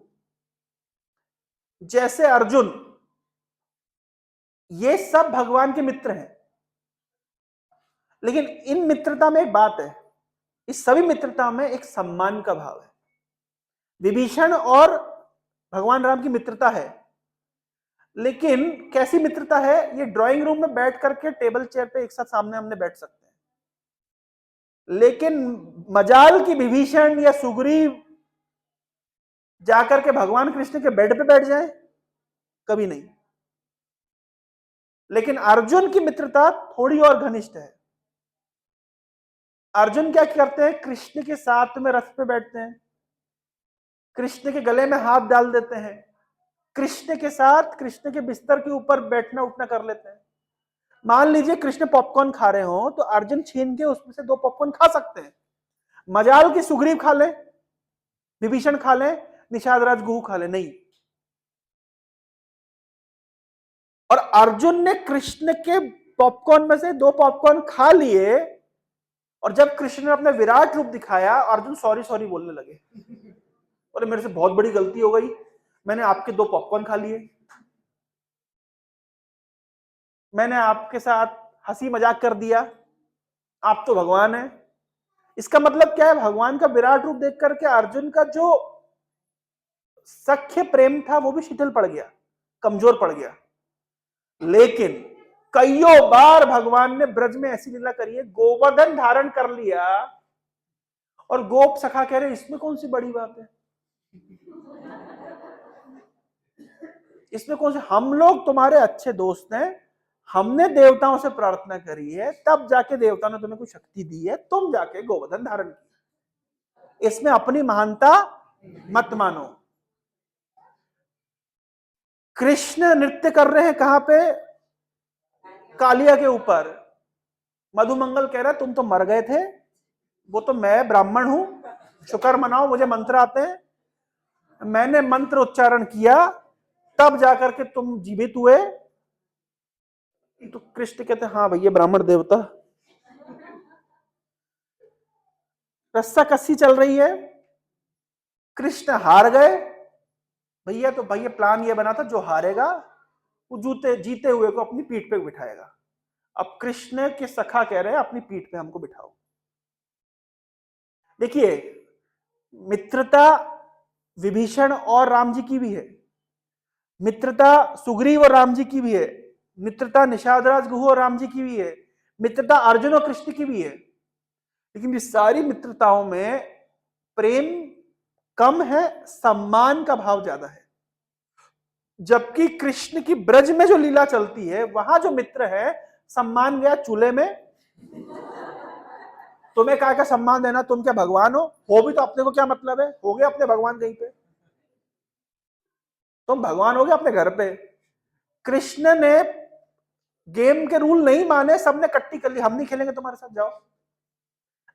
जैसे अर्जुन, ये सब भगवान के मित्र हैं। लेकिन इन मित्रता में एक बात है, इस सभी मित्रता में एक सम्मान का भाव है। विभीषण और भगवान राम की मित्रता है, लेकिन कैसी मित्रता है? ये ड्राइंग रूम में बैठ करके टेबल चेयर पे एक साथ सामने हमने बैठ सकते हैं। लेकिन मजाल की विभीषण या सुग्रीव जाकर के भगवान कृष्ण के बेड पे बैठ जाए, कभी नहीं। लेकिन अर्जुन की मित्रता थोड़ी और घनिष्ठ है। अर्जुन क्या करते हैं? कृष्ण के साथ में रथ पे बैठते हैं, कृष्ण के गले में हाथ डाल देते हैं, कृष्ण के साथ कृष्ण के बिस्तर के ऊपर बैठना उठना कर लेते हैं। मान लीजिए कृष्ण पॉपकॉर्न खा रहे हो तो अर्जुन छीन के उसमें से 2 पॉपकॉर्न खा सकते हैं। मजाल की सुग्रीव खा ले, विभीषण खा ले, निषाद राज गुहू खा ले, नहीं। और अर्जुन ने कृष्ण के पॉपकॉर्न में से 2 पॉपकॉर्न खा लिए, और जब कृष्ण ने अपना विराट रूप दिखाया, अर्जुन सॉरी सॉरी बोलने लगे, और मेरे से बहुत बड़ी गलती हो गई, मैंने आपके 2 पॉपकॉर्न खा लिए, मैंने आपके साथ हंसी मजाक कर दिया, आप तो भगवान हैं। इसका मतलब क्या है? भगवान का विराट रूप देख करके अर्जुन का जो सख्य प्रेम था वो भी शिथिल पड़ गया, कमजोर पड़ गया। लेकिन कईयों बार भगवान ने ब्रज में ऐसी लीला करी है, गोवर्धन धारण कर लिया, और गोप सखा कह रहे इसमें कौन सी बड़ी बात है, इसमें कौन सी, हम लोग तुम्हारे अच्छे दोस्त हैं, हमने देवताओं से प्रार्थना करी है, तब जाके देवता ने तुम्हें कुछ शक्ति दी है, तुम जाके गोवर्धन धारण किया, इसमें अपनी महानता मत मानो। कृष्ण नृत्य कर रहे हैं कहां पे? कालिया के ऊपर। मधुमंगल कह रहा है तुम तो मर गए थे, वो तो मैं ब्राह्मण हूं, शुक्र मनाओ मुझे मंत्र आते हैं, मैंने मंत्र उच्चारण किया तब जाकर के तुम जीवित हुए। तो कृष्ण कहते हैं हाँ भैया ब्राह्मण देवता। रस्सा कस्सी चल रही है, कृष्ण हार गए भैया, तो भैया प्लान ये बना था जो हारेगा वो जीते हुए को अपनी पीठ पे बिठाएगा। अब कृष्ण के सखा कह रहे हैं अपनी पीठ पे हमको बिठाओ। देखिए, मित्रता विभीषण और राम जी की भी है, मित्रता सुग्रीव और राम जी की भी है, मित्रता निषाद राज गुहू और राम जी की भी है, मित्रता अर्जुन और कृष्ण की भी है। लेकिन ये सारी मित्रताओं में प्रेम कम है, सम्मान का भाव ज्यादा है। जबकि कृष्ण की ब्रज में जो लीला चलती है, वहां जो मित्र है, सम्मान गया चूल्हे में। तुम्हें क्या का सम्मान देना, तुम क्या भगवान हो भी तो अपने को क्या मतलब है, हो गए अपने भगवान कहीं पे, तुम भगवान हो गए अपने घर पे। कृष्ण ने गेम के रूल नहीं माने, सबने कट्टी कर ली, हम नहीं खेलेंगे तुम्हारे साथ, जाओ।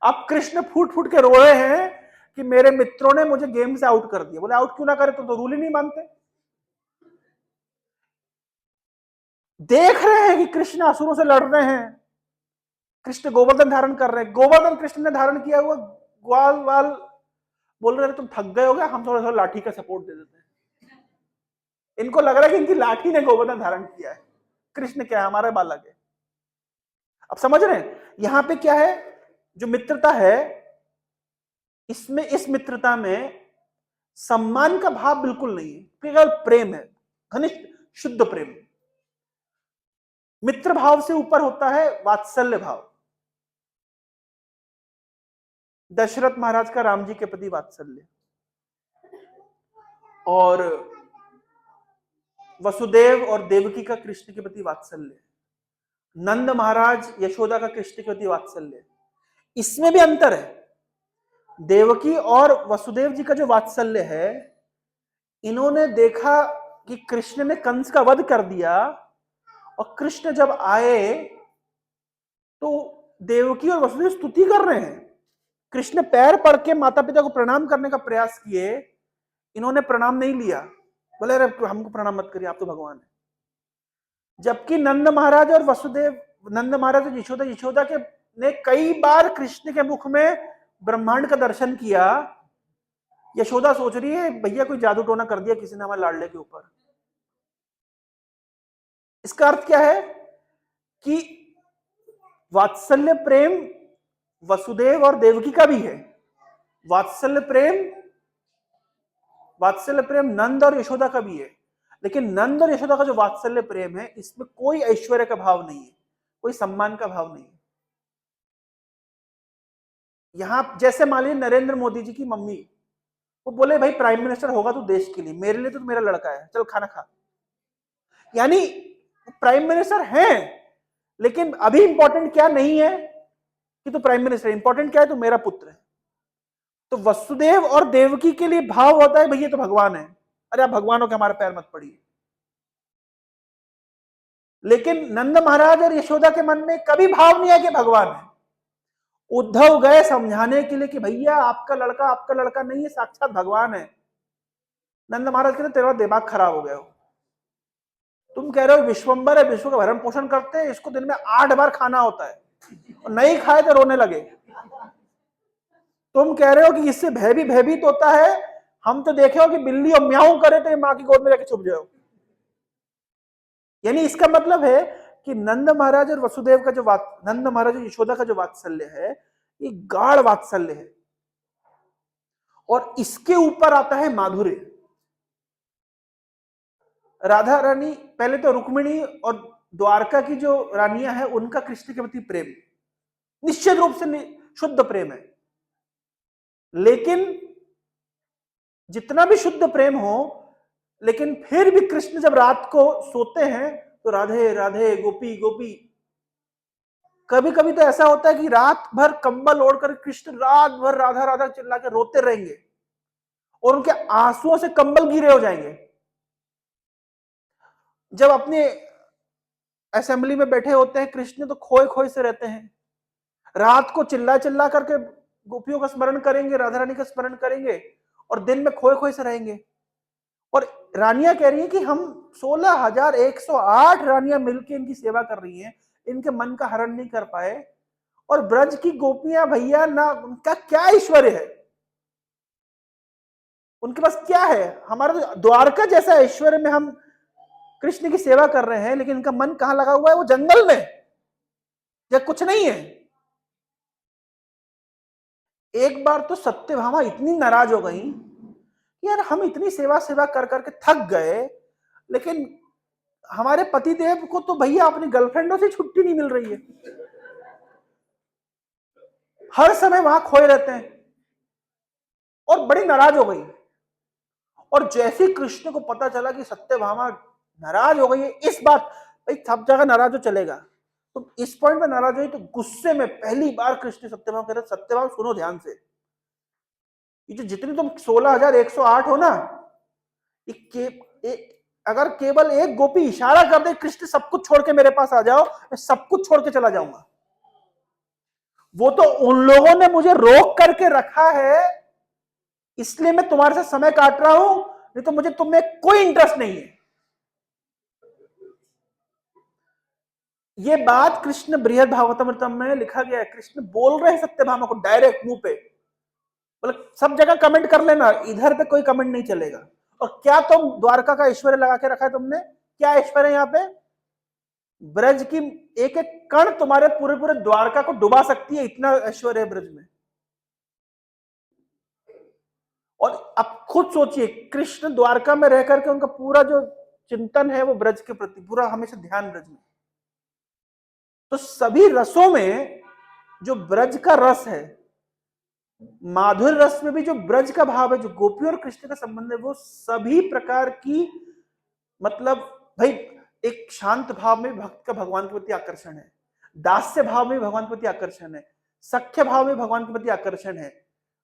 अब कृष्ण फूट फूट के रो रहे हैं कि मेरे मित्रों ने मुझे गेम से आउट कर दिया। बोले आउट क्यों ना करे, तो रूल ही नहीं मानते। देख रहे हैं कि कृष्ण असुरों से लड़ रहे हैं, कृष्ण गोवर्धन धारण कर रहे हैं, गोवर्धन कृष्ण ने धारण किया हुआ ग्वाल वाल बोल रहे तुम थक गए हो गया, हम थोड़ा थोड़ा लाठी का सपोर्ट दे देते हैं। इनको लग रहा है कि इनकी लाठी ने गोवर्धन धारण किया है, कृष्ण क्या है, हमारा बालक है। अब समझ रहे हैं यहां पे क्या है, जो मित्रता है इसमें, इस मित्रता में सम्मान का भाव बिल्कुल नहीं है, केवल प्रेम है, घनिष्ठ शुद्ध प्रेम। मित्र भाव से ऊपर होता है वात्सल्य भाव। दशरथ महाराज का राम जी के प्रति वात्सल्य, और वसुदेव और देवकी का कृष्ण के प्रति वात्सल्य, नंद महाराज यशोदा का कृष्ण के प्रति वात्सल्य, इसमें भी अंतर है। देवकी और वसुदेव जी का जो वात्सल्य है, इन्होंने देखा कि कृष्ण ने कंस का वध कर दिया, और कृष्ण जब आए तो देवकी और वसुदेव स्तुति कर रहे हैं। कृष्ण पैर पड़ के माता पिता को प्रणाम करने का प्रयास किए, इन्होंने प्रणाम नहीं लिया, बोले अरे हमको प्रणाम मत करिए, आप तो भगवान है। जबकि नंद महाराज और वसुदेव, नंद महाराज और यशोदा, यशोदा के ने कई बार कृष्ण के मुख में ब्रह्मांड का दर्शन किया। यशोदा सोच रही है भैया कोई जादू टोना कर दिया किसी ने हमारे लाडले के ऊपर। इसका अर्थ क्या है कि वात्सल्य प्रेम वसुदेव और देवकी का भी है, वात्सल्य प्रेम नंद और यशोदा का भी है। लेकिन नंद और यशोदा का जो वात्सल्य प्रेम है, इसमें कोई ऐश्वर्य का भाव नहीं है, कोई सम्मान का भाव नहीं है। यहां जैसे मान लीजिए नरेंद्र मोदी जी की मम्मी, वो बोले भाई प्राइम मिनिस्टर होगा तो देश के लिए, मेरे लिए तो मेरा लड़का है, चल खाना खा। यानी प्राइम मिनिस्टर हैं, लेकिन अभी इंपॉर्टेंट क्या नहीं है कि तो प्राइम मिनिस्टर, इंपॉर्टेंट क्या है तो मेरा पुत्र है। तो वसुदेव और देवकी के लिए भाव होता है भैया तो भगवान है, अरे आप भगवानों के हमारे पैर मत पड़िए। लेकिन नंद महाराज और यशोदा के मन में कभी भाव नहीं है कि भगवान है। उद्धव गए समझाने के लिए कि भैया आपका लड़का नहीं है, साक्षात भगवान है। नंद महाराज कहते तेरा दिमाग खराब हो गया हो, तुम कह रहे हो विश्वंबर है, विश्व का भरण पोषण करते हैं, इसको दिन में 8 बार खाना होता है, और नहीं खाए तो रोने लगे। तुम कह रहे हो कि इससे भयभीत होता है, हम तो देखे हो कि बिल्ली और म्याऊं करे तो मां की गोद में जाके छुप जाओ। यानी इसका मतलब है कि नंद महाराज और वसुदेव का जो नंद महाराज और यशोदा का जो वात्सल्य है, ये गाढ़ वात्सल्य है। और इसके ऊपर आता है माधुर्य। राधा रानी, पहले तो रुक्मिणी और द्वारका की जो रानियां हैं, उनका कृष्ण के प्रति प्रेम निश्चित रूप से शुद्ध प्रेम है। लेकिन जितना भी शुद्ध प्रेम हो, लेकिन फिर भी कृष्ण जब रात को सोते हैं तो राधे राधे गोपी गोपी। कभी कभी तो ऐसा होता है कि रात भर कंबल ओढ़कर कृष्ण रात भर राधा राधा चिल्ला के रोते रहेंगे, और उनके आंसुओं से कंबल गीले हो जाएंगे। जब अपने असेंबली में बैठे होते हैं कृष्ण, तो खोए खोए से रहते हैं, रात को चिल्ला चिल्ला करके गोपियों का स्मरण करेंगे, राधा रानी का स्मरण करेंगे, और दिन में खोए खोए से रहेंगे। और रानियां कह रही हैं कि हम 16,108 रानियां मिलकर इनकी सेवा कर रही हैं, इनके मन का हरण नहीं कर पाए। और ब्रज की गोपियां भैया ना, उनका क्या ऐश्वर्य है, उनके पास क्या है। हमारा तो द्वारका जैसा ऐश्वर्य में हम कृष्ण की सेवा कर रहे हैं, लेकिन इनका मन कहां लगा हुआ है, वो जंगल में, या कुछ नहीं है। एक बार तो सत्यभामा इतनी नाराज हो गई, यार हम इतनी सेवा सेवा कर करके थक गए, लेकिन हमारे पतिदेव को तो भैया अपनी गर्लफ्रेंडों से छुट्टी नहीं मिल रही है, हर समय वहां खोए रहते हैं, और बड़ी नाराज हो गई। और जैसे कृष्ण को पता चला कि सत्यभामा नाराज हो गई है, इस बात, भाई सब जगह नाराज हो चलेगा, तो इस पॉइंट में नाराज हुई, तो गुस्से में पहली बार कृष्ण सत्यभामा कह रहे, सत्यभामा सुनो ध्यान से, ये जो जितनी तुम 16,108 हो ना, अगर केवल एक गोपी इशारा कर दे कृष्ण सब कुछ छोड़ के मेरे पास आ जाओ, मैं सब कुछ छोड़ के चला जाऊंगा। वो तो उन लोगों ने मुझे रोक करके रखा है, इसलिए मैं तुम्हारे साथ समय काट रहा हूं, नहीं तो मुझे तुम में कोई इंटरेस्ट नहीं है। ये बात कृष्ण बृहद भागवतमृतम में लिखा गया है, कृष्ण बोल रहे हैं सत्यभामा को डायरेक्ट मुंह पे, बोले सब जगह कमेंट कर लेना, इधर पे कोई कमेंट नहीं चलेगा। और क्या तुम द्वारका का ऐश्वर्य लगा के रखा है तुमने? क्या ऐश्वर्य यहाँ पे? ब्रज की एक एक कण तुम्हारे पूरे पूरे द्वारका को डुबा सकती है, इतना ऐश्वर्य है ब्रज में। और अब खुद सोचिए, कृष्ण द्वारका में रह करके उनका पूरा जो चिंतन है वो ब्रज के प्रति, पूरा हमेशा ध्यान ब्रज में। तो सभी रसों में जो ब्रज का रस है, माधुर्य रस में भी जो ब्रज का भाव है, जो गोपी और कृष्ण का संबंध है, वो सभी प्रकार की, मतलब भाई एक शांत भाव में भक्त का भगवान के प्रति आकर्षण है, दास्य भाव में भगवान के प्रति आकर्षण है, सख्य भाव में भगवान के प्रति आकर्षण है,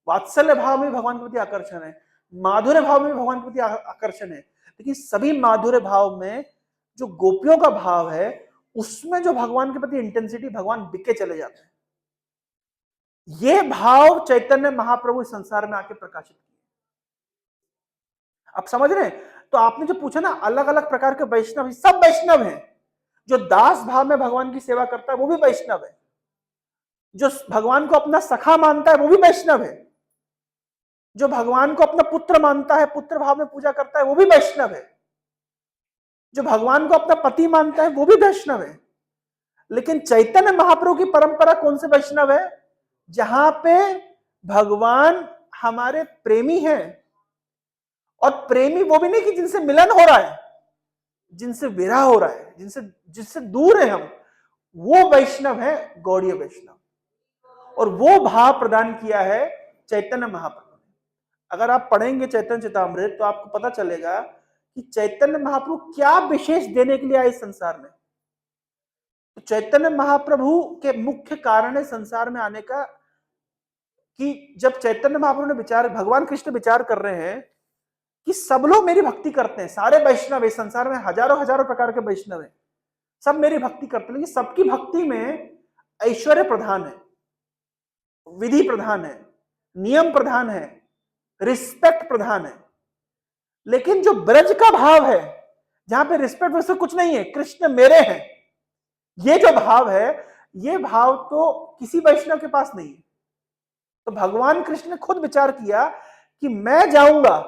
वात्सल्य भाव में भगवान के प्रति आकर्षण है, माधुर्य भाव में भगवान के प्रति आकर्षण है। लेकिन सभी माधुर्य भाव में जो गोपियों का भाव है, उसमें जो भगवान के प्रति इंटेंसिटी, भगवान बिके चले जाते हैं। ये भाव चैतन्य महाप्रभु इस संसार में आके प्रकाशित किए। आप समझ रहे हैं? तो आपने जो पूछा ना, अलग अलग प्रकार के वैष्णव, सब वैष्णव हैं। जो दास भाव में भगवान की सेवा करता है वो भी वैष्णव है, जो भगवान को अपना सखा मानता है वो भी वैष्णव है, जो भगवान को अपना पुत्र मानता है, पुत्र भाव में पूजा करता है वो भी वैष्णव है, जो भगवान को अपना पति मानता है वो भी वैष्णव है। लेकिन चैतन्य महाप्रभु की परंपरा कौन से वैष्णव है? जहां पे भगवान हमारे प्रेमी हैं, और प्रेमी वो भी नहीं कि जिनसे मिलन हो रहा है, जिनसे विरह हो रहा है, जिससे दूर है हम, वो वैष्णव है, गौड़ीय वैष्णव। और वो भाव प्रदान किया है चैतन्य महाप्रभु ने। अगर आप पढ़ेंगे चैतन्य चरितामृत तो आपको पता चलेगा कि चैतन्य महाप्रभु क्या विशेष देने के लिए आए इस संसार में। तो चैतन्य महाप्रभु के मुख्य कारण है संसार में आने का, कि जब चैतन्य महाप्रभु ने विचार, भगवान कृष्ण विचार कर रहे हैं कि सब लोग मेरी भक्ति करते हैं, सारे वैष्णव इस संसार में हजारों हजारों प्रकार के वैष्णव हैं, सब मेरी भक्ति करते हैं, लेकिन सबकी भक्ति में ऐश्वर्य प्रधान है, विधि प्रधान है, नियम प्रधान है, रिस्पेक्ट प्रधान है। लेकिन जो ब्रज का भाव है, जहां पे रिस्पेक्ट वैसे कुछ नहीं है, कृष्ण मेरे हैं, ये जो भाव है, ये भाव तो किसी वैष्णव के पास नहीं है। तो भगवान कृष्ण ने खुद विचार किया कि मैं जाऊंगा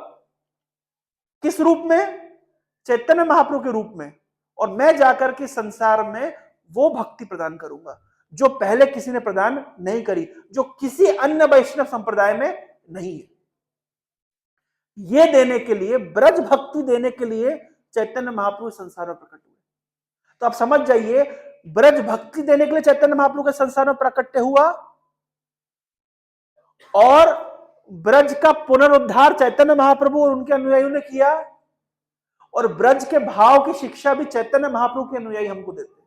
किस रूप में? चैतन्य महाप्रभु के रूप में, और मैं जाकर के संसार में वो भक्ति प्रदान करूंगा जो पहले किसी ने प्रदान नहीं करी, जो किसी अन्य वैष्णव संप्रदाय में नहीं है। ये देने के लिए, ब्रज भक्ति देने के लिए चैतन्य महाप्रभु संसार में प्रकट हुए। तो आप समझ जाइए, ब्रज भक्ति देने के लिए चैतन्य महाप्रभु के संसार में प्रकट हुआ, और ब्रज का पुनरुद्धार चैतन्य महाप्रभु और उनके अनुयायियों ने किया, और ब्रज के भाव की शिक्षा भी चैतन्य महाप्रभु के अनुयायी हमको देते हैं।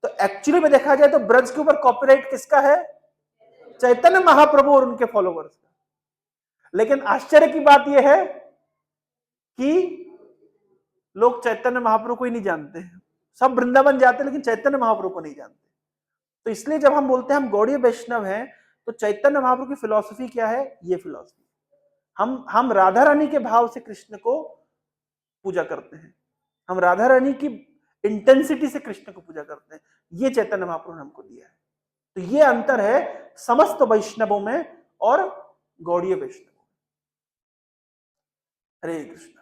तो एक्चुअली में देखा जाए तो ब्रज के ऊपर कॉपीराइट किसका है? चैतन्य महाप्रभु और उनके फॉलोवर्स का। लेकिन आश्चर्य की बात यह है कि लोग चैतन्य महाप्रभु को ही नहीं जानते हैं। सब वृंदावन जाते हैं लेकिन चैतन्य महाप्रभु को नहीं जानते। तो इसलिए जब हम बोलते हैं हम गौड़ीय वैष्णव हैं, तो चैतन्य महाप्रभु की फिलॉसफी क्या है? ये फिलॉसफी, हम राधा रानी के भाव से कृष्ण को पूजा करते हैं, हम राधा रानी की इंटेंसिटी से कृष्ण को पूजा करते हैं। ये चैतन्य महाप्रभु ने हमको दिया है। तो ये अंतर है समस्त वैष्णवों में और गौड़ीय वैष्णवों में। हरे कृष्ण।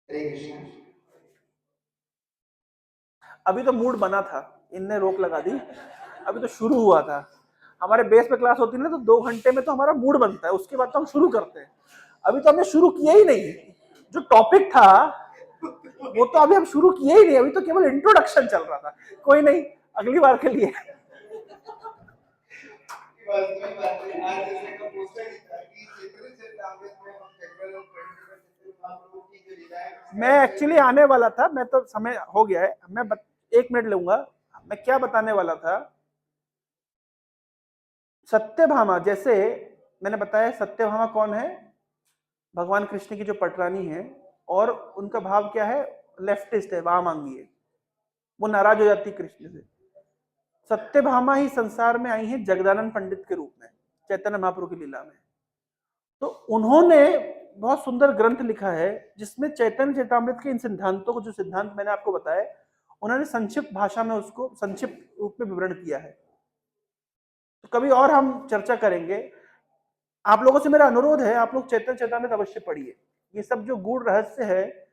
हरे कृष्ण। अभी तो मूड बना था, इनने रोक लगा दी, अभी तो शुरू हुआ था। हमारे बेस पे क्लास होती है ना, तो 2 घंटे में तो हमारा मूड बनता है, उसके बाद तो हम शुरू करते हैं। अभी तो हमने शुरू किया ही नहीं, जो टॉपिक था वो तो अभी हम शुरू किए ही नहीं, अभी तो केवल इंट्रोडक्शन चल रहा था। कोई नहीं, अगली बार के लिए। मैं एक्चुअली आने वाला था, मैं तो समय हो गया है, मैं 1 मिनट लूंगा। मैं क्या बताने वाला था, सत्यभामा, जैसे मैंने बताया सत्यभामा कौन है? भगवान कृष्ण की जो पटरानी है, और उनका भाव क्या है? लेफ्टिस्ट है, वामांगी है, वो नाराज हो जाती कृष्ण से। सत्यभामा ही संसार में आई है जगदानंद पंडित के रूप में, चैतन्य महाप्रभु की लीला में। तो उन्होंने बहुत सुंदर ग्रंथ लिखा है जिसमें चैतन्य चरितामृत के इन सिद्धांतों को, जो सिद्धांत मैंने आपको बताया, उन्होंने संक्षिप्त भाषा में उसको संक्षिप्त रूप में विवरण किया है। तो कभी और हम चर्चा करेंगे। आप लोगों से मेरा अनुरोध है, आप लोग चैतन्य चैतामृत अवश्य पढ़िए। ये सब जो गूढ़ रहस्य है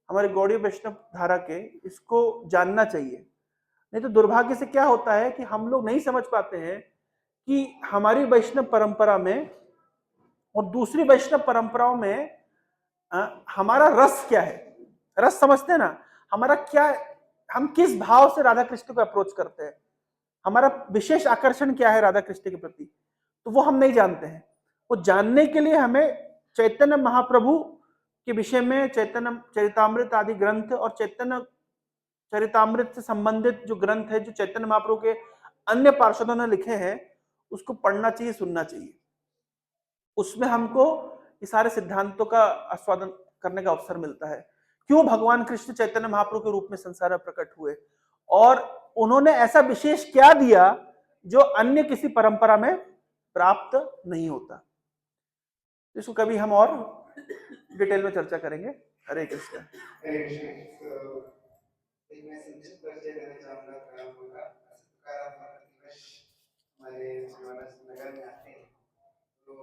हमारे गौड़ीय वैष्णव धारा के, इसको जानना चाहिए। नहीं तो दुर्भाग्य से क्या होता है कि हम लोग नहीं समझ पाते हैं कि हमारी वैष्णव परंपरा में और दूसरी वैष्णव परंपराओं में हमारा रस क्या है। रस समझते हैं ना, हमारा क्या, हम किस भाव से राधा कृष्ण को अप्रोच करते हैं, हमारा विशेष आकर्षण क्या है राधा कृष्ण के प्रति, तो वो हम नहीं जानते हैं। वो जानने के लिए हमें चैतन्य महाप्रभु के विषय में चैतन्य चरितामृत आदि ग्रंथ और चैतन्य चरितामृत से संबंधित जो ग्रंथ है जो चैतन्य महाप्रभु के अन्य पार्षदों ने लिखे हैं, उसको पढ़ना चाहिए, सुनना चाहिए। उसमें हमको ये सारे सिद्धांतों का आस्वादन करने का अवसर मिलता है। क्यों भगवान कृष्ण चैतन्य महाप्रभु के रूप में संसार में प्रकट हुए और उन्होंने ऐसा विशेष क्या दिया जो अन्य किसी परंपरा में प्राप्त नहीं होता। इसको कभी हम और डिटेल में चर्चा करेंगे। हरे कृष्ण। हरे कृष्ण। एक मैं संक्षिप्त परिचय देना चाहूंगा तुकाराम का। तुकाराम प्रतिवर्ष हमारे बनारस नगर में आते हैं, तो